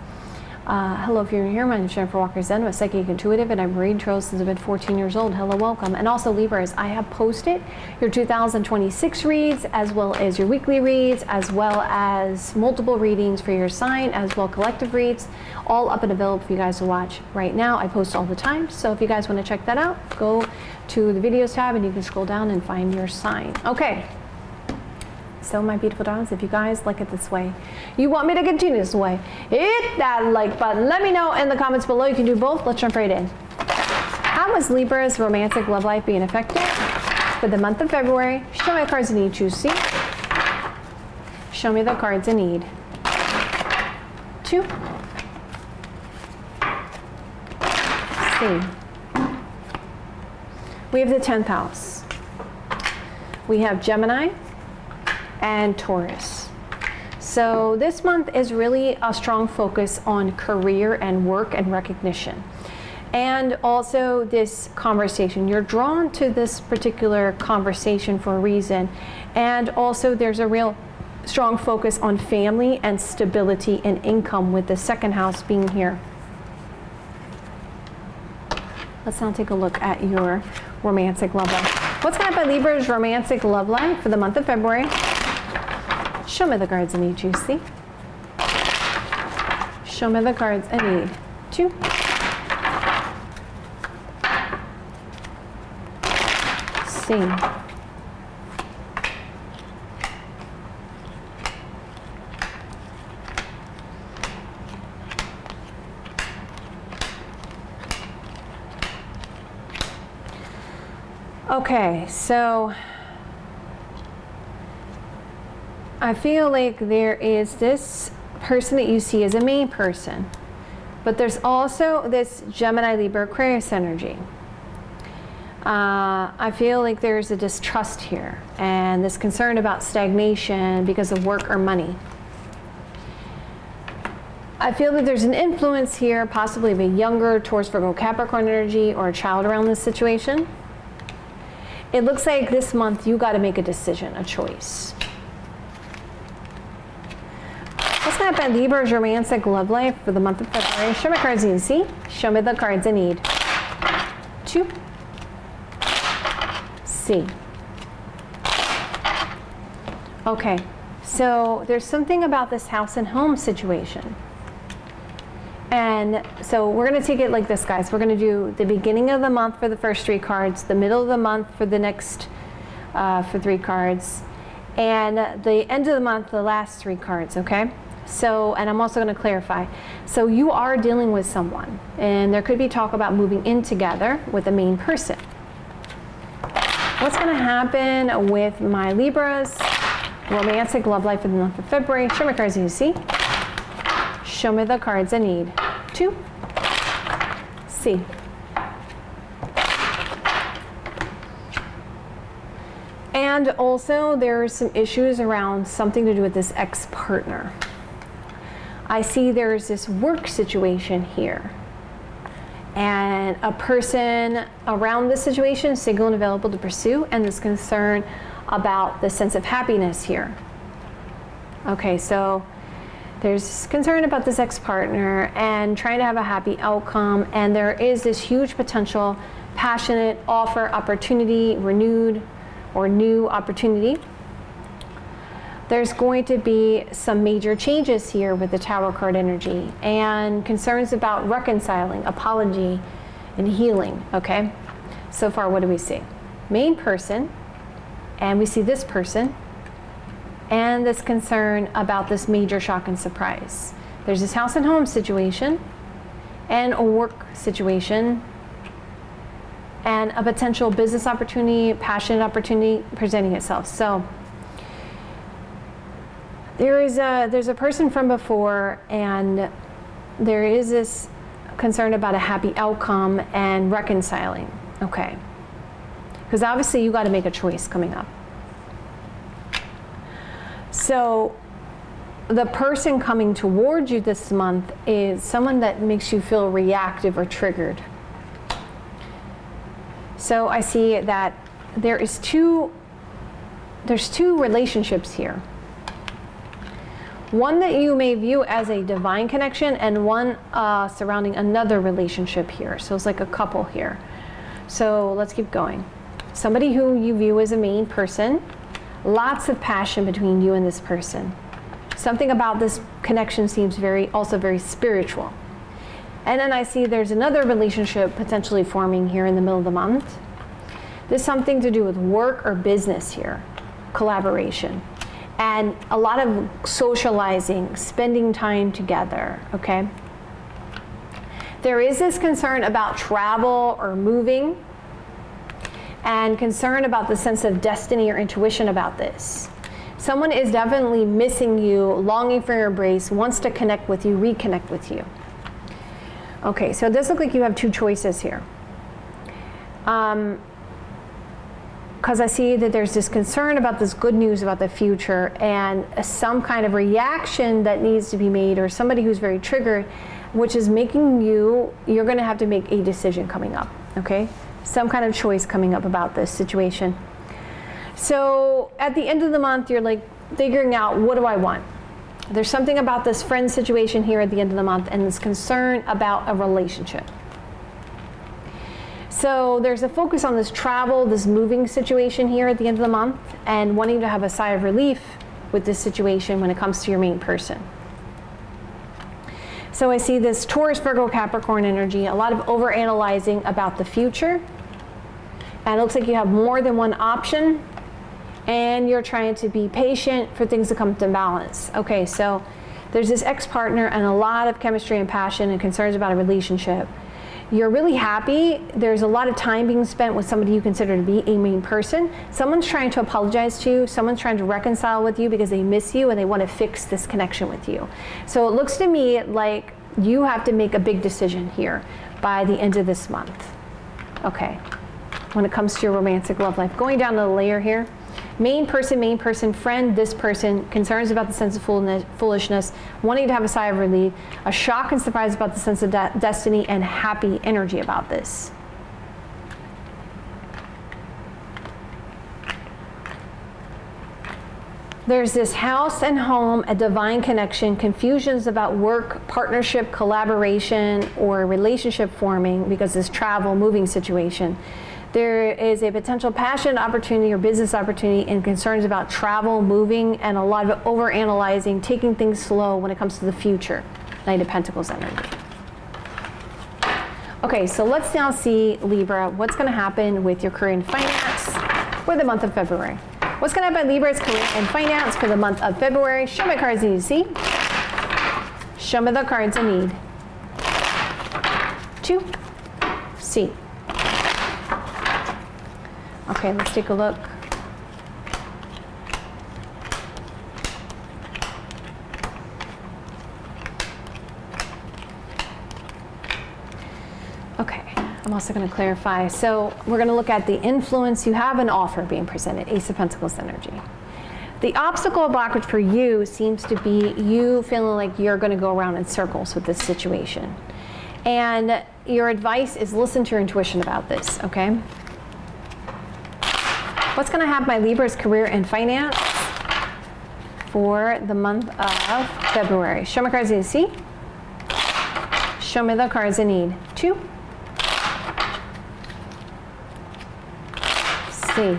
hello, if you're new here, my name is Jennifer Walker Zen. I'm a psychic intuitive, and I've read tarot since I've been 14 years old. Hello, welcome. And also, Libras, I have posted your 2026 reads, as well as your weekly reads, as well as multiple readings for your sign, as well collective reads, all up and available for you guys to watch right now. I post all the time, so if you guys want to check that out, go to the videos tab, and you can scroll down and find your sign. Okay. So my beautiful darlings, if you guys like it this way, you want me to continue this way, hit that like button. Let me know in the comments below. You can do both. Let's jump right in. How is Libra's romantic love life being affected for the month of February? Show me the cards I need. Choose C. Show me the cards I need. 2. C. We have the 10th house. We have Gemini and Taurus. So this month is really a strong focus on career and work and recognition. And also this conversation. You're drawn to this particular conversation for a reason. And also there's a real strong focus on family and stability and income, with the second house being here. Let's now take a look at your romantic love life. What's going on by Libra's romantic love life for the month of February? Show me the cards I need, Juicy. Show me the cards I need. 2. C. Okay, so I feel like there is this person that you see as a main person, but there's also this Gemini, Libra, Aquarius energy. I feel like there's a distrust here and this concern about stagnation because of work or money. I feel that there's an influence here, possibly of a younger Taurus, Virgo, Capricorn energy or a child around this situation. It looks like this month you got to make a decision, a choice. What's going to happen, Libra's romantic love life for the month of February? Show me cards you see. Show me the cards I need. 2. C. Okay, so there's something about this house and home situation. And so we're going to take it like this, guys. We're going to do the beginning of the month for the first 3 cards, the middle of the month for the next for 3 cards, and the end of the month, the last 3 cards, okay? So, and I'm also going to clarify. So you are dealing with someone, and there could be talk about moving in together with a main person. What's going to happen with my Libras? Romantic love life in the month of February. Show me cards you see. Show me the cards I need. 2. C. And also there are some issues around something to do with this ex-partner. I see there's this work situation here. And a person around this situation is single and available to pursue, and this concern about the sense of happiness here. Okay, so there's concern about this ex-partner and trying to have a happy outcome, and there is this huge potential, passionate offer, opportunity, renewed or new opportunity. There's going to be some major changes here with the Tower card energy and concerns about reconciling, apology, and healing, okay? So far, what do we see? Main person, and we see this person, and this concern about this major shock and surprise. There's this house and home situation, and a work situation, and a potential business opportunity, passionate opportunity presenting itself. So there's a person from before, and there is this concern about a happy outcome and reconciling, okay? Because obviously you got to make a choice coming up. So the person coming towards you this month is someone that makes you feel reactive or triggered. So I see that there's two relationships here. One that you may view as a divine connection, and one surrounding another relationship here. So it's like a couple here. So let's keep going. Somebody who you view as a main person, lots of passion between you and this person. Something about this connection seems also very spiritual. And then I see there's another relationship potentially forming here in the middle of the month. There's something to do with work or business here, collaboration, and a lot of socializing, spending time together, okay? There is this concern about travel or moving, and concern about the sense of destiny or intuition about this. Someone is definitely missing you, longing for your embrace, wants to connect with you, reconnect with you. Okay, so it does look like you have 2 choices here. Because I see that there's this concern about this good news about the future, and some kind of reaction that needs to be made, or somebody who's very triggered, which is making you're going to have to make a decision coming up, okay? Some kind of choice coming up about this situation. So at the end of the month, you're like figuring out, what do I want? There's something about this friend situation here at the end of the month, and this concern about a relationship. So there's a focus on this travel, this moving situation here at the end of the month, and wanting to have a sigh of relief with this situation when it comes to your main person. So I see this Taurus, Virgo, Capricorn energy, a lot of overanalyzing about the future. And it looks like you have more than one option, and you're trying to be patient for things to come to balance. Okay, so there's this ex-partner and a lot of chemistry and passion and concerns about a relationship. You're really happy. There's a lot of time being spent with somebody you consider to be a main person. Someone's trying to apologize to you. Someone's trying to reconcile with you because they miss you and they want to fix this connection with you. So it looks to me like you have to make a big decision here by the end of this month. Okay. When it comes to your romantic love life. Going down the layer here. Main person, friend, this person, concerns about the sense of foolishness, wanting to have a sigh of relief, a shock and surprise about the sense of destiny, and happy energy about this. There's this house and home, a divine connection, confusions about work, partnership, collaboration, or relationship forming because this travel, moving situation. There is a potential passion opportunity or business opportunity and concerns about travel, moving, and a lot of overanalyzing, taking things slow when it comes to the future. Knight of Pentacles energy. Okay, so let's now see, Libra, what's going to happen with your career and finance for the month of February. What's going to happen, Libra's career and finance for the month of February? Show me cards I need to see. Show me the cards I need to see. Okay, let's take a look. Okay, I'm also going to clarify. So we're going to look at the influence. You have an offer being presented, Ace of Pentacles energy. The obstacle or blockage for you seems to be you feeling like you're going to go around in circles with this situation. And your advice is listen to your intuition about this, okay? What's going to happen by Libra's career and finance for the month of February? Show me cards I need to see. Show me the cards I need to see.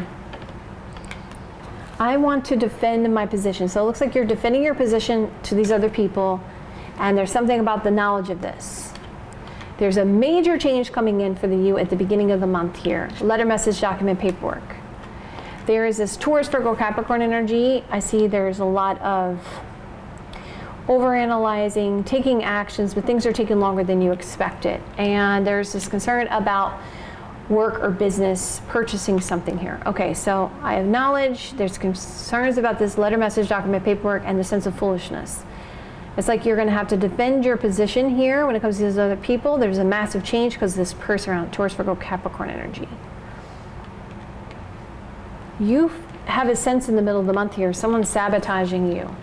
I want to defend my position. So it looks like you're defending your position to these other people, and there's something about the knowledge of this. There's a major change coming in for you at the beginning of the month here. Letter, message, document, paperwork. There is this Taurus, Virgo, Capricorn energy. I see there's a lot of overanalyzing, taking actions, but things are taking longer than you expected. And there's this concern about work or business, purchasing something here. Okay, so I have knowledge. There's concerns about this letter, message, document, paperwork, and the sense of foolishness. It's like you're going to have to defend your position here when it comes to these other people. There's a massive change because this person around Taurus, Virgo, Capricorn energy. You have a sense in the middle of the month here, someone's sabotaging you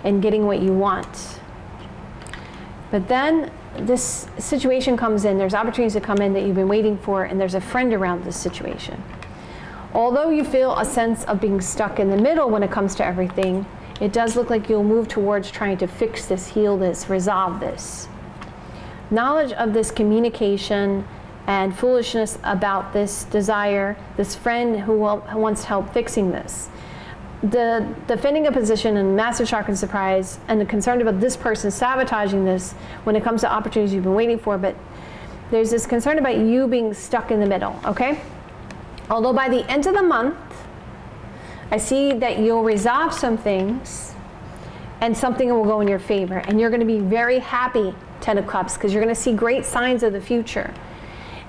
and getting what you want. But then this situation comes in, there's opportunities that come in that you've been waiting for, and there's a friend around this situation. Although you feel a sense of being stuck in the middle when it comes to everything, it does look like you'll move towards trying to fix this, heal this, resolve this. Knowledge of this communication and foolishness about this desire, this friend who wants help fixing this. The defending a position and massive shock and surprise, and the concern about this person sabotaging this when it comes to opportunities you've been waiting for, but there's this concern about you being stuck in the middle, okay? Although by the end of the month, I see that you'll resolve some things and something will go in your favor, and you're going to be very happy, Ten of Cups, because you're going to see great signs of the future.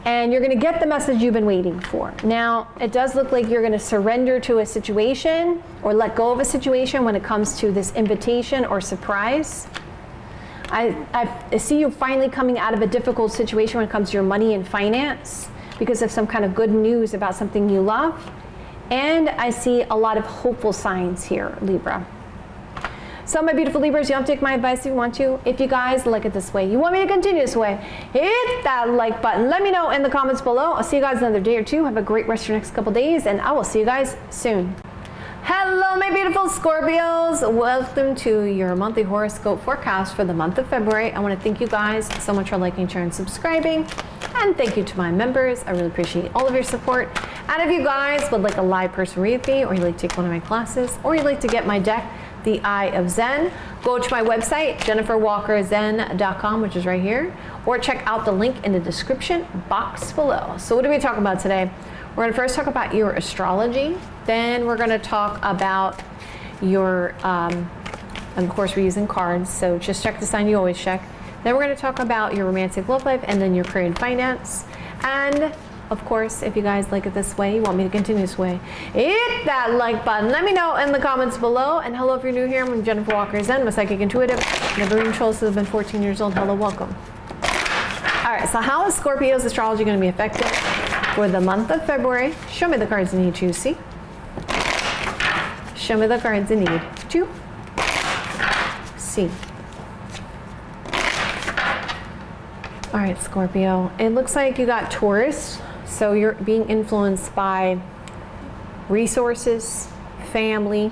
And you're going to get the message you've been waiting for. Now, it does look like you're going to surrender to a situation or let go of a situation when it comes to this invitation or surprise. I see you finally coming out of a difficult situation when it comes to your money and finance because of some kind of good news about something you love. And I see a lot of hopeful signs here, Libra. So my beautiful Libras, you don't have to take my advice if you want to. If you guys like it this way, you want me to continue this way, hit that like button. Let me know in the comments below. I'll see you guys another day or two. Have a great rest of your next couple days, and I will see you guys soon. Hello, my beautiful Scorpios. Welcome to your monthly horoscope forecast for the month of February. I want to thank you guys so much for liking, sharing, and subscribing. And thank you to my members. I really appreciate all of your support. And if you guys would like a live person read with me, or you'd like to take one of my classes, or you'd like to get my deck, The Eye of Zen, go to my website, jenniferwalkerzen.com, which is right here, or check out the link in the description box below. So what are we talking about today? We're going to first talk about your astrology, then we're going to talk about your, and of course we're using cards, so just check the sign you always check. Then we're going to talk about your romantic love life and then your career and finance. And of course, if you guys like it this way, you want me to continue this way, hit that like button. Let me know in the comments below. And hello if you're new here. I'm Jennifer Walker Zen. I'm a psychic intuitive. Never been control since I've been 14 years old. Hello, welcome. All right, so how is Scorpio's astrology going to be effective for the month of February? Show me the cards I need to see. Show me the cards I need to see. All right, Scorpio. It looks like you got Taurus, so you're being influenced by resources, family.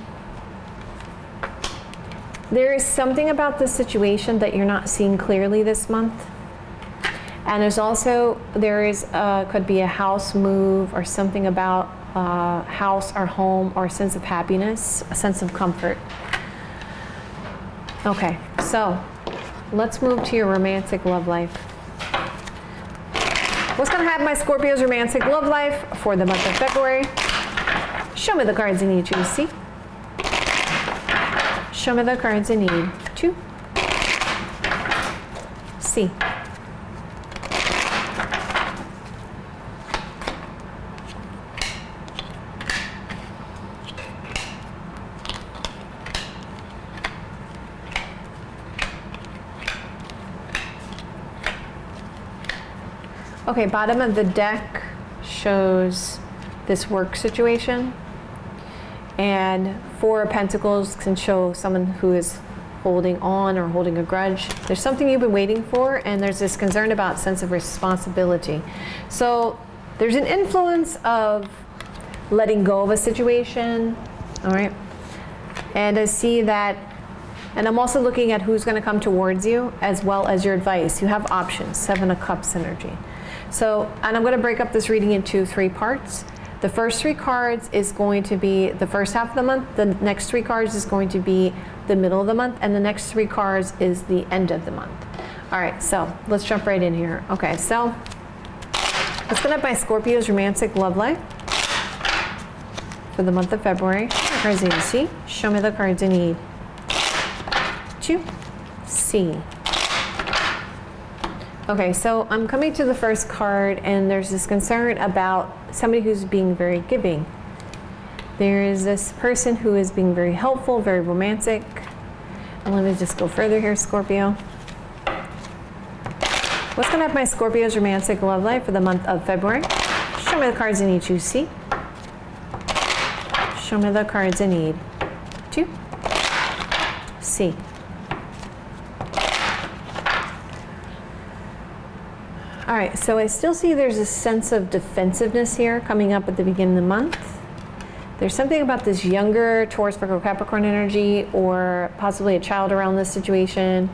There is something about this situation that you're not seeing clearly this month. And there's also, could be a house move or something about house or home or a sense of happiness, a sense of comfort. Okay, so let's move to your romantic love life. What's going to happen my Scorpio's romantic love life for the month of February? Show me the cards I need you to see. Show me the cards I need to see. Okay, bottom of the deck shows this work situation, and Four of Pentacles can show someone who is holding on or holding a grudge. There's something you've been waiting for, and there's this concern about sense of responsibility. So there's an influence of letting go of a situation, all right? And I see that, and I'm also looking at who's gonna come towards you as well as your advice. You have options, Seven of Cups energy. So, and I'm going to break up this reading into 3 parts. The first 3 cards is going to be the first half of the month. The next 3 cards is going to be the middle of the month. And the next 3 cards is the end of the month. All right, so let's jump right in here. Okay, so let's get up my Scorpio's romantic love life for the month of February. Cards I need to see. Show me the cards I need to see. Okay, so I'm coming to the first card, and there's this concern about somebody who's being very giving. There is this person who is being very helpful, very romantic. And let me just go further here, Scorpio. What's going to have my Scorpio's romantic love life for the month of February? Show me the cards I need to see. Show me the cards I need to see. All right, so I still see there's a sense of defensiveness here coming up at the beginning of the month. There's something about this younger Taurus, Virgo, Capricorn energy, or possibly a child around this situation,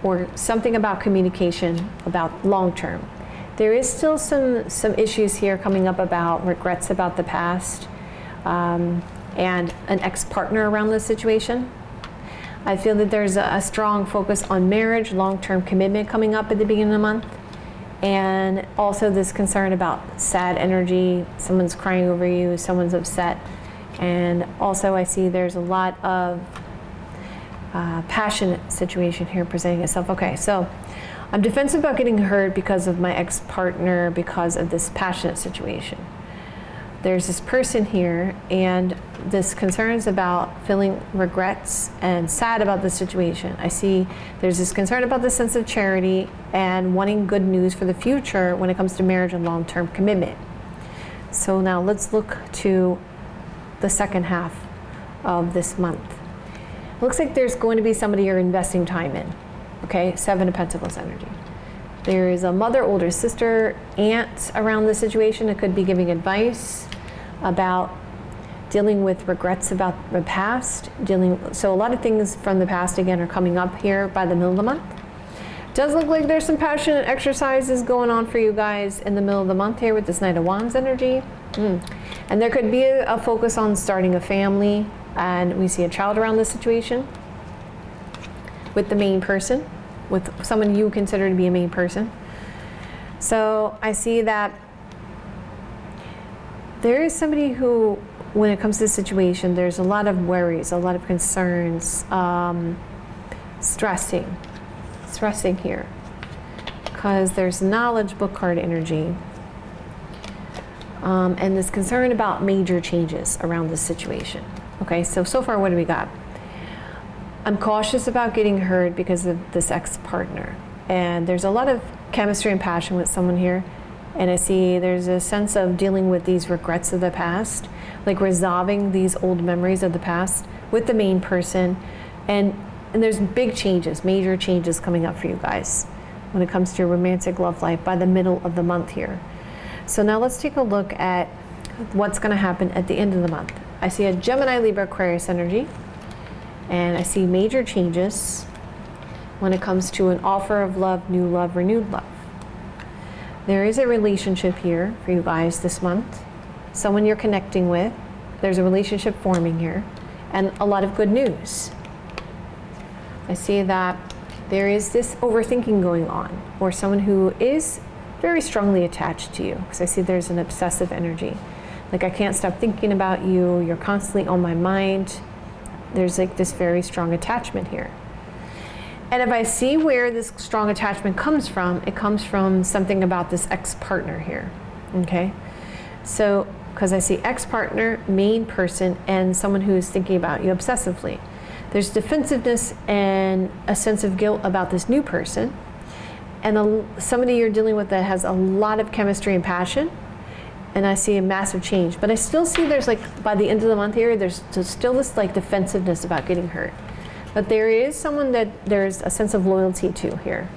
or something about communication, about long term. There is still some issues here coming up about regrets about the past, and an ex-partner around this situation. I feel that there's a strong focus on marriage, long-term commitment coming up at the beginning of the month. And also this concern about sad energy, someone's crying over you, someone's upset. And also I see there's a lot of passionate situation here presenting itself. Okay, so I'm defensive about getting hurt because of my ex-partner, because of this passionate situation. There's this person here, and this concerns about feeling regrets and sad about the situation. I see there's this concern about the sense of charity and wanting good news for the future when it comes to marriage and long-term commitment. So now let's look to the second half of this month. Looks like there's going to be somebody you're investing time in. Okay, Seven of Pentacles energy. There is a mother, older sister, aunt around the situation that could be giving advice about dealing with regrets about the past. So a lot of things from the past, again, are coming up here by the middle of the month. Does look like there's some passionate exercises going on for you guys in the middle of the month here with this Knight of Wands energy. And there could be a focus on starting a family, and we see a child around this situation with the main person, with someone you consider to be a main person. So I see that there is somebody who, when it comes to this situation, there's a lot of worries, a lot of concerns, stressing stressing here because there's knowledge book card energy. And this concern about major changes around this situation. Okay, so far what do we got? I'm cautious about getting hurt because of this ex-partner. And there's a lot of chemistry and passion with someone here. And I see there's a sense of dealing with these regrets of the past, like resolving these old memories of the past with the main person. And there's big changes, major changes coming up for you guys when it comes to your romantic love life by the middle of the month here. So now let's take a look at what's going to happen at the end of the month. I see a Gemini, Libra, Aquarius energy, and I see major changes when it comes to an offer of love, new love, renewed love. There is a relationship here for you guys this month, someone you're connecting with. There's a relationship forming here, and a lot of good news. I see that there is this overthinking going on, or someone who is very strongly attached to you, because I see there's an obsessive energy. Like, I can't stop thinking about you, you're constantly on my mind. There's like this very strong attachment here. And if I see where this strong attachment comes from, it comes from something about this ex-partner here, okay? So, because I see ex-partner, main person, and someone who is thinking about you obsessively. There's defensiveness and a sense of guilt about this new person, and somebody you're dealing with that has a lot of chemistry and passion, and I see a massive change. But I still see there's like, by the end of the month here, there's still this like defensiveness about getting hurt. But there is someone that there's a sense of loyalty to here.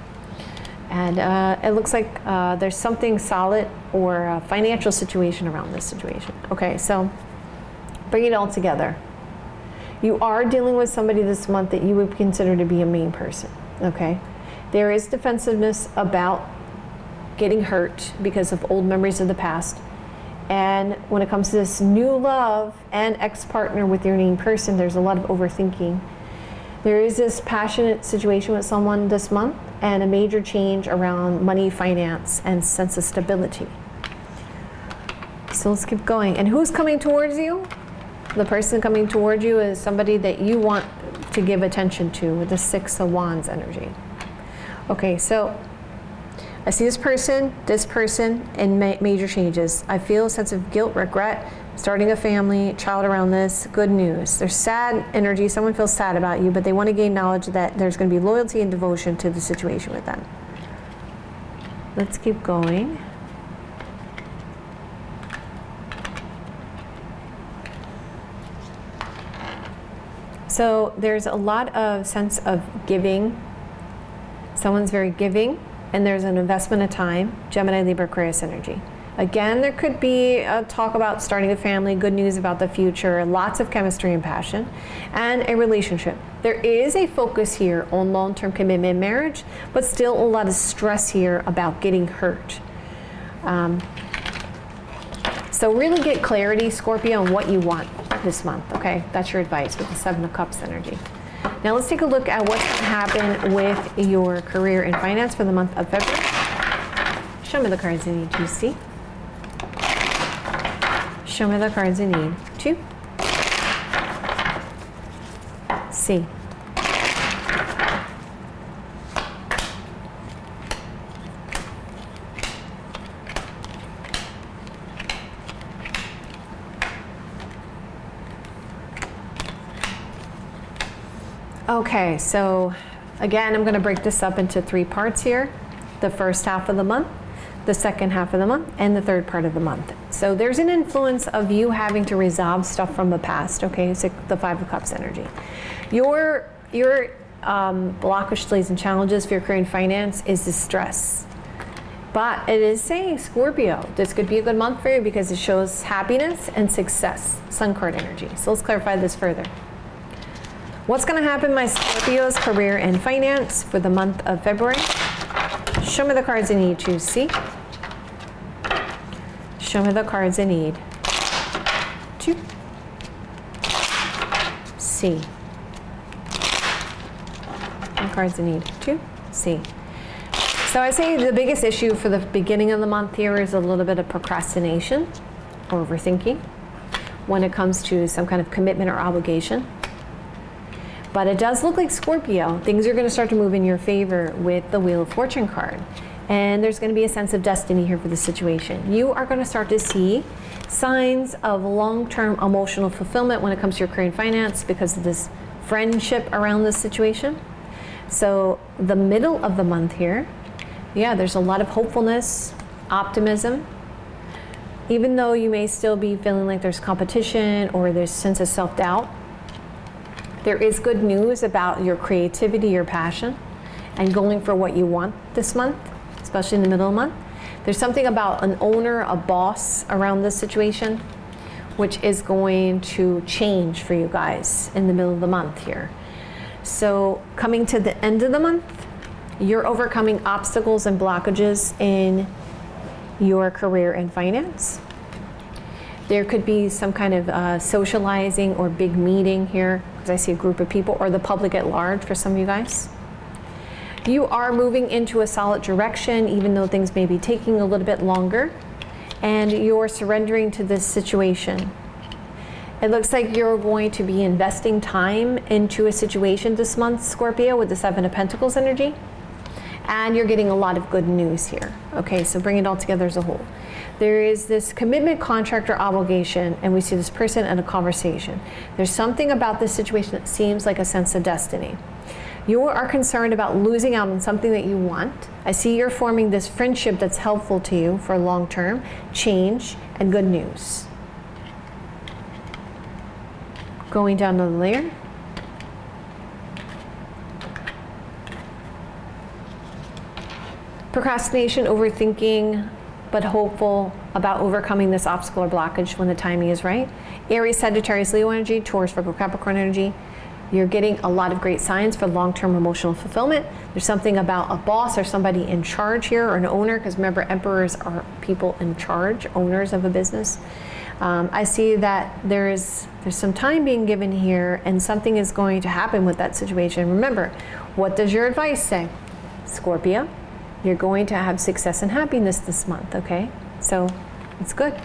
And it looks like there's something solid or a financial situation around this situation. Okay, so bring it all together. You are dealing with somebody this month that you would consider to be a main person, okay? There is defensiveness about getting hurt because of old memories of the past. And when it comes to this new love and ex-partner with your main person, there's a lot of overthinking. There is this passionate situation with someone this month and a major change around money, finance, and sense of stability. So let's keep going. And who's coming towards you? The person coming towards you is somebody that you want to give attention to with the Six of Wands energy. Okay, so I see this person, and major changes. I feel a sense of guilt, regret, starting a family, child around this. Good news. There's sad energy. Someone feels sad about you, but they want to gain knowledge that there's going to be loyalty and devotion to the situation with them. Let's keep going. So there's a lot of sense of giving. Someone's very giving, and there's an investment of time. Gemini, Libra, Aquarius energy. Again, there could be a talk about starting a family, good news about the future, lots of chemistry and passion, and a relationship. There is a focus here on long-term commitment marriage, but still a lot of stress here about getting hurt. So really get clarity, Scorpio, on what you want this month, okay? That's your advice with the Seven of Cups energy. Now let's take a look at what's going to happen with your career and finance for the month of February. Show me the cards you need to see. Show me the cards you need to see. Okay, so again, I'm going to break this up into three parts here. The first half of the month, the second half of the month, and the third part of the month. So there's an influence of you having to resolve stuff from the past, okay? It's like the Five of Cups energy. Your blockage, delays, and challenges for your career and finance is the stress. But it is saying, Scorpio, this could be a good month for you because it shows happiness and success, Sun card energy. So let's clarify this further. What's going to happen, my Scorpios, career and finance for the month of February? Show me the cards I need to see. Show me the cards I need to see. The cards I need to see. So I say the biggest issue for the beginning of the month here is a little bit of procrastination or overthinking when it comes to some kind of commitment or obligation. But it does look like, Scorpio, things are going to start to move in your favor with the Wheel of Fortune card. And there's going to be a sense of destiny here for the situation. You are going to start to see signs of long-term emotional fulfillment when it comes to your career and finance because of this friendship around this situation. So the middle of the month here, yeah, there's a lot of hopefulness, optimism. Even though you may still be feeling like there's competition or there's sense of self-doubt, there is good news about your creativity, your passion, and going for what you want this month, especially in the middle of the month. There's something about an owner, a boss around this situation, which is going to change for you guys in the middle of the month here. So coming to the end of the month, you're overcoming obstacles and blockages in your career and finance. There could be some kind of socializing or big meeting here, because I see a group of people, or the public at large for some of you guys. You are moving into a solid direction, even though things may be taking a little bit longer, and you're surrendering to this situation. It looks like you're going to be investing time into a situation this month, Scorpio, with the Seven of Pentacles energy. And you're getting a lot of good news here. Okay, so bring it all together as a whole. There is this commitment, contract, or obligation, and we see this person in a conversation. There's something about this situation that seems like a sense of destiny. You are concerned about losing out on something that you want. I see you're forming this friendship that's helpful to you for long-term change and good news. Going down to the layer. Procrastination, overthinking, but hopeful about overcoming this obstacle or blockage when the timing is right. Aries, Sagittarius, Leo energy, Taurus, Virgo, Capricorn energy. You're getting a lot of great signs for long-term emotional fulfillment. There's something about a boss or somebody in charge here, or an owner, because remember, emperors are people in charge, owners of a business. I see that there's some time being given here, and something is going to happen with that situation. Remember, what does your advice say? Scorpio, you're going to have success and happiness this month, okay? So it's good.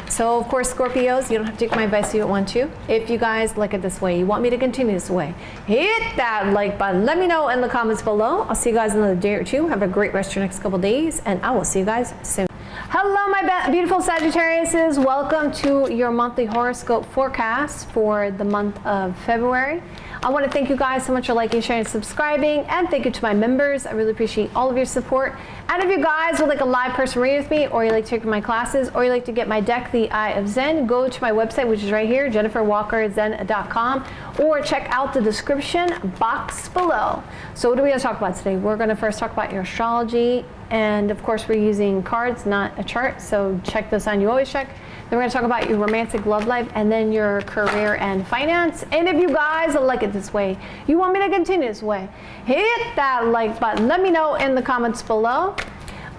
So of course, Scorpios, you don't have to take my advice if you don't want to. If you guys like it this way, you want me to continue this way, hit that like button. Let me know in the comments below. I'll see you guys in another day or two. Have a great rest of your next couple days, and I will see you guys soon. Hello, my beautiful Sagittariuses. Welcome to your monthly horoscope forecast for the month of February. I want to thank you guys so much for liking, sharing, and subscribing, and thank you to my members. I really appreciate all of your support. And if you guys would like a live person reading with me, or you like to take my classes, or you like to get my deck, The Eye of Zen, go to my website, which is right here, jenniferwalkerzen.com, or check out the description box below. So what are we going to talk about today? We're going to first talk about your astrology, and of course we're using cards, not a chart, so check this on, you always check. Then we're going to talk about your romantic love life, and then your career and finance. And if you guys like it this way, you want me to continue this way, hit that like button. Let me know in the comments below. All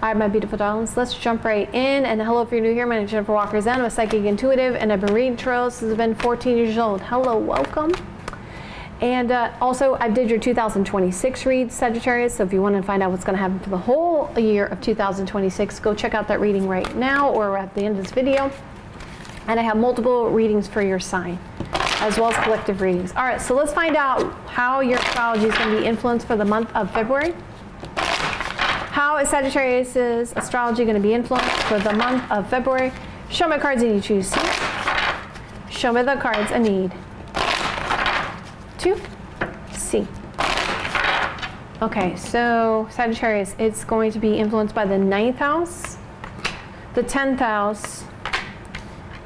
right, my beautiful darlings, let's jump right in. And hello, if you're new here, my name is Jennifer Walker Zen. I'm a psychic intuitive, and I've been reading tarot since I've been 14 years old. Hello, welcome. And also, I did your 2026 read, Sagittarius, so if you want to find out what's going to happen for the whole year of 2026, go check out that reading right now or at the end of this video. And I have multiple readings for your sign, as well as collective readings. All right, so let's find out how your astrology is going to be influenced for the month of February. How is Sagittarius' astrology going to be influenced for the month of February? Show me cards and you choose C. Show me the cards I need to C. Okay, so Sagittarius, it's going to be influenced by the 9th house, the 10th house,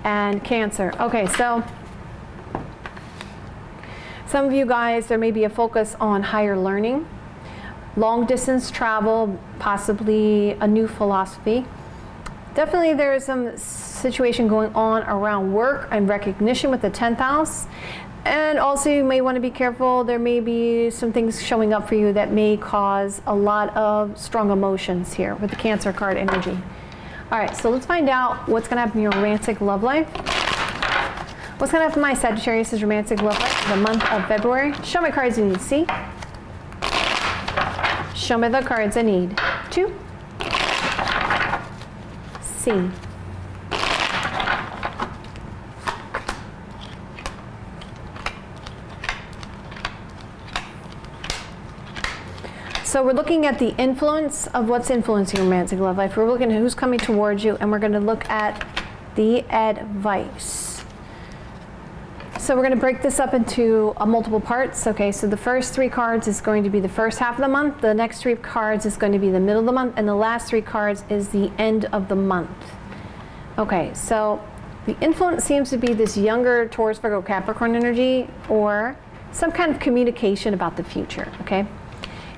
and Cancer. Okay, so some of you guys, there may be a focus on higher learning, long distance travel, possibly a new philosophy. Definitely there is some situation going on around work and recognition with the 10th house. And also you may want to be careful. There may be some things showing up for you that may cause a lot of strong emotions here with the Cancer card energy. All right, so let's find out what's going to happen in your romantic love life. What's going to happen in my Sagittarius' romantic love life for the month of February? Show me cards you need to see. Show me the cards I need to see. So we're looking at the influence of what's influencing your romantic love life. We're looking at who's coming towards you, and we're going to look at the advice. So we're going to break this up into multiple parts. Okay, so the first 3 cards is going to be the first half of the month. The next 3 cards is going to be the middle of the month, and the last 3 cards is the end of the month. Okay, so the influence seems to be this younger Taurus, Virgo, Capricorn energy, or some kind of communication about the future, okay?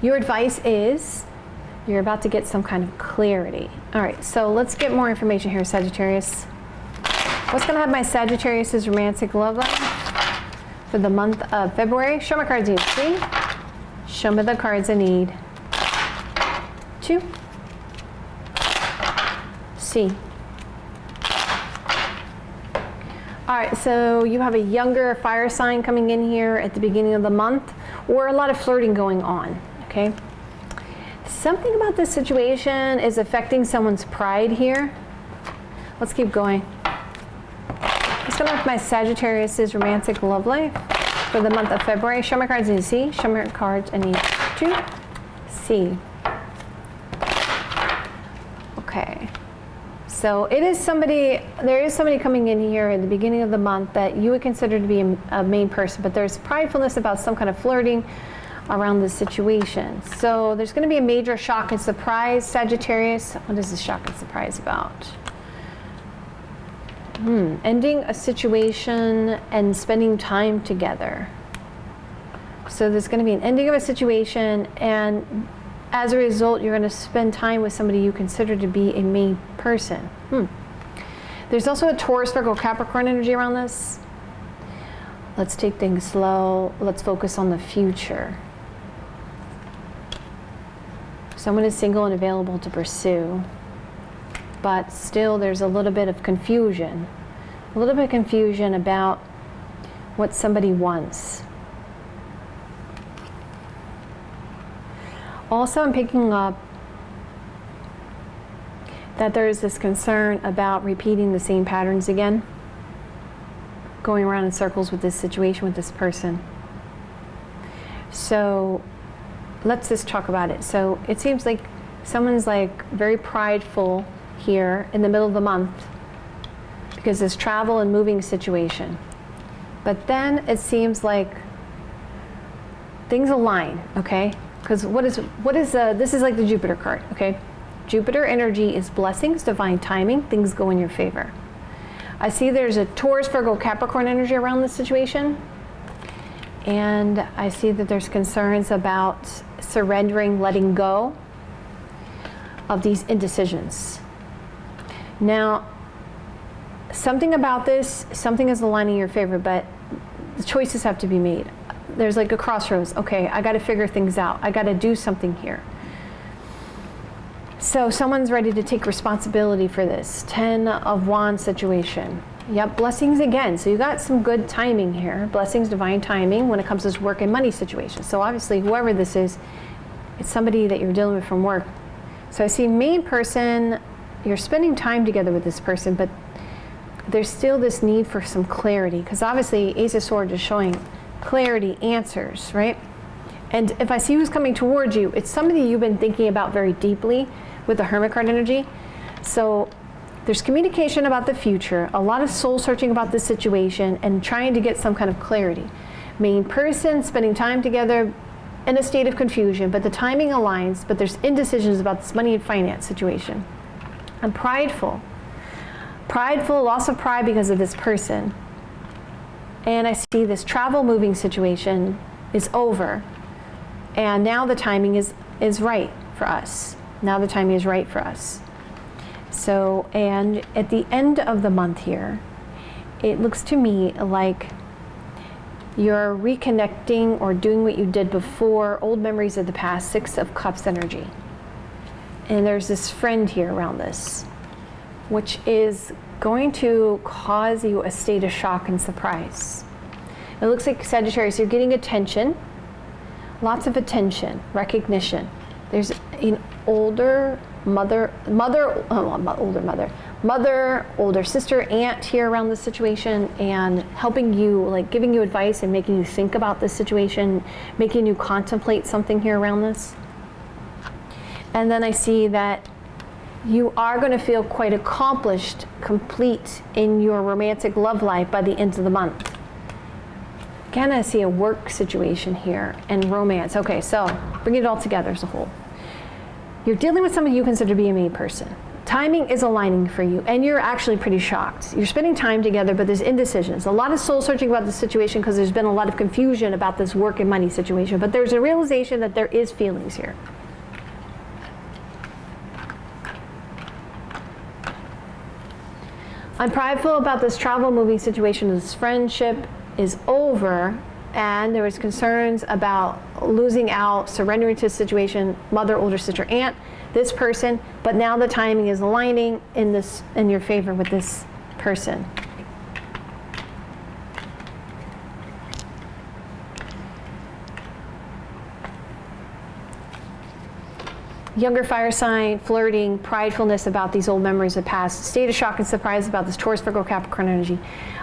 Your advice is you're about to get some kind of clarity. All right, so let's get more information here, Sagittarius. What's going to have my Sagittarius' romantic love life for the month of February? Show my cards you see. Show me the cards I need. 2. C. All right, so you have a younger fire sign coming in here at the beginning of the month, or a lot of flirting going on, okay? Something about this situation is affecting someone's pride here. Let's keep going. What's going on with my Sagittarius' romantic love life for the month of February? Show my cards I need to see. Show my cards I need to see. Okay. So it is somebody, there is somebody coming in here at the beginning of the month that you would consider to be a main person, but there's pridefulness about some kind of flirting around this situation. So there's going to be a major shock and surprise, Sagittarius. What is this shock and surprise about? Ending a situation and spending time together. So there's going to be an ending of a situation, and as a result, you're going to spend time with somebody you consider to be a main person. There's also a Taurus, Virgo, Capricorn energy around this. Let's take things slow. Let's focus on the future. Someone is single and available to pursue, but still there's a little bit of confusion. A little bit of confusion about what somebody wants. Also, I'm picking up that there is this concern about repeating the same patterns again, going around in circles with this situation with this person. So let's just talk about it. So it seems like someone's like very prideful here in the middle of the month because this travel and moving situation. But then it seems like things align, okay? Because this is like the Jupiter card, okay? Jupiter energy is blessings, divine timing, things go in your favor. I see there's a Taurus, Virgo, Capricorn energy around this situation. And I see that there's concerns about surrendering, letting go of these indecisions. Now, something about this, something is aligning in your favor, but the choices have to be made. There's like a crossroads. Okay, I got to figure things out. I got to do something here. So someone's ready to take responsibility for this 10 of Wands situation. Yep, blessings again. So you got some good timing here. Blessings, divine timing when it comes to this work and money situation. So obviously, whoever this is, it's somebody that you're dealing with from work. So I see main person, you're spending time together with this person, but there's still this need for some clarity, because obviously Ace of Swords is showing clarity, answers, right? And if I see who's coming towards you, it's somebody you've been thinking about very deeply with the Hermit card energy. So there's communication about the future, a lot of soul searching about this situation, and trying to get some kind of clarity. Main person, spending time together in a state of confusion, but the timing aligns, but there's indecisions about this money and finance situation. I'm prideful. Prideful, loss of pride because of this person. And I see this travel moving situation is over. And now the timing is right for us. Now the timing is right for us. So, and at the end of the month here, it looks to me like you're reconnecting or doing what you did before, old memories of the past, 6 of Cups energy. And there's this friend here around this, which is going to cause you a state of shock and surprise. It looks like, Sagittarius, you're getting attention, lots of attention, recognition. There's an older older sister, aunt here around this situation, and helping you, like giving you advice and making you think about this situation, making you contemplate something here around this. And then I see that you are going to feel quite accomplished, complete in your romantic love life by the end of the month. Again, I see a work situation here and romance. Okay, so bring it all together as a whole. You're dealing with someone you consider to be a me person. Timing is aligning for you, and you're actually pretty shocked. You're spending time together, but there's indecisions. A lot of soul searching about this situation because there's been a lot of confusion about this work and money situation, but there's a realization that there is feelings here. I'm prideful about this travel moving situation. This friendship is over, and there was concerns about losing out, surrendering to a situation, mother, older sister, aunt, this person, but now the timing is aligning in your favor with this person. Younger fire sign, flirting, pridefulness about these old memories of the past, state of shock and surprise about this Taurus, Virgo, Capricorn energy.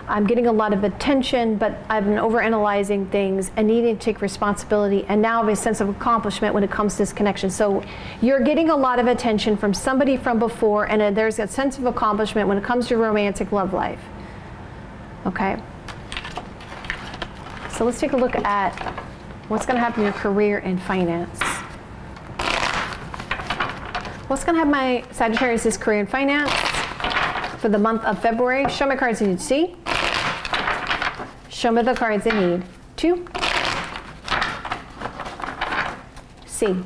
I'm getting a lot of attention, but I've been overanalyzing things and needing to take responsibility, and now I have a sense of accomplishment when it comes to this connection. So you're getting a lot of attention from somebody from before, and there's a sense of accomplishment when it comes to your romantic love life. Okay? So let's take a look at what's going to happen in your career and finance. What's going to have my Sagittarius' career and finance for the month of February? Show me cards you need to see. Show me the cards I need to see.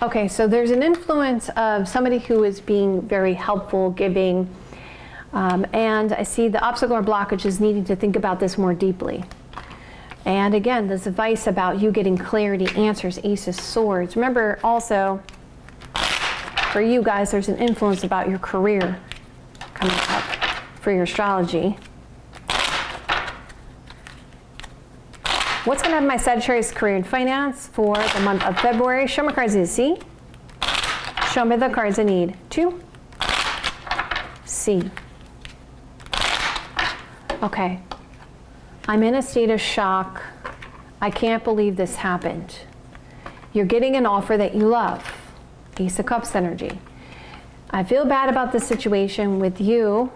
Okay, so there's an influence of somebody who is being very helpful, giving, and I see the obstacle or blockage is needing to think about this more deeply. And again, this advice about you getting clarity, answers, Ace of Swords. Remember also, for you guys, there's an influence about your career coming up for your astrology. What's going to have my Sagittarius career and finance for the month of February? Show me cards I need to see. Show me the cards I need to see. Okay. I'm in a state of shock. I can't believe this happened. You're getting an offer that you love. Ace of Cups energy. I feel bad about the situation with you,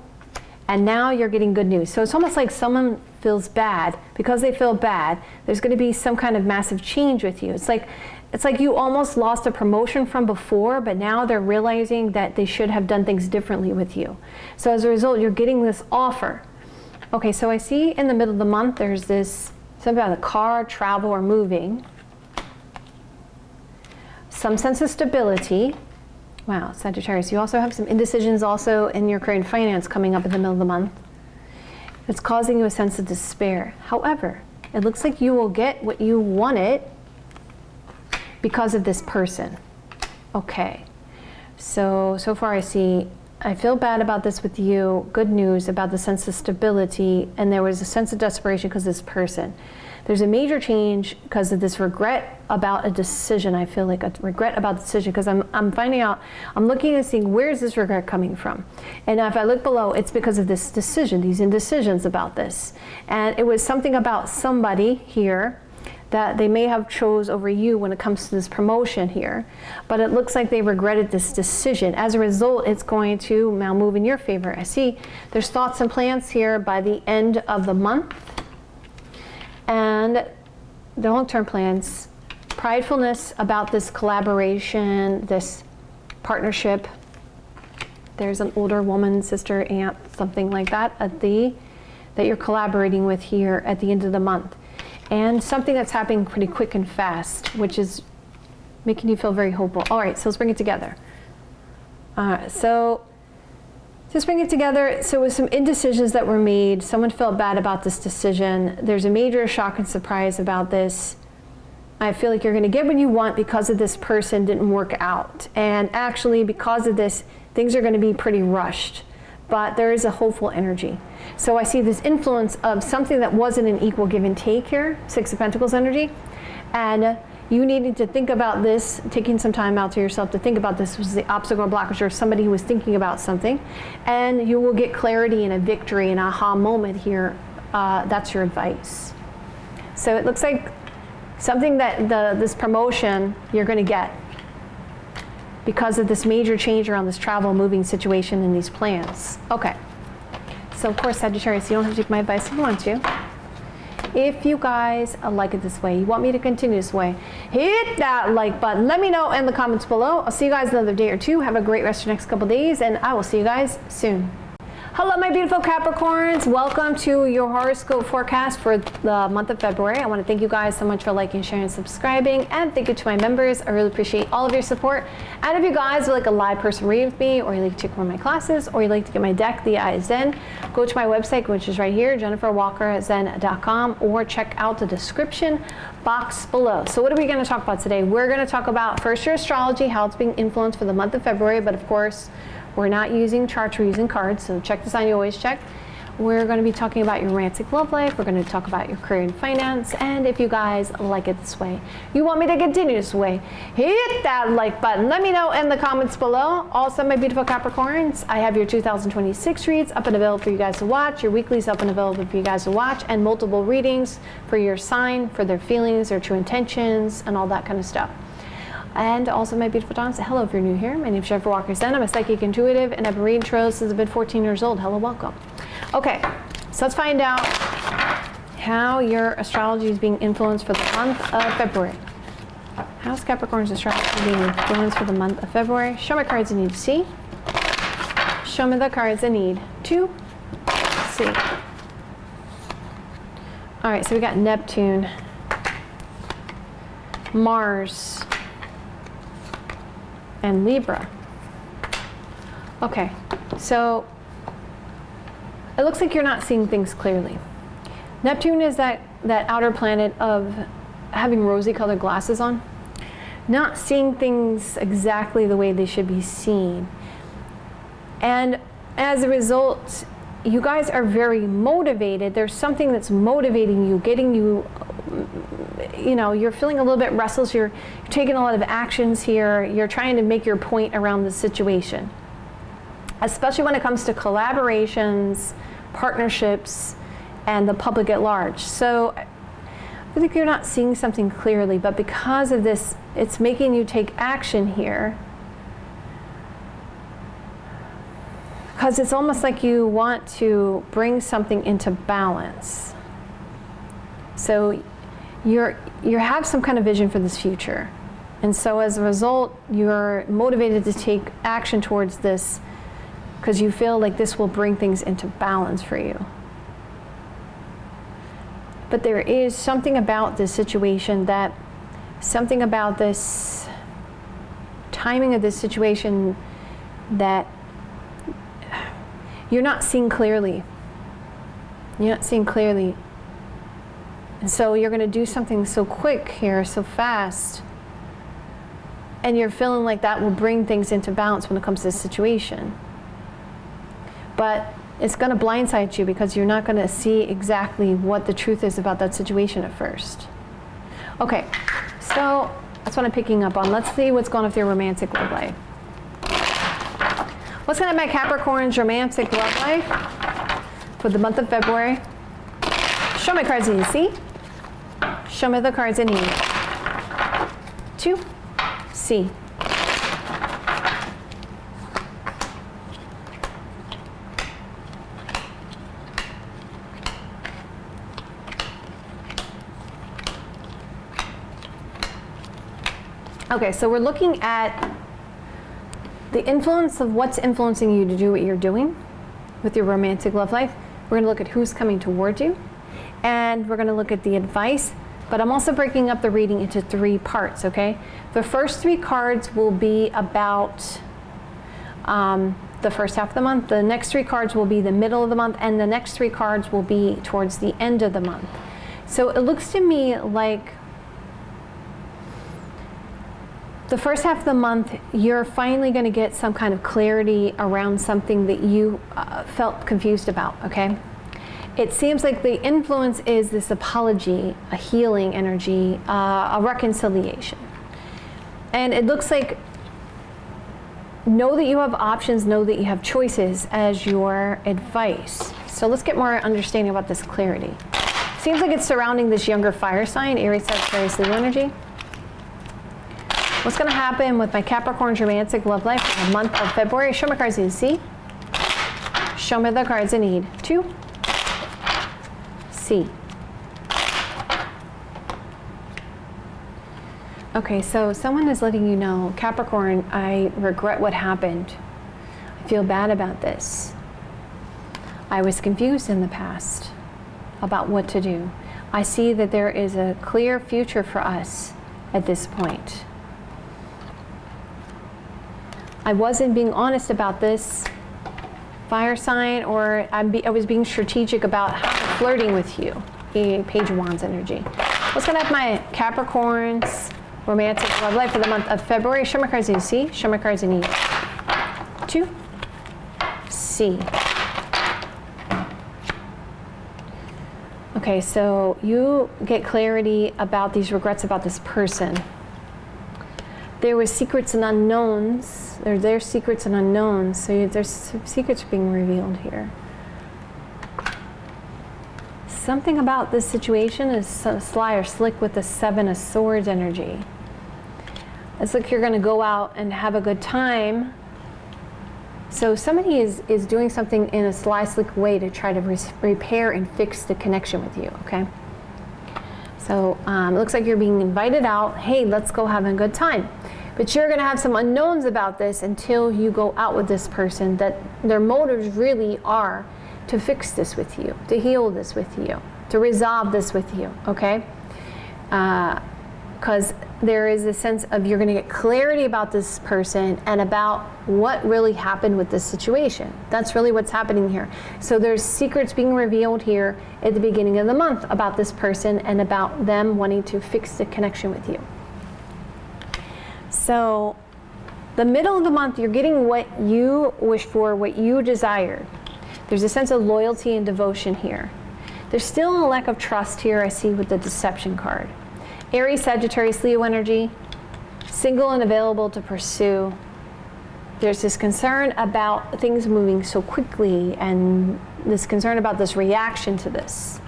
and now you're getting good news. So it's almost like someone feels bad. Because they feel bad, there's going to be some kind of massive change with you. It's like you almost lost a promotion from before, but now they're realizing that they should have done things differently with you. So as a result, you're getting this offer. Okay, so I see in the middle of the month there's this something about a car, travel, or moving. Some sense of stability. Wow, Sagittarius, you also have some indecisions also in your career and finance coming up in the middle of the month. It's causing you a sense of despair. However, it looks like you will get what you wanted because of this person. Okay, so far I feel bad about this with you. Good news about the sense of stability, and there was a sense of desperation because of this person. There's a major change because of this regret about a decision. I feel like a regret about the decision because I'm finding out, I'm looking and seeing where is this regret coming from. And if I look below, it's because of this decision, these indecisions about this. And it was something about somebody here that they may have chose over you when it comes to this promotion here. But it looks like they regretted this decision. As a result, it's going to now move in your favor. I see there's thoughts and plans here by the end of the month. And the long-term plans, pridefulness about this collaboration, this partnership. There's an older woman, sister, aunt, something like that that you're collaborating with here at the end of the month. And something that's happening pretty quick and fast, which is making you feel very hopeful. All right, so let's bring it together. So just bring it together. So with some indecisions that were made, someone felt bad about this decision. There's a major shock and surprise about this. I feel like you're going to get what you want because of this person didn't work out. And actually, because of this, things are going to be pretty rushed. But there is a hopeful energy. So I see this influence of something that wasn't an equal give and take here, Six of Pentacles energy. And you needing to think about this, taking some time out to yourself to think about this was the obstacle or blockage, or somebody who was thinking about something, and you will get clarity and a victory, an aha moment here. That's your advice. So it looks like something that this promotion you're going to get because of this major change around this travel, moving situation and these plans. Okay. So of course, Sagittarius, you don't have to take my advice if you want to. If you guys like it this way, you want me to continue this way, hit that like button. Let me know in the comments below. I'll see you guys another day or two. Have a great rest of your next couple days, and I will see you guys soon. Hello, my beautiful Capricorns. Welcome to your horoscope forecast for the month of February. I want to thank you guys so much for liking, sharing, and subscribing. And thank you to my members. I really appreciate all of your support. And if you guys would like a live person read with me, or you like to take one of my classes, or you'd like to get my deck, the Eye Zen, go to my website, which is right here, JenniferWalkerZen.com, or check out the description box below. So what are we going to talk about today? We're going to talk about first your astrology, how it's being influenced for the month of February, but of course, we're not using charts, we're using cards, so check the sign you always check. We're going to be talking about your romantic love life, we're going to talk about your career and finance, and if you guys like it this way, you want me to continue this way, hit that like button. Let me know in the comments below. Also, my beautiful Capricorns, I have your 2026 reads up and available for you guys to watch, your weeklies up and available for you guys to watch, and multiple readings for your sign, for their feelings, their true intentions, and all that kind of stuff. And also, my beautiful dons, hello if you're new here. My name is Jennifer Walker Zen. I'm a psychic intuitive, and I've been reading tarot since I've been 14 years old. Hello, welcome. Okay, so let's find out how your astrology is being influenced for the month of February. How's Capricorn's astrology being influenced for the month of February? Show me cards I need to see. Show me the cards I need to see. All right, so we got Neptune, Mars, and Libra. Okay, so it looks like you're not seeing things clearly. Neptune is that outer planet of having rosy colored glasses on, not seeing things exactly the way they should be seen. And as a result, you guys are very motivated. There's something that's motivating you, getting you, you know, you're feeling a little bit restless, you're taking a lot of actions here, you're trying to make your point around the situation. Especially when it comes to collaborations, partnerships, and the public at large. So I think you're not seeing something clearly, but because of this, it's making you take action here. Because it's almost like you want to bring something into balance. So you have some kind of vision for this future. And so as a result, you're motivated to take action towards this because you feel like this will bring things into balance for you. But there is something about this situation something about this timing of this situation that you're not seeing clearly. You're not seeing clearly. And so you're going to do something so quick here, so fast, and you're feeling like that will bring things into balance when it comes to this situation. But it's going to blindside you because you're not going to see exactly what the truth is about that situation at first. Okay, so that's what I'm picking up on. Let's see what's going on with your romantic love life. What's going on with my Capricorn's romantic love life for the month of February? Show me cards I need to see. Show me the cards I need to see. Okay, so we're looking at the influence of what's influencing you to do what you're doing with your romantic love life. We're going to look at who's coming toward you, and we're going to look at the advice, but I'm also breaking up the reading into 3 parts, okay? The first 3 cards will be about the first half of the month. The next 3 cards will be the middle of the month, and the next 3 cards will be towards the end of the month. So it looks to me like the first half of the month, you're finally going to get some kind of clarity around something that you felt confused about, okay? It seems like the influence is this apology, a healing energy, a reconciliation. And it looks like know that you have options, know that you have choices as your advice. So let's get more understanding about this clarity. Seems like it's surrounding this younger fire sign, Aries, Sagittarius, Leo energy. What's going to happen with my Capricorn's romantic love life for the month of February? Show me cards I need to see. Show me the cards I need to see. Okay, so someone is letting you know, Capricorn, I regret what happened. I feel bad about this. I was confused in the past about what to do. I see that there is a clear future for us at this point. I wasn't being honest about this, fire sign, or I was being strategic about how I'm flirting with you. Page of Wands energy. What's going to happen my Capricorn's romantic love life for the month of February? Show me cards I need to see. Show me cards I need to see. Okay, so you get clarity about these regrets about this person. There were secrets and unknowns. There's secrets and unknowns. So there's secrets being revealed here. Something about this situation is sly or slick with the Seven of Swords energy. It's like you're going to go out and have a good time. So somebody is doing something in a sly, slick way to try to repair and fix the connection with you, okay? So it looks like you're being invited out. Hey, let's go have a good time. But you're going to have some unknowns about this until you go out with this person, that their motives really are to fix this with you, to heal this with you, to resolve this with you, okay? Because there is a sense of you're going to get clarity about this person and about what really happened with this situation. That's really what's happening here. So there's secrets being revealed here at the beginning of the month about this person and about them wanting to fix the connection with you. So the middle of the month, you're getting what you wished for, what you desired. There's a sense of loyalty and devotion here. There's still a lack of trust here, I see, with the deception card. Aries, Sagittarius, Leo energy, single and available to pursue. There's this concern about things moving so quickly and this concern about this reaction to this.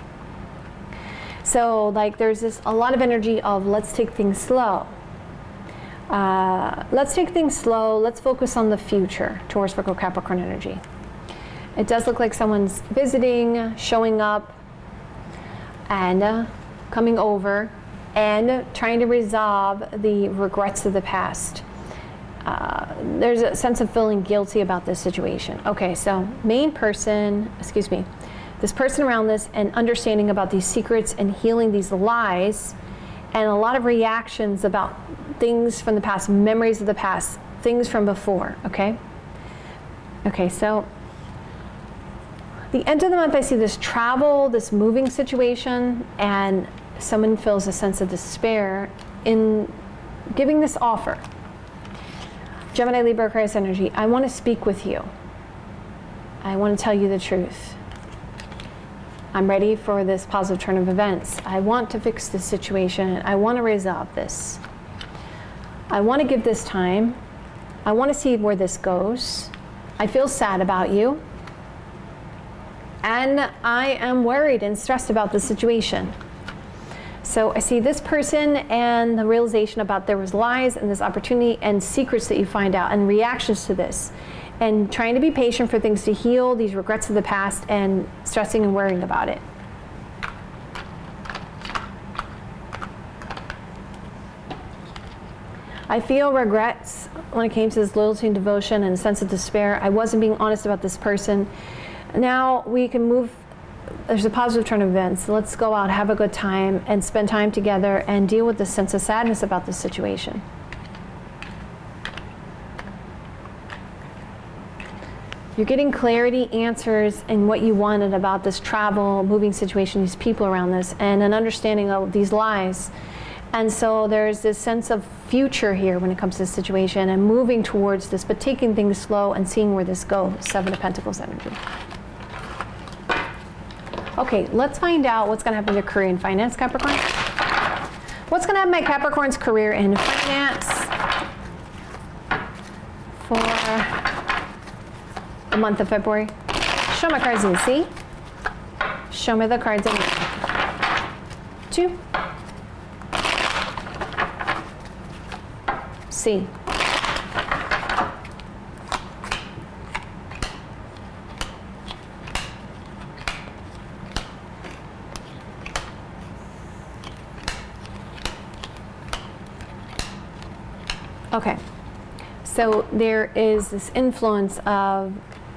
So like there's a lot of energy of let's take things slow. Let's take things slow. Let's focus on the future, Taurus, Virgo, Capricorn energy. It does look like someone's visiting, showing up, and coming over, and trying to resolve the regrets of the past. There's a sense of feeling guilty about this situation. Okay, so this person around this and understanding about these secrets and healing these lies, and a lot of reactions about things from the past, memories of the past, things from before, okay? Okay, so the end of the month, I see this travel, this moving situation, and someone feels a sense of despair in giving this offer. Gemini, Libra, Aquarius energy, I want to speak with you. I want to tell you the truth. I'm ready for this positive turn of events. I want to fix this situation. I want to resolve this. I want to give this time. I want to see where this goes. I feel sad about you. And I am worried and stressed about the situation. So I see this person and the realization about there was lies and this opportunity and secrets that you find out and reactions to this. And trying to be patient for things to heal, these regrets of the past, and stressing and worrying about it. I feel regrets when it came to this loyalty and devotion and a sense of despair. I wasn't being honest about this person. Now we can move, there's a positive turn of events. Let's go out, have a good time, and spend time together and deal with this sense of sadness about this situation. You're getting clarity, answers, and what you wanted about this travel, moving situation, these people around this, and an understanding of these lies. And so there's this sense of future here when it comes to this situation and moving towards this, but taking things slow and seeing where this goes. Seven of Pentacles energy. Okay, let's find out what's going to happen to your career and finance, Capricorn. What's going to happen to my Capricorn's career and finance for the month of February? Show my cards in C. Show me the cards in 2. C. Okay, so there is this influence of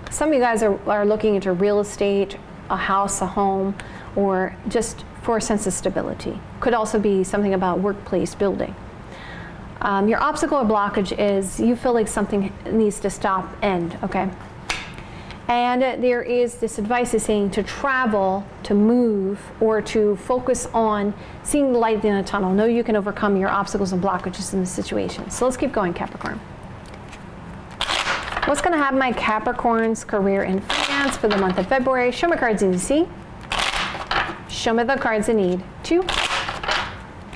some of you guys are looking into real estate, a house, a home, or just for a sense of stability. Could also be something about workplace building. Your obstacle or blockage is you feel like something needs to stop, end, okay? And there is this advice is saying to travel, to move, or to focus on seeing the light in a tunnel. Know you can overcome your obstacles and blockages in this situation. So let's keep going, Capricorn. What's going to happen my Capricorn's career and finance for the month of February? Show me cards in C. Show me the cards I need. 2.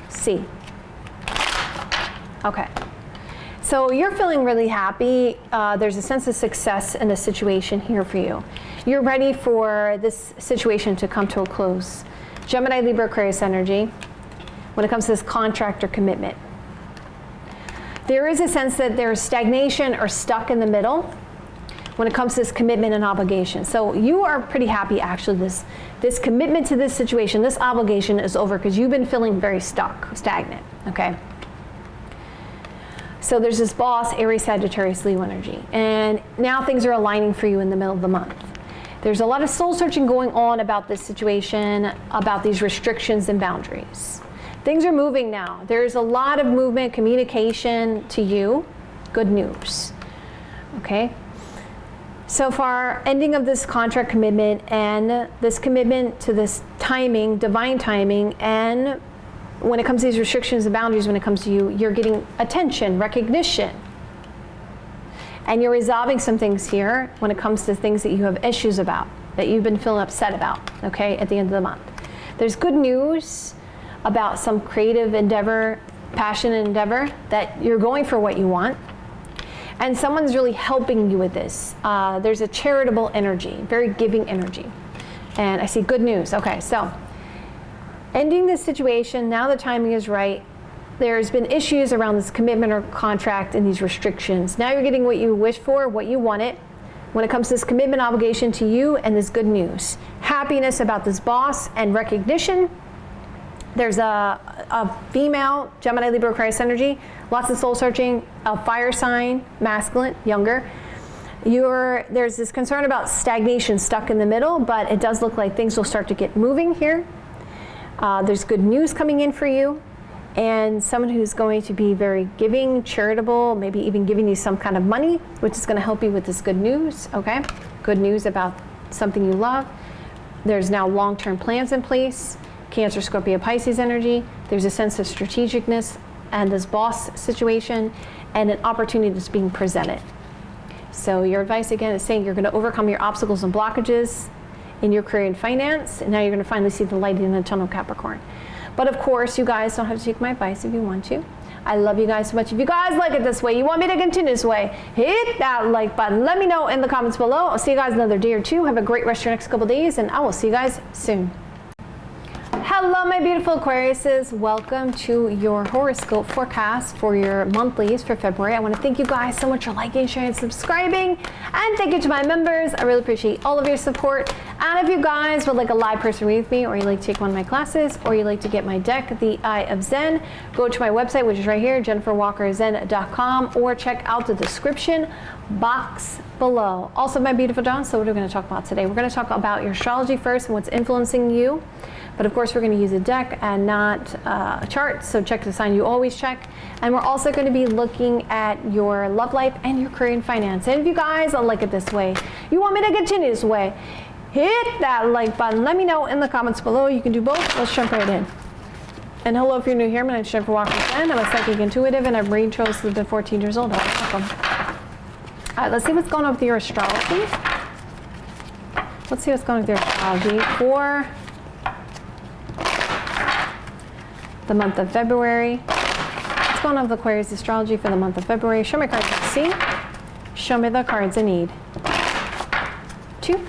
C. Okay. So you're feeling really happy. There's a sense of success in the situation here for you. You're ready for this situation to come to a close. Gemini, Libra, Aquarius energy when it comes to this contract or commitment. There is a sense that there's stagnation or stuck in the middle when it comes to this commitment and obligation. So you are pretty happy actually this commitment to this situation, this obligation is over because you've been feeling very stuck, stagnant, okay? So there's this boss, Aries, Sagittarius, Leo energy. And now things are aligning for you in the middle of the month. There's a lot of soul searching going on about this situation, about these restrictions and boundaries. Things are moving now. There's a lot of movement, communication to you. Good news, okay? So far, ending of this contract commitment and this commitment to this timing, divine timing, and when it comes to these restrictions and boundaries, when it comes to you, you're getting attention, recognition. And you're resolving some things here when it comes to things that you have issues about, that you've been feeling upset about, okay, at the end of the month. There's good news about some creative endeavor, passion and endeavor, that you're going for what you want. And someone's really helping you with this. There's a charitable energy, very giving energy. And I see good news. Okay, so ending this situation, now the timing is right. There's been issues around this commitment or contract and these restrictions. Now you're getting what you wish for, what you wanted. When it comes to this commitment obligation to you and this good news. Happiness about this boss and recognition. There's a female, Gemini, Libra, Aquarius energy, lots of soul searching, a fire sign, masculine, younger. There's this concern about stagnation, stuck in the middle, but it does look like things will start to get moving here. There's good news coming in for you, and someone who's going to be very giving, charitable, maybe even giving you some kind of money, which is going to help you with this good news, okay? Good news about something you love. There's now long-term plans in place. Cancer, Scorpio, Pisces energy. There's a sense of strategicness and this boss situation and an opportunity that's being presented. So your advice again is saying you're going to overcome your obstacles and blockages in your career and finance, and now you're going to finally see the light in the tunnel, Capricorn. But of course, you guys don't have to take my advice if you want to. I love you guys so much. If you guys like it this way, you want me to continue this way, hit that like button. Let me know in the comments below. I'll see you guys another day or two. Have a great rest of your next couple days, and I will see you guys soon. Hello, my beautiful Aquariuses. Welcome to your horoscope forecast for your monthlies for February. I want to thank you guys so much for liking, sharing, subscribing, and thank you to my members. I really appreciate all of your support. And if you guys would like a live person read with me, or you like to take one of my classes, or you like to get my deck, The Eye of Zen, go to my website, which is right here, jenniferwalkerzen.com, or check out the description box below. Also, my beautiful John, so what are we going to talk about today? We're going to talk about your astrology first and what's influencing you. But of course, we're going to use a deck and not a chart, so check the sign you always check. And we're also going to be looking at your love life and your career and finance. And if you guys like it this way, you want me to continue this way, hit that like button. Let me know in the comments below. You can do both. Let's jump right in. And hello, if you're new here, my name is Jennifer Walker Zen. I'm a psychic intuitive, and I've read shows since I've been 14 years old. Welcome. All right, let's see what's going on with your astrology Let's see what's going on with your astrology for the month of February. What's going on with Aquarius astrology for the month of February? Show me cards I see. Show me the cards I need. 2.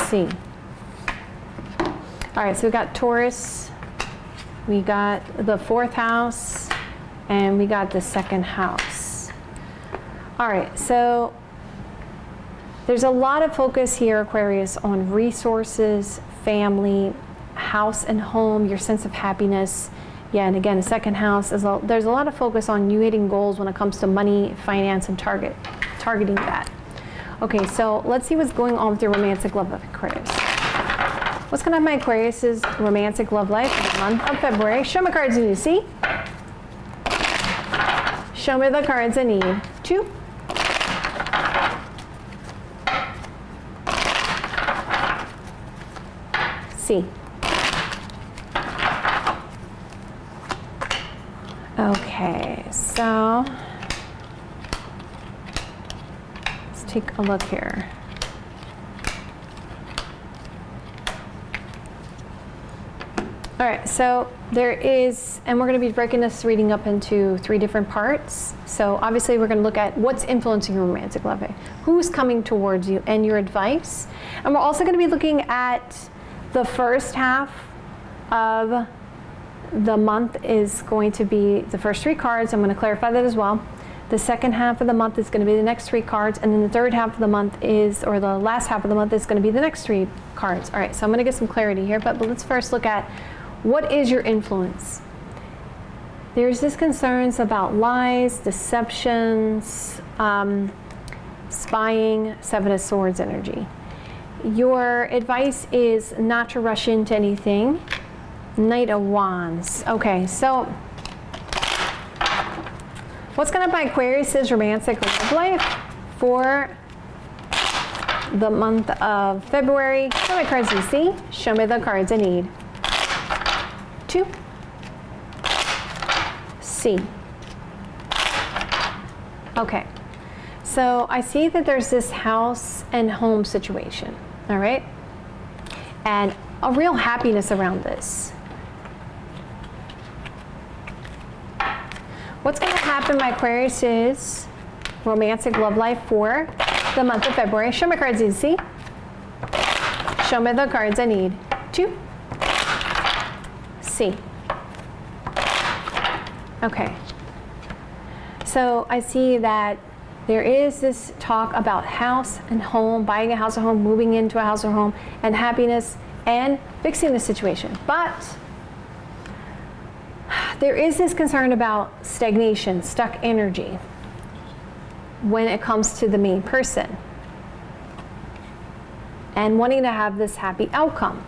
C. All right, so we got Taurus, we got the 4th house, and we got the 2nd house. All right, so there's a lot of focus here, Aquarius, on resources, family, house and home, your sense of happiness. Yeah, and again, the 2nd house, there's a lot of focus on you hitting goals when it comes to money, finance, and targeting that. Okay, so let's see what's going on with your romantic love life, Aquarius. What's going on with my Aquarius's romantic love life for the month of February? Show me cards you need to see. Show me the cards I need. 2. C. Okay, so let's take a look here. All right, so there is, and we're going to be breaking this reading up into 3 different parts. So obviously we're going to look at what's influencing your romantic love life, who's coming towards you, and your advice. And we're also going to be looking at the first half of the month is going to be the first 3 cards. I'm going to clarify that as well. The second half of the month is going to be the next 3 cards, and then the third half of the month is, or the last half of the month is going to be the next 3 cards. All right, so I'm going to get some clarity here, but let's first look at what is your influence. There's this concerns about lies, deceptions, spying, 7 of Swords energy. Your advice is not to rush into anything. Knight of Wands. Okay, so what's going to be Aquarius's romantic love life for the month of February? Show me cards you see. Show me the cards I need. 2. C. Okay, so I see that there's this house and home situation, all right? And a real happiness around this. What's going to happen, my Aquarius, is romantic love life for the month of February. Show me cards you see. Show me the cards I need. 2. C. Okay. So I see that there is this talk about house and home, buying a house or home, moving into a house or home, and happiness and fixing the situation. But there is this concern about stagnation, stuck energy when it comes to the main person and wanting to have this happy outcome.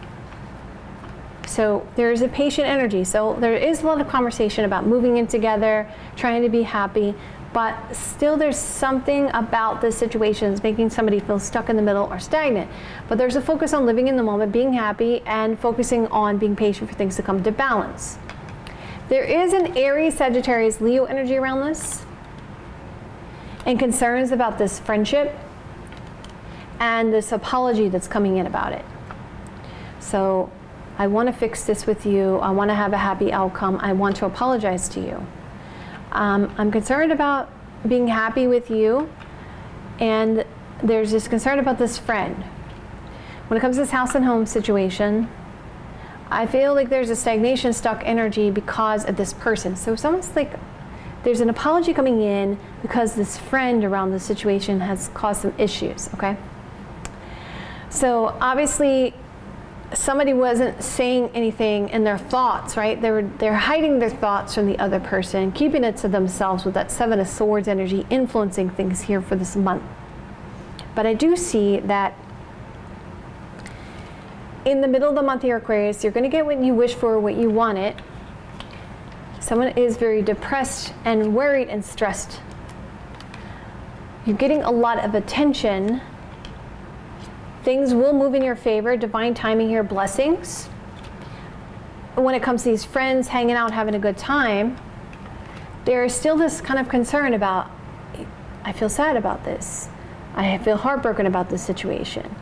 So there's a patient energy. So there is a lot of conversation about moving in together, trying to be happy, but still there's something about the situations making somebody feel stuck in the middle or stagnant. But there's a focus on living in the moment, being happy, and focusing on being patient for things to come to balance. There is an Aries, Sagittarius, Leo energy around this, and concerns about this friendship and this apology that's coming in about it. So I want to fix this with you. I want to have a happy outcome. I want to apologize to you. I'm concerned about being happy with you, and there's this concern about this friend. When it comes to this house and home situation, I feel like there's a stagnation, stuck energy because of this person. So it's almost like there's an apology coming in because this friend around the situation has caused some issues, okay? So obviously, somebody wasn't saying anything in their thoughts, right? They're hiding their thoughts from the other person, keeping it to themselves with that 7 of Swords energy, influencing things here for this month. But I do see that in the middle of the month here, Aquarius, you're going to get what you wish for, what you wanted. Someone is very depressed and worried and stressed. You're getting a lot of attention. Things will move in your favor, divine timing here, blessings. When it comes to these friends hanging out, having a good time, there is still this kind of concern about, I feel sad about this. I feel heartbroken about this situation.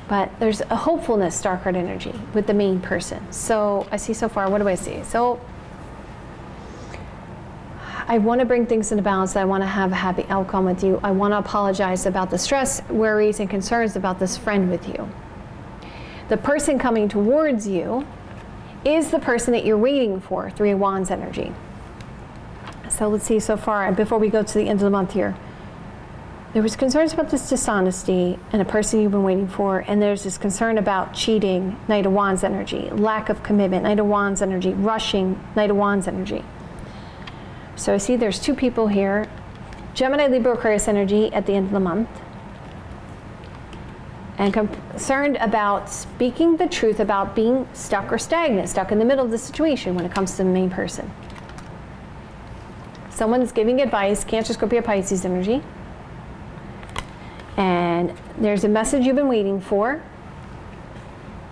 But there's a hopefulness, star card energy, with the main person. So I see so far, what do I see? So I want to bring things into balance. I want to have a happy outcome with you. I want to apologize about the stress, worries, and concerns about this friend with you. The person coming towards you is the person that you're waiting for, Three of Wands energy. So let's see so far, before we go to the end of the month here. There was concerns about this dishonesty and a person you've been waiting for, and there's this concern about cheating, Knight of Wands energy, lack of commitment, Knight of Wands energy, rushing, Knight of Wands energy. So I see there's two people here, Gemini, Libra, Aquarius energy at the end of the month, and concerned about speaking the truth about being stuck or stagnant, stuck in the middle of the situation when it comes to the main person. Someone's giving advice, Cancer, Scorpio, Pisces energy. And there's a message you've been waiting for,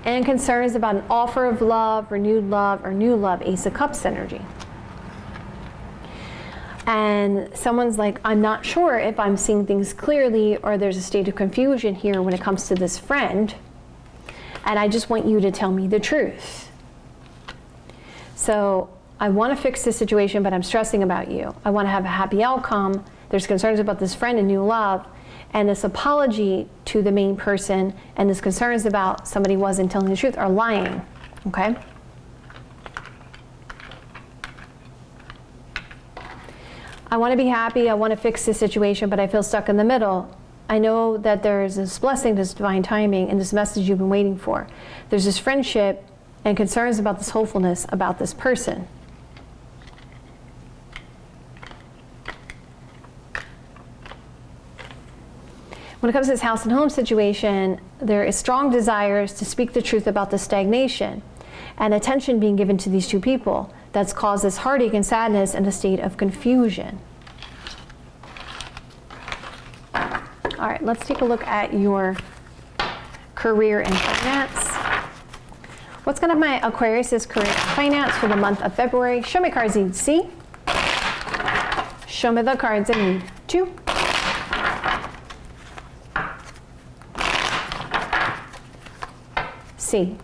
and concerns about an offer of love, renewed love, or new love, Ace of Cups energy. And someone's like, I'm not sure if I'm seeing things clearly, or there's a state of confusion here when it comes to this friend, and I just want you to tell me the truth. So I want to fix this situation, but I'm stressing about you. I want to have a happy outcome. There's concerns about this friend and new love, and this apology to the main person, and this concerns about somebody wasn't telling the truth or lying, okay? I want to be happy, I want to fix this situation, but I feel stuck in the middle. I know that there's this blessing, this divine timing, and this message you've been waiting for. There's this friendship and concerns about this hopefulness about this person. When it comes to this house and home situation, there is strong desires to speak the truth about the stagnation and attention being given to these two people that's caused this heartache and sadness and a state of confusion. All right, let's take a look at your career and finance. What's going to have my Aquarius' career and finance for the month of February? Show me cards I need to see. Show me the cards I need to. See.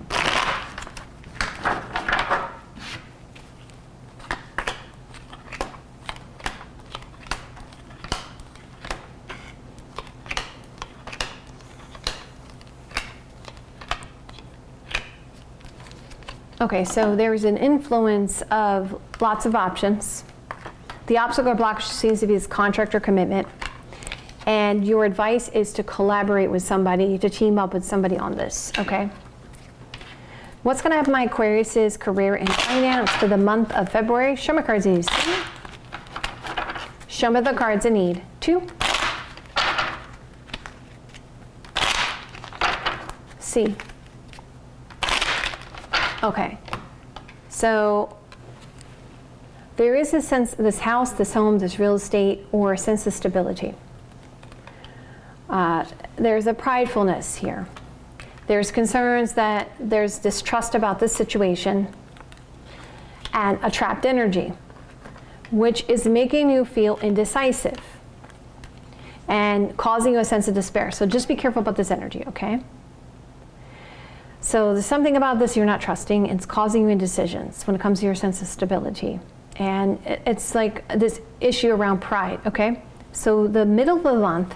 Okay, so there's an influence of lots of options. The obstacle or block seems to be this contract or commitment. And your advice is to collaborate with somebody, to team up with somebody on this, okay? What's going to have my Aquarius' career and finance for the month of February? Show me cards I need to see. Show me the cards I need to see. Okay, so there is a sense, this house, this home, this real estate, or a sense of stability. There's a pridefulness here. There's concerns that there's distrust about this situation and a trapped energy, which is making you feel indecisive and causing you a sense of despair. So just be careful about this energy, okay? So there's something about this you're not trusting. It's causing you indecisions when it comes to your sense of stability. And it's like this issue around pride, okay? So the middle of the month,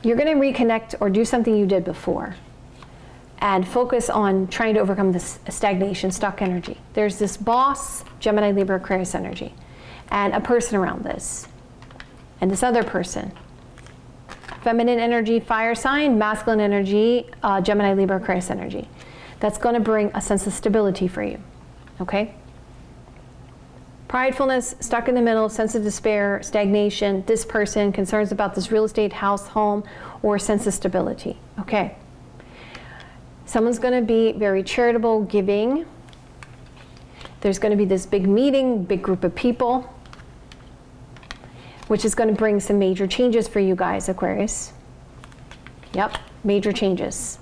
you're going to reconnect or do something you did before and focus on trying to overcome this stagnation, stuck energy. There's this boss, Gemini, Libra, Aquarius energy, and a person around this, and this other person. Feminine energy, fire sign, masculine energy, Gemini, Libra, Aquarius energy. That's going to bring a sense of stability for you, okay? Pridefulness, stuck in the middle, sense of despair, stagnation, this person, concerns about this real estate, house, home, or sense of stability. Okay. Someone's going to be very charitable, giving. There's going to be this big meeting, big group of people, which is going to bring some major changes for you guys, Aquarius. Yep, major changes.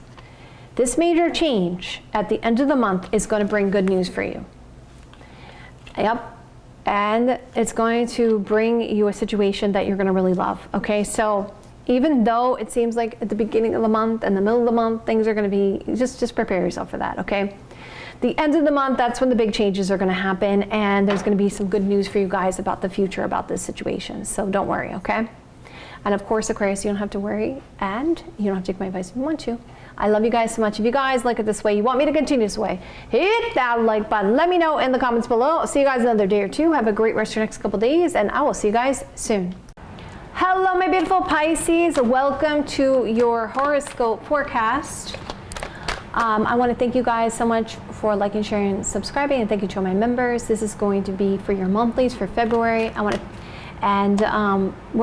This major change at the end of the month is going to bring good news for you. Yep. And it's going to bring you a situation that you're going to really love. Okay, so even though it seems like at the beginning of the month and the middle of the month, things are going to be, just prepare yourself for that, okay? The end of the month, that's when the big changes are going to happen, and there's going to be some good news for you guys about the future, about this situation. So don't worry, okay? And of course, Aquarius, you don't have to worry, and you don't have to take my advice if you want to. I love you guys so much. If you guys like it this way, you want me to continue this way, hit that like button. Let me know in the comments below. I'll see you guys another day or two. Have a great rest of your next couple days, and I will see you guys soon. Hello, my beautiful Pisces. Welcome to your horoscope forecast. I want to thank you guys so much for liking, sharing, and subscribing, and thank you to all my members. This is going to be for your monthlies for February. We're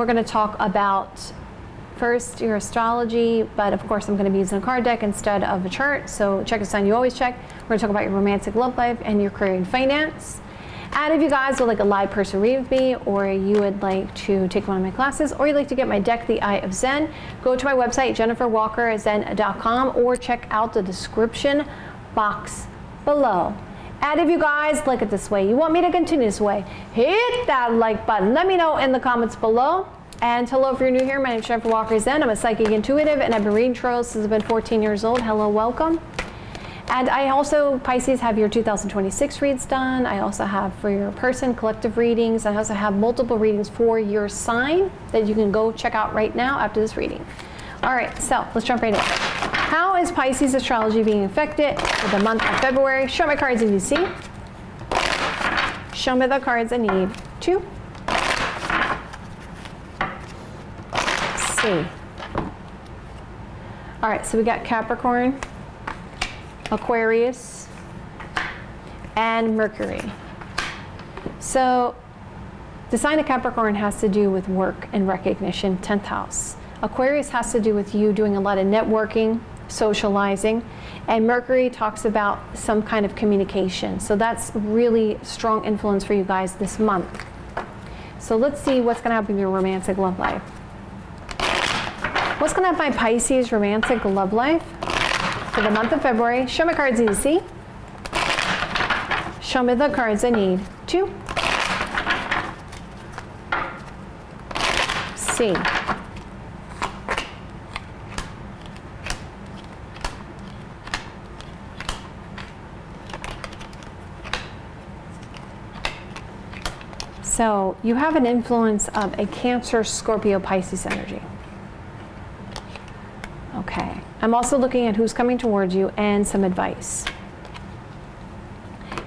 going to talk about first your astrology, but of course I'm going to be using a card deck instead of a chart, so check a sign you always check. We're going to talk about your romantic love life and your career and finance. And if you guys would like a live person read with me, or you would like to take one of my classes, or you'd like to get my deck, The Eye of Zen, go to my website, jenniferwalkerzen.com, or check out the description box below. And if you guys like it this way, you want me to continue this way, hit that like button. Let me know in the comments below. And hello, if you're new here, my name is Jennifer Walker Zen. I'm a psychic intuitive, and I've been reading tarot since I've been 14 years old. Hello, welcome. And I also, Pisces, have your 2026 reads done. I also have for your person collective readings. I also have multiple readings for your sign that you can go check out right now after this reading. All right, so let's jump right in. How is Pisces astrology being affected for the month of February? Show my cards if you see. Show me the cards I need to see. All right, so we got Capricorn, Aquarius, and Mercury. So the sign of Capricorn has to do with work and recognition, 10th house. Aquarius has to do with you doing a lot of networking, socializing, and Mercury talks about some kind of communication. So that's really strong influence for you guys this month. So let's see what's going to happen in your romantic love life. What's going to happen in Pisces romantic love life for the month of February? Show my cards you see. Show me the cards I need to see. So you have an influence of a Cancer, Scorpio, Pisces energy. Okay. I'm also looking at who's coming towards you and some advice.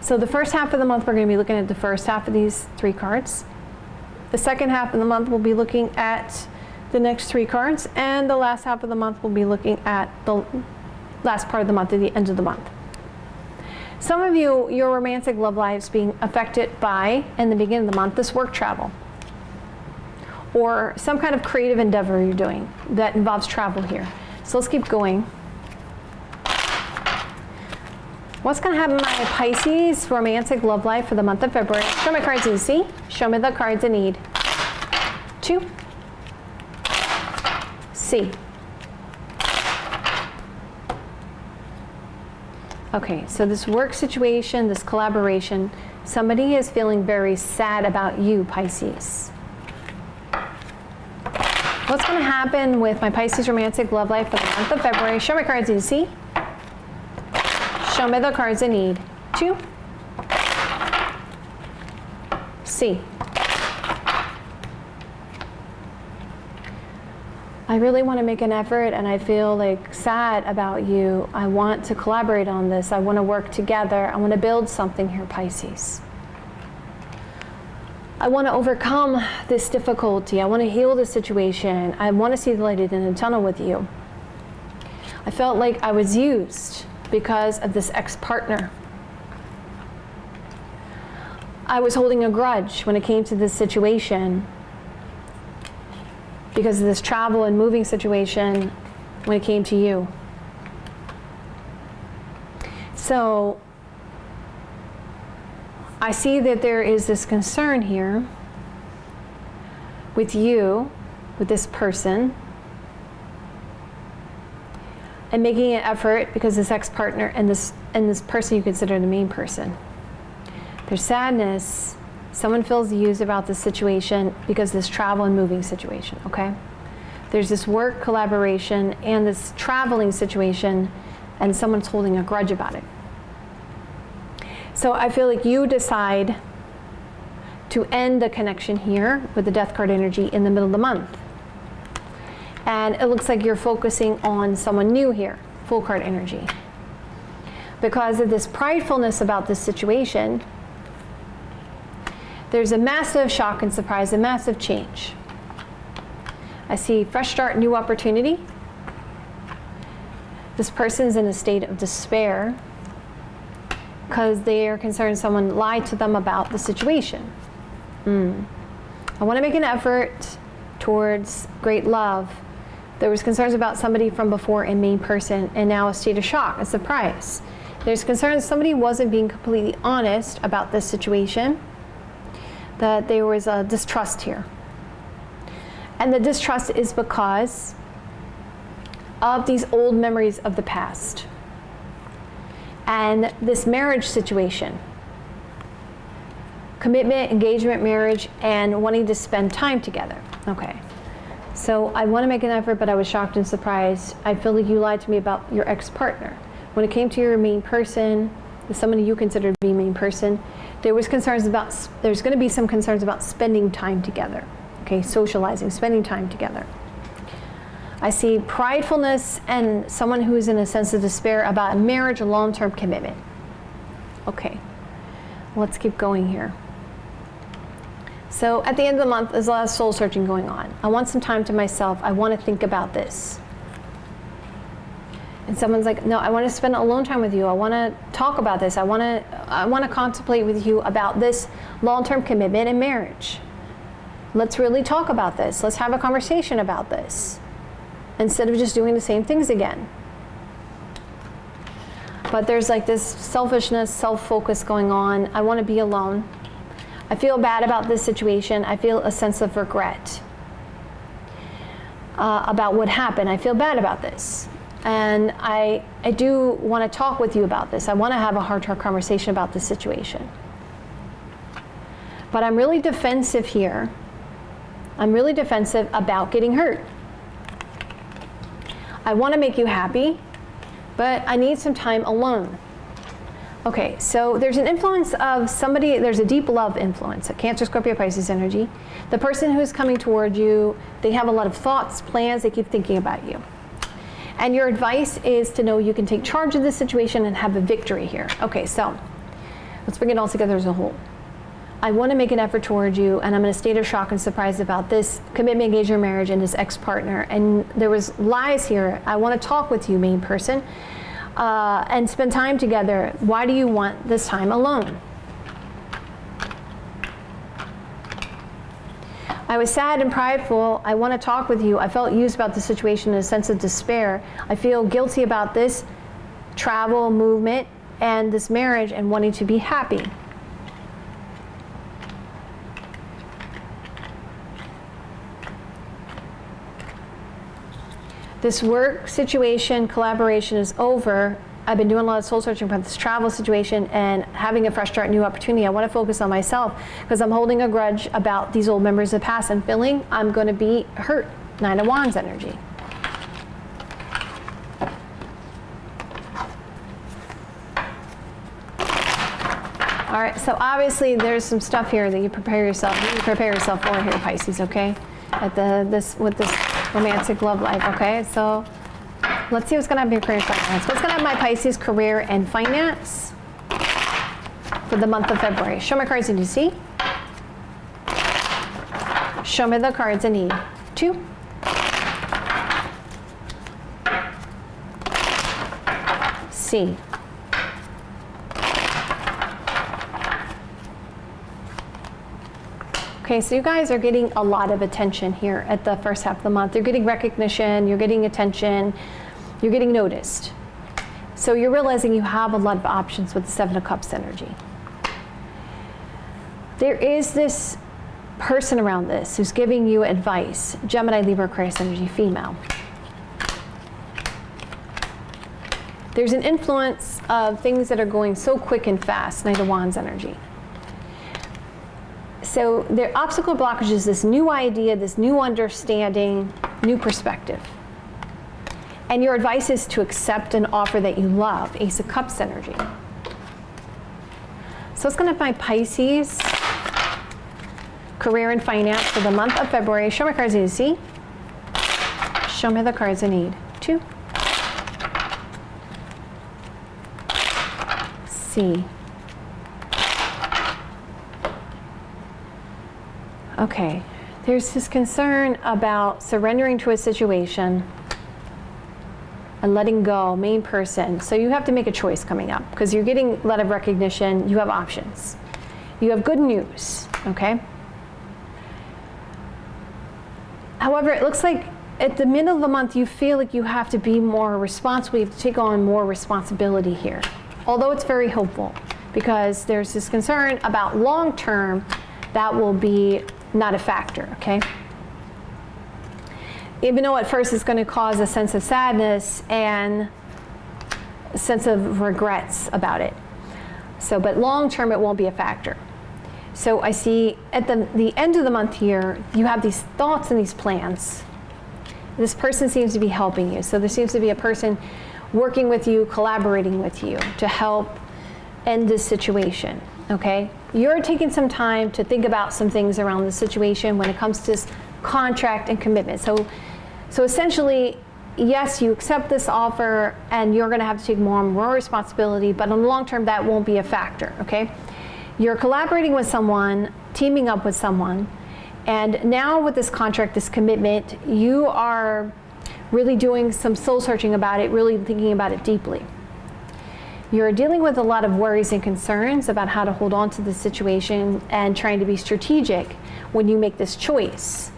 So the first half of the month, we're going to be looking at the first half of these three cards. The second half of the month, we'll be looking at the next three cards. And the last half of the month, we'll be looking at the last part of the month, at the end of the month. Some of you, your romantic love lives being affected by, in the beginning of the month, this work travel. Or some kind of creative endeavor you're doing that involves travel here. So let's keep going. What's going to happen in my Pisces romantic love life for the month of February? Show my cards you see. Show me the cards I need to see. Okay, so this work situation, this collaboration, somebody is feeling very sad about you, Pisces. What's going to happen with my Pisces romantic love life for the month of February? Show my cards you see. Show me the cards I need to see. I really want to make an effort, and I feel like sad about you. I want to collaborate on this. I want to work together. I want to build something here, Pisces. I want to overcome this difficulty. I want to heal this situation. I want to see the light in the tunnel with you. I felt like I was used because of this ex-partner. I was holding a grudge when it came to this situation because of this travel and moving situation when it came to you. So I see that there is this concern here with you, with this person, and making an effort because this ex-partner and this person you consider the main person. There's sadness, Someone feels used about this situation because this travel and moving situation, okay? There's this work collaboration and this traveling situation, and someone's holding a grudge about it. So I feel like you decide to end the connection here with the Death card energy in the middle of the month. And it looks like you're focusing on someone new here, Fool card energy. Because of this pridefulness about this situation, there's a massive shock and surprise, a massive change. I see fresh start, new opportunity. This person's in a state of despair because they are concerned someone lied to them about the situation. I want to make an effort towards great love. There was concerns about somebody from before in main person, and now a state of shock, a surprise. There's concerns somebody wasn't being completely honest about this situation, that there was a distrust here. And the distrust is because of these old memories of the past. And this marriage situation, commitment, engagement, marriage, and wanting to spend time together. Okay. So I want to make an effort, but I was shocked and surprised. I feel like you lied to me about your ex-partner. When it came to your main person, somebody you considered to be main person, there's going to be some concerns about spending time together. Okay, socializing, spending time together. I see pridefulness and someone who is in a sense of despair about a marriage, a long-term commitment. Okay, let's keep going here. So at the end of the month, there's a lot of soul searching going on. I want some time to myself. I want to think about this. And someone's like, no, I want to spend alone time with you. I want to talk about this. I want to contemplate with you about this long-term commitment and marriage. Let's really talk about this. Let's have a conversation about this, instead of just doing the same things again. But there's like this selfishness, self-focus going on. I want to be alone. I feel bad about this situation. I feel a sense of regret about what happened. I feel bad about this. And I do want to talk with you about this. I want to have a heart-to-heart conversation about this situation. But I'm really defensive here. I'm really defensive about getting hurt. I want to make you happy, but I need some time alone. Okay, so there's an influence of somebody, there's a deep love influence, a Cancer, Scorpio, Pisces energy. The person who's coming toward you, they have a lot of thoughts, plans, they keep thinking about you. And your advice is to know you can take charge of this situation and have a victory here. Okay, so let's bring it all together as a whole. I want to make an effort toward you, and I'm in a state of shock and surprise about this commitment, engagement, marriage, and this ex-partner. And there was lies here. I want to talk with you, main person, and spend time together. Why do you want this time alone? I was sad and prideful. I want to talk with you. I felt used about the situation in a sense of despair. I feel guilty about this travel, movement, and this marriage, and wanting to be happy. This work situation, collaboration is over. I've been doing a lot of soul searching about this travel situation and having a fresh start, new opportunity. I want to focus on myself because I'm holding a grudge about these old memories of the past and feeling I'm going to be hurt. Nine of Wands energy. All right, so obviously there's some stuff here that you prepare yourself for here, Pisces, okay? With this romantic love life, okay? So let's see what's going to happen in your career and finance. What's going to have my Pisces career and finance for the month of February? Show my cards in DC. Show me the cards I need. 2. C. Okay, so you guys are getting a lot of attention here at the first half of the month. You're getting recognition, you're getting attention, you're getting noticed. So you're realizing you have a lot of options with the Seven of Cups energy. There is this person around this who's giving you advice. Gemini, Libra, Aquarius energy, female. There's an influence of things that are going so quick and fast, Knight of Wands energy. So the obstacle blockage is this new idea, this new understanding, new perspective. And your advice is to accept an offer that you love, Ace of Cups energy. So let's go to my Pisces, career and finance for the month of February. Show me cards I need to see. Show me the cards I need to see. Okay, there's this concern about surrendering to a situation and letting go, main person. So you have to make a choice coming up because you're getting a lot of recognition. You have options. You have good news, okay? However, it looks like at the middle of the month, you feel like you have to be more responsible. You have to take on more responsibility here. Although it's very hopeful because there's this concern about long term that will be not a factor, okay? Even though at first it's going to cause a sense of sadness and a sense of regrets about it. So, but long term it won't be a factor. So I see at the end of the month here, you have these thoughts and these plans. This person seems to be helping you. So there seems to be a person working with you, collaborating with you to help end this situation, okay? You're taking some time to think about some things around the situation when it comes to this contract and commitment. So essentially, yes, you accept this offer and you're going to have to take more and more responsibility, but in the long term, that won't be a factor, okay? You're collaborating with someone, teaming up with someone, and now with this contract, this commitment, you are really doing some soul searching about it, really thinking about it deeply. You're dealing with a lot of worries and concerns about how to hold on to the situation and trying to be strategic when you make this choice.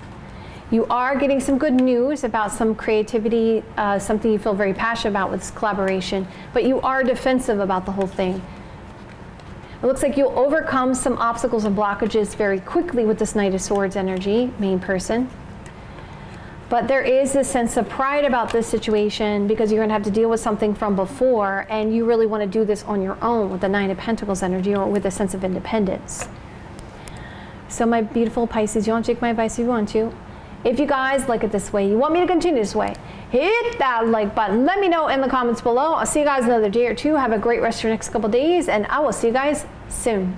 You are getting some good news about some creativity, something you feel very passionate about with this collaboration, but you are defensive about the whole thing. It looks like you'll overcome some obstacles and blockages very quickly with this Knight of Swords energy, main person. But there is this sense of pride about this situation because you're going to have to deal with something from before, and you really want to do this on your own with the Nine of Pentacles energy or with a sense of independence. So my beautiful Pisces, you want to take my advice if you want to. If you guys like it this way, you want me to continue this way, hit that like button. Let me know in the comments below. I'll see you guys another day or two. Have a great rest of your next couple days, and I will see you guys soon.